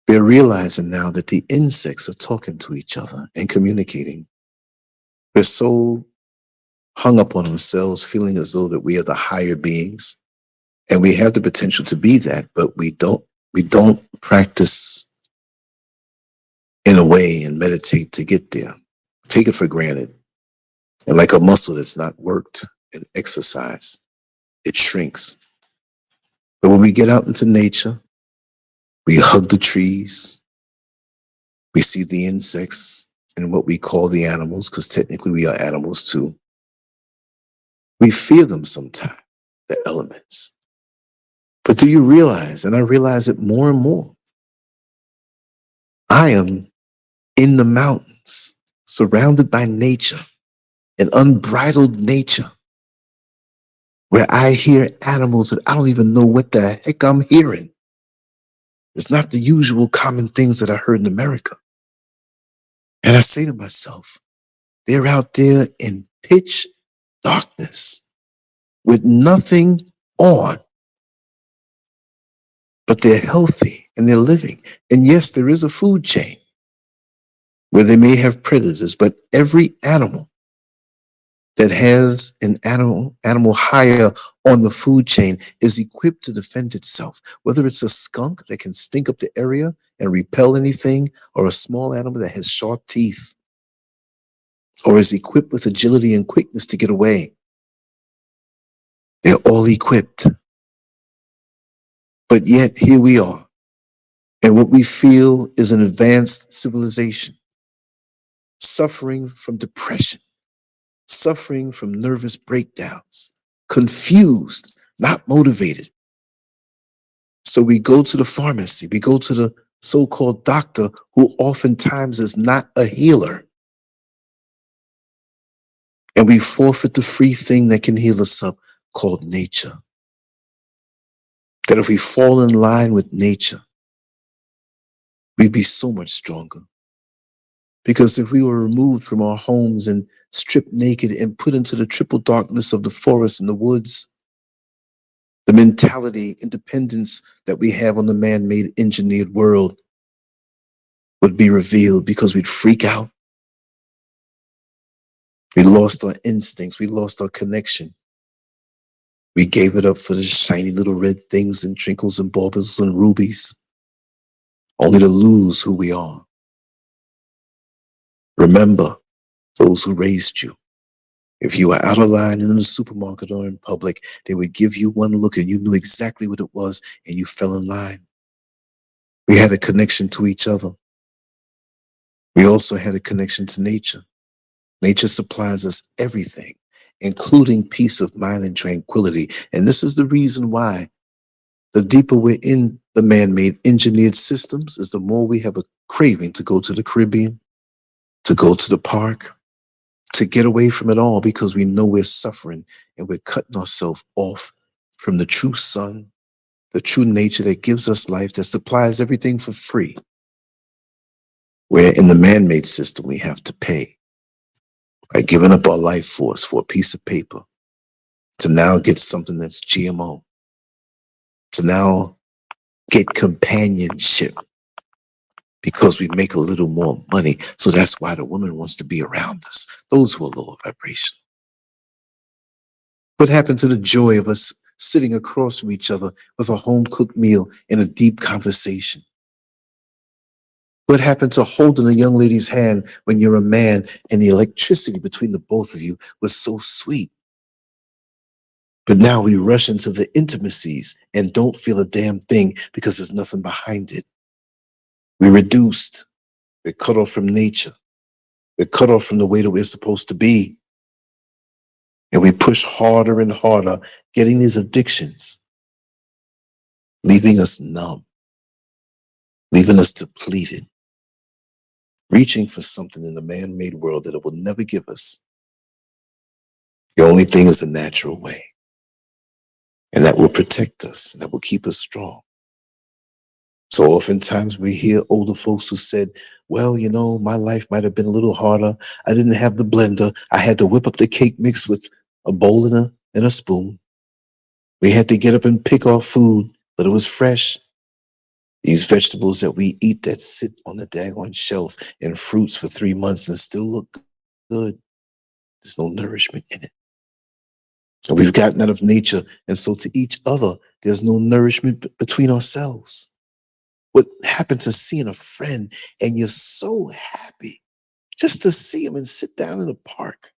They're realizing now that the insects are talking to each other and communicating. We're so hung up on ourselves, feeling as though that we are the higher beings, and we have the potential to be that, but we don't practice in a way and meditate to get there. Take it for granted. And like a muscle that's not worked and exercised, it shrinks. But when we get out into nature, we hug the trees, we see the insects and what we call the animals, because technically we are animals too. We fear them sometimes, the elements. But do you realize, and I realize it more and more, I am in the mountains, surrounded by nature, an unbridled nature, where I hear animals that I don't even know what the heck I'm hearing. It's not the usual common things that I heard in America. And I say to myself, they're out there in pitch darkness with nothing on, but they're healthy and they're living. And yes, there is a food chain where they may have predators, but every animal that has an animal higher on the food chain is equipped to defend itself. Whether it's a skunk that can stink up the area and repel anything, or a small animal that has sharp teeth, or is equipped with agility and quickness to get away. They're all equipped. But yet here we are. And what we feel is an advanced civilization, suffering from depression, suffering from nervous breakdowns, confused, not motivated. So we go to the pharmacy, we go to the so-called doctor, who oftentimes is not a healer. And we forfeit the free thing that can heal us up, called nature. That if we fall in line with nature, we'd be so much stronger. Because if we were removed from our homes and stripped naked and put into the triple darkness of the forest and the woods, the mentality, independence that we have on the man-made engineered world would be revealed, because we'd freak out. We lost our instincts. We lost our connection. We gave it up for the shiny little red things and trinkles and baubles and rubies, only to lose who we are. Remember those who raised you. If you were out of line in the supermarket or in public, they would give you one look and you knew exactly what it was, and you fell in line. We had a connection to each other. We also had a connection to nature. Nature supplies us everything, including peace of mind and tranquility. And this is the reason why the deeper we're in the man-made engineered systems is the more we have a craving to go to the Caribbean, to go to the park, to get away from it all, because we know we're suffering and we're cutting ourselves off from the true sun, the true nature that gives us life, that supplies everything for free. Where in the man-made system, we have to pay by giving up our life force for a piece of paper to now get something that's GMO, to now get companionship because we make a little more money. So that's why the woman wants to be around us, those who are lower vibration. What happened to the joy of us sitting across from each other with a home-cooked meal and a deep conversation? What happened to holding a young lady's hand when you're a man and the electricity between the both of you was so sweet? But now we rush into the intimacies and don't feel a damn thing because there's nothing behind it. We're reduced. We're cut off from nature. We're cut off from the way that we're supposed to be. And we push harder and harder, getting these addictions, leaving us numb, leaving us depleted, reaching for something in the man-made world that it will never give us. The only thing is the natural way. And that will protect us, and that will keep us strong. So oftentimes we hear older folks who said, well, you know, my life might have been a little harder. I didn't have the blender. I had to whip up the cake mix with a bowl and a spoon. We had to get up and pick our food, but it was fresh. These vegetables that we eat that sit on the daggone shelf, and fruits for 3 months and still look good. There's no nourishment in it. And we've gotten out of nature. And so to each other, there's no nourishment between ourselves. What happened to seeing a friend and you're so happy just to see him and sit down in the park?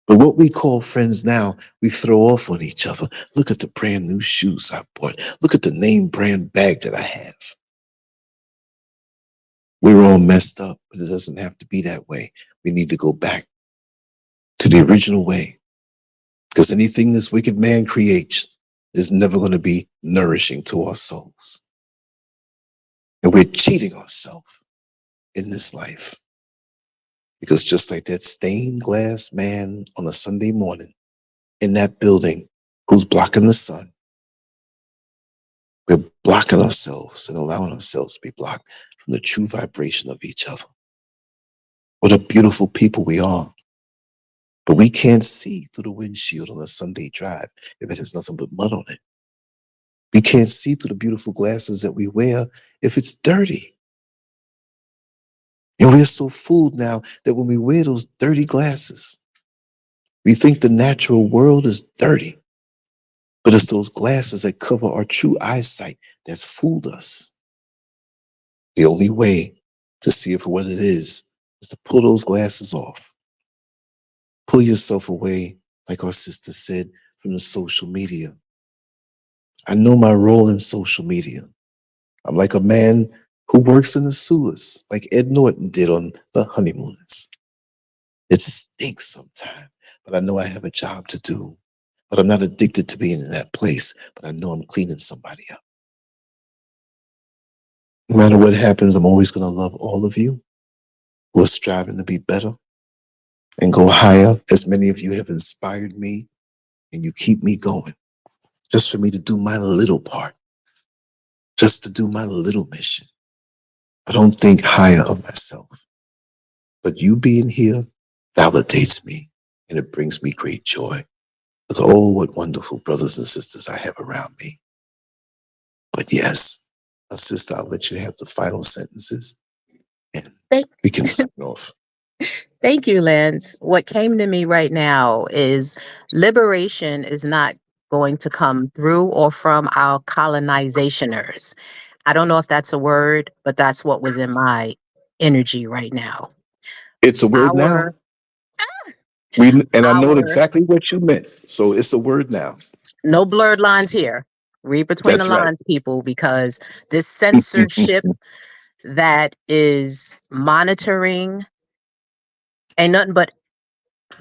But what we call friends now, we throw off on each other. Look at the brand new shoes I bought. Look at the name brand bag that I have. We're all messed up, but it doesn't have to be that way. We need to go back to the original way, because anything this wicked man creates is never going to be nourishing to our souls. And we're cheating ourselves in this life, because just like that stained glass man on a Sunday morning in that building who's blocking the sun, we're blocking ourselves and allowing ourselves to be blocked from the true vibration of each other. What a beautiful people we are. But we can't see through the windshield on a Sunday drive if it has nothing but mud on it. We can't see through the beautiful glasses that we wear if it's dirty. And we're so fooled now that when we wear those dirty glasses, we think the natural world is dirty. But it's those glasses that cover our true eyesight that's fooled us. The only way to see it for what it is to pull those glasses off. Pull yourself away, like our sister said, from the social media. I know my role in social media. I'm like a man who works in the sewers, like Ed Norton did on The Honeymooners. It stinks sometimes, but I know I have a job to do. But I'm not addicted to being in that place, but I know I'm cleaning somebody up. No matter what happens, I'm always going to love all of you who are striving to be better and go higher, as many of you have inspired me, and you keep me going. Just for me to do my little part, just to do my little mission. I don't think higher of myself, but you being here validates me, and it brings me great joy. With oh, what wonderful brothers and sisters I have around me. But yes, my sister, I'll let you have the final sentences, and we can sign off. Thank you, Lance. What came to me right now is liberation is not going to come through or from our colonizationers. I don't know if that's a word, but that's what was in my energy right now. It's a word now. Our And I know our exactly what you meant. So it's a word now. no blurred lines here. Read between the That's right. lines, people, because this censorship that is monitoring ain't nothing but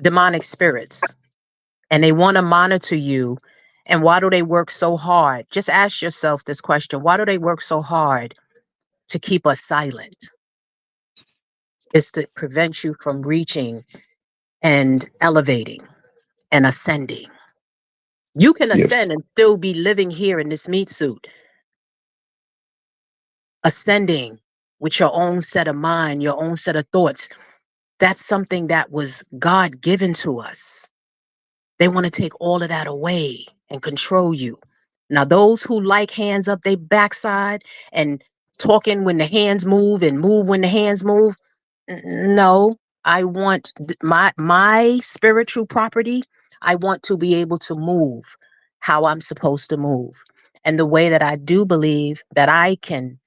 demonic spirits. And they want to monitor you. And why do they work so hard? Just ask yourself this question. Why do they work so hard to keep us silent? It's to prevent you from reaching and elevating and ascending. You can Yes. ascend and still be living here in this meat suit, ascending with your own set of mind, your own set of thoughts. That's something that was God given to us. They want to take all of that away and control you. Now, those who like hands up their backside and talking when the hands move and move when the hands move, no, I want my spiritual property. I want to be able to move how I'm supposed to move. And the way that I do believe that I can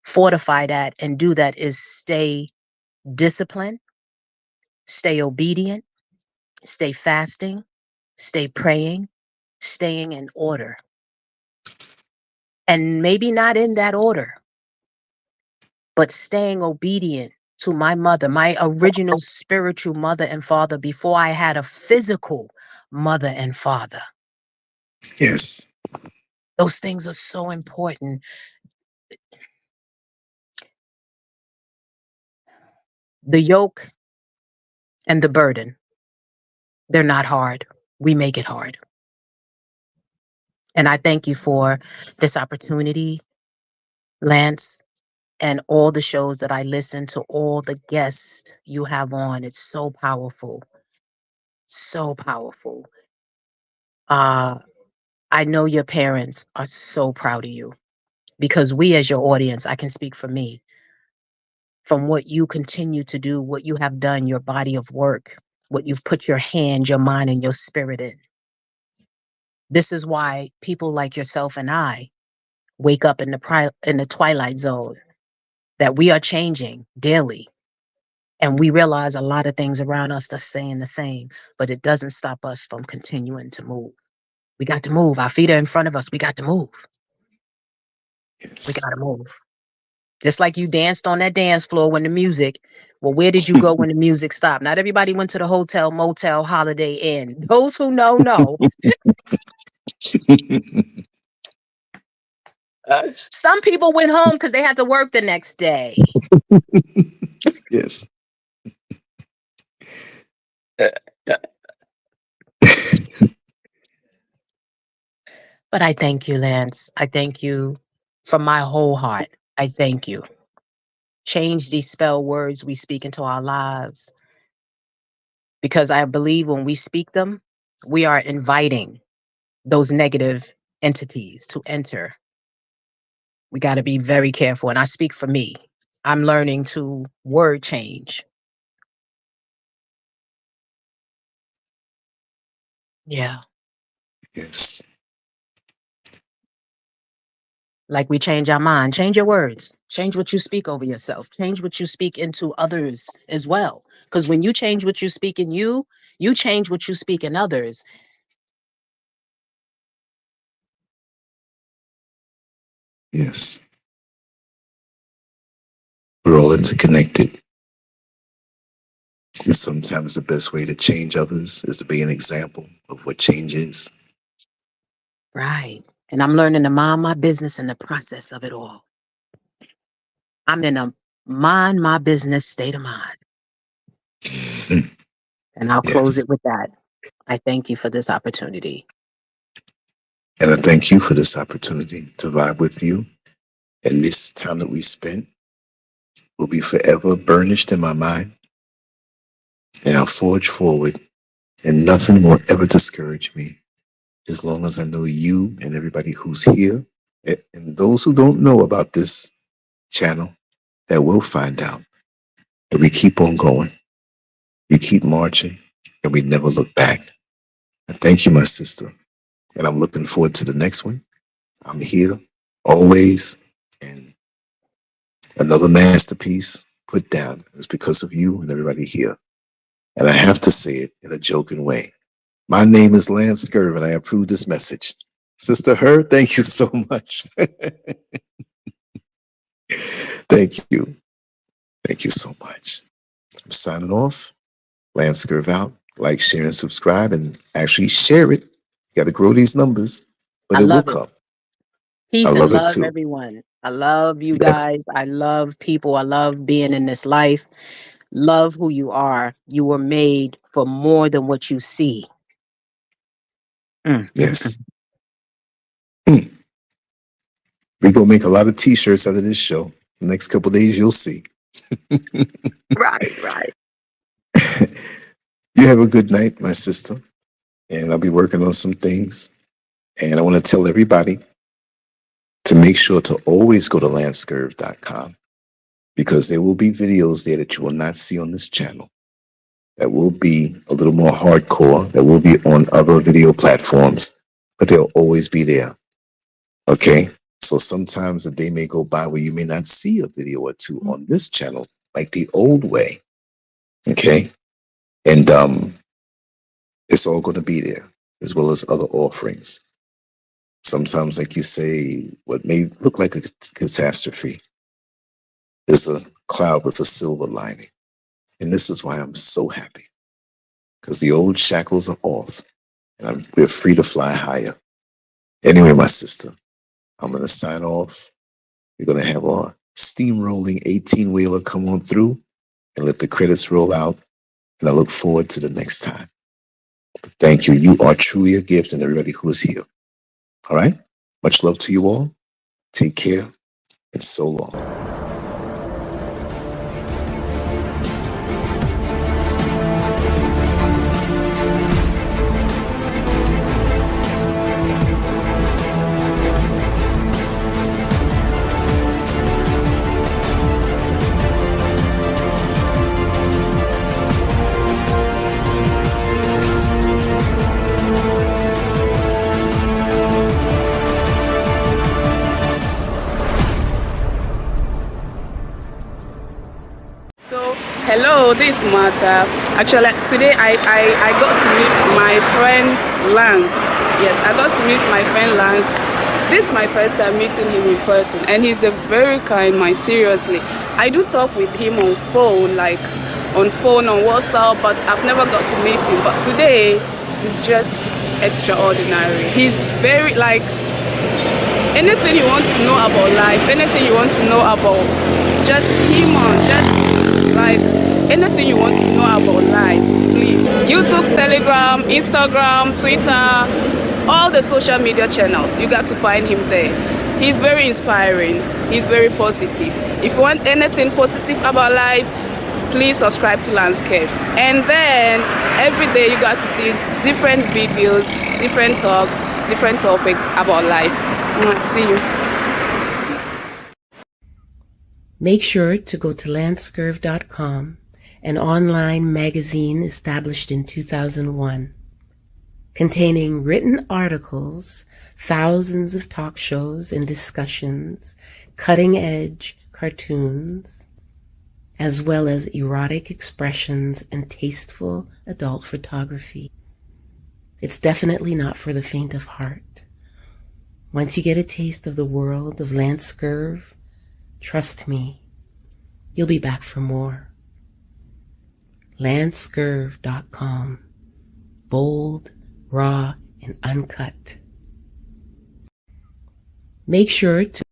fortify that and do that is stay disciplined, stay obedient, stay fasting, stay praying, staying in order. And maybe not in that order, but staying obedient to my mother, my original spiritual mother and father before I had a physical mother and father. Yes. Those things are so important. The yoke and the burden, they're not hard. We make it hard. And I thank you for this opportunity, Lance, and all the shows that I listen to, all the guests you have on. It's so powerful. So powerful. Uh, I know your parents are so proud of you because we, as your audience, I can speak for me, from what you continue to do, what you have done, your body of work, what you've put your hand, your mind, and your spirit in. This is why people like yourself and I wake up in the twilight zone, that we are changing daily. And we realize a lot of things around us are staying the same, but it doesn't stop us from continuing to move. We got to move. Our feet are in front of us. We got to move. Yes. We got to move. Just like you danced on that dance floor when the music, well, where did you go when the music stopped? Not everybody went to the hotel, motel, Holiday Inn. Those who know. Some people went home because they had to work the next day. Yes. But I thank you, Lance. I thank you from my whole heart. I thank you. Change these spell words we speak into our lives. Because I believe when we speak them, we are inviting those negative entities to enter. We got to be very careful. And I speak for me. I'm learning to word change. Yeah. Yes. Like we change our mind. Change your words. Change what you speak over yourself. Change what you speak into others as well. Because when you change what you speak in you change what you speak in others. Yes. We're all interconnected. And sometimes the best way to change others is to be an example of what change is. Right. And I'm learning to mind my business in the process of it all. I'm in a mind my business state of mind. And I'll close Yes. it with that. I thank you for this opportunity. And I thank you for this opportunity to vibe with you. And this time that we spent will be forever burnished in my mind. And I'll forge forward, and nothing will ever discourage me as long as I know you and everybody who's here. And those who don't know about this channel, that will find out that we keep on going, we keep marching, and we never look back. I thank you, my sister. And I'm looking forward to the next one. I'm here always. And another masterpiece put down is because of you and everybody here. And I have to say it in a joking way. My name is Lancescurv, and I approve this message. Sister H.E.R.R, thank you so much. Thank you. Thank you so much. I'm signing off. Lancescurv out. Like, share, and subscribe, and actually share it. You got to grow these numbers, but I it will love it. come. Peace I and love it love, too. everyone. I love you Yeah. guys. I love people. I love being in this life. Love who you are. You were made for more than what you see. Yes. We're going to make a lot of t-shirts out of this show. The next couple of days, you'll see. Right. You have a good night, my sister. And I'll be working on some things. And I want to tell everybody to make sure to always go to Lancescurv.com, because there will be videos there that you will not see on this channel, that will be a little more hardcore, that will be on other video platforms, but they'll always be there. Okay? So sometimes a day may go by where you may not see a video or two on this channel, like the old way. Okay? And it's all going to be there, as well as other offerings. Sometimes, like you say, what may look like a catastrophe is a cloud with a silver lining. And this is why I'm so happy, because the old shackles are off, and we're free to fly higher. Anyway, my sister, I'm going to sign off. We're going to have our steamrolling 18-wheeler come on through and let the credits roll out. And I look forward to the next time. But thank you. You are truly a gift, and everybody who is here. All right? Much love to you all. Take care, and so long. So this matter, actually today I got to meet my friend Lance. Yes, I got to meet my friend Lance. This is my first time meeting him in person, and he's a very kind man, seriously. I do talk with him on phone, on WhatsApp, but I've never got to meet him. But today, it's just extraordinary. He's very, anything you want to know about life, anything you want to know about just him, anything you want to know about life, please. YouTube, Telegram, Instagram, Twitter, all the social media channels, you got to find him there. He's very inspiring. He's very positive. If you want anything positive about life, please subscribe to Lancescurv. And then every day you got to see different videos, different talks, different topics about life. See you. Make sure to go to Lancescurv.com, an online magazine established in 2001, containing written articles, thousands of talk shows and discussions, cutting-edge cartoons, as well as erotic expressions and tasteful adult photography. It's definitely not for the faint of heart. Once you get a taste of the world of Lancescurv, trust me, you'll be back for more. Lancescurv.com. Bold, raw, and uncut. Make sure to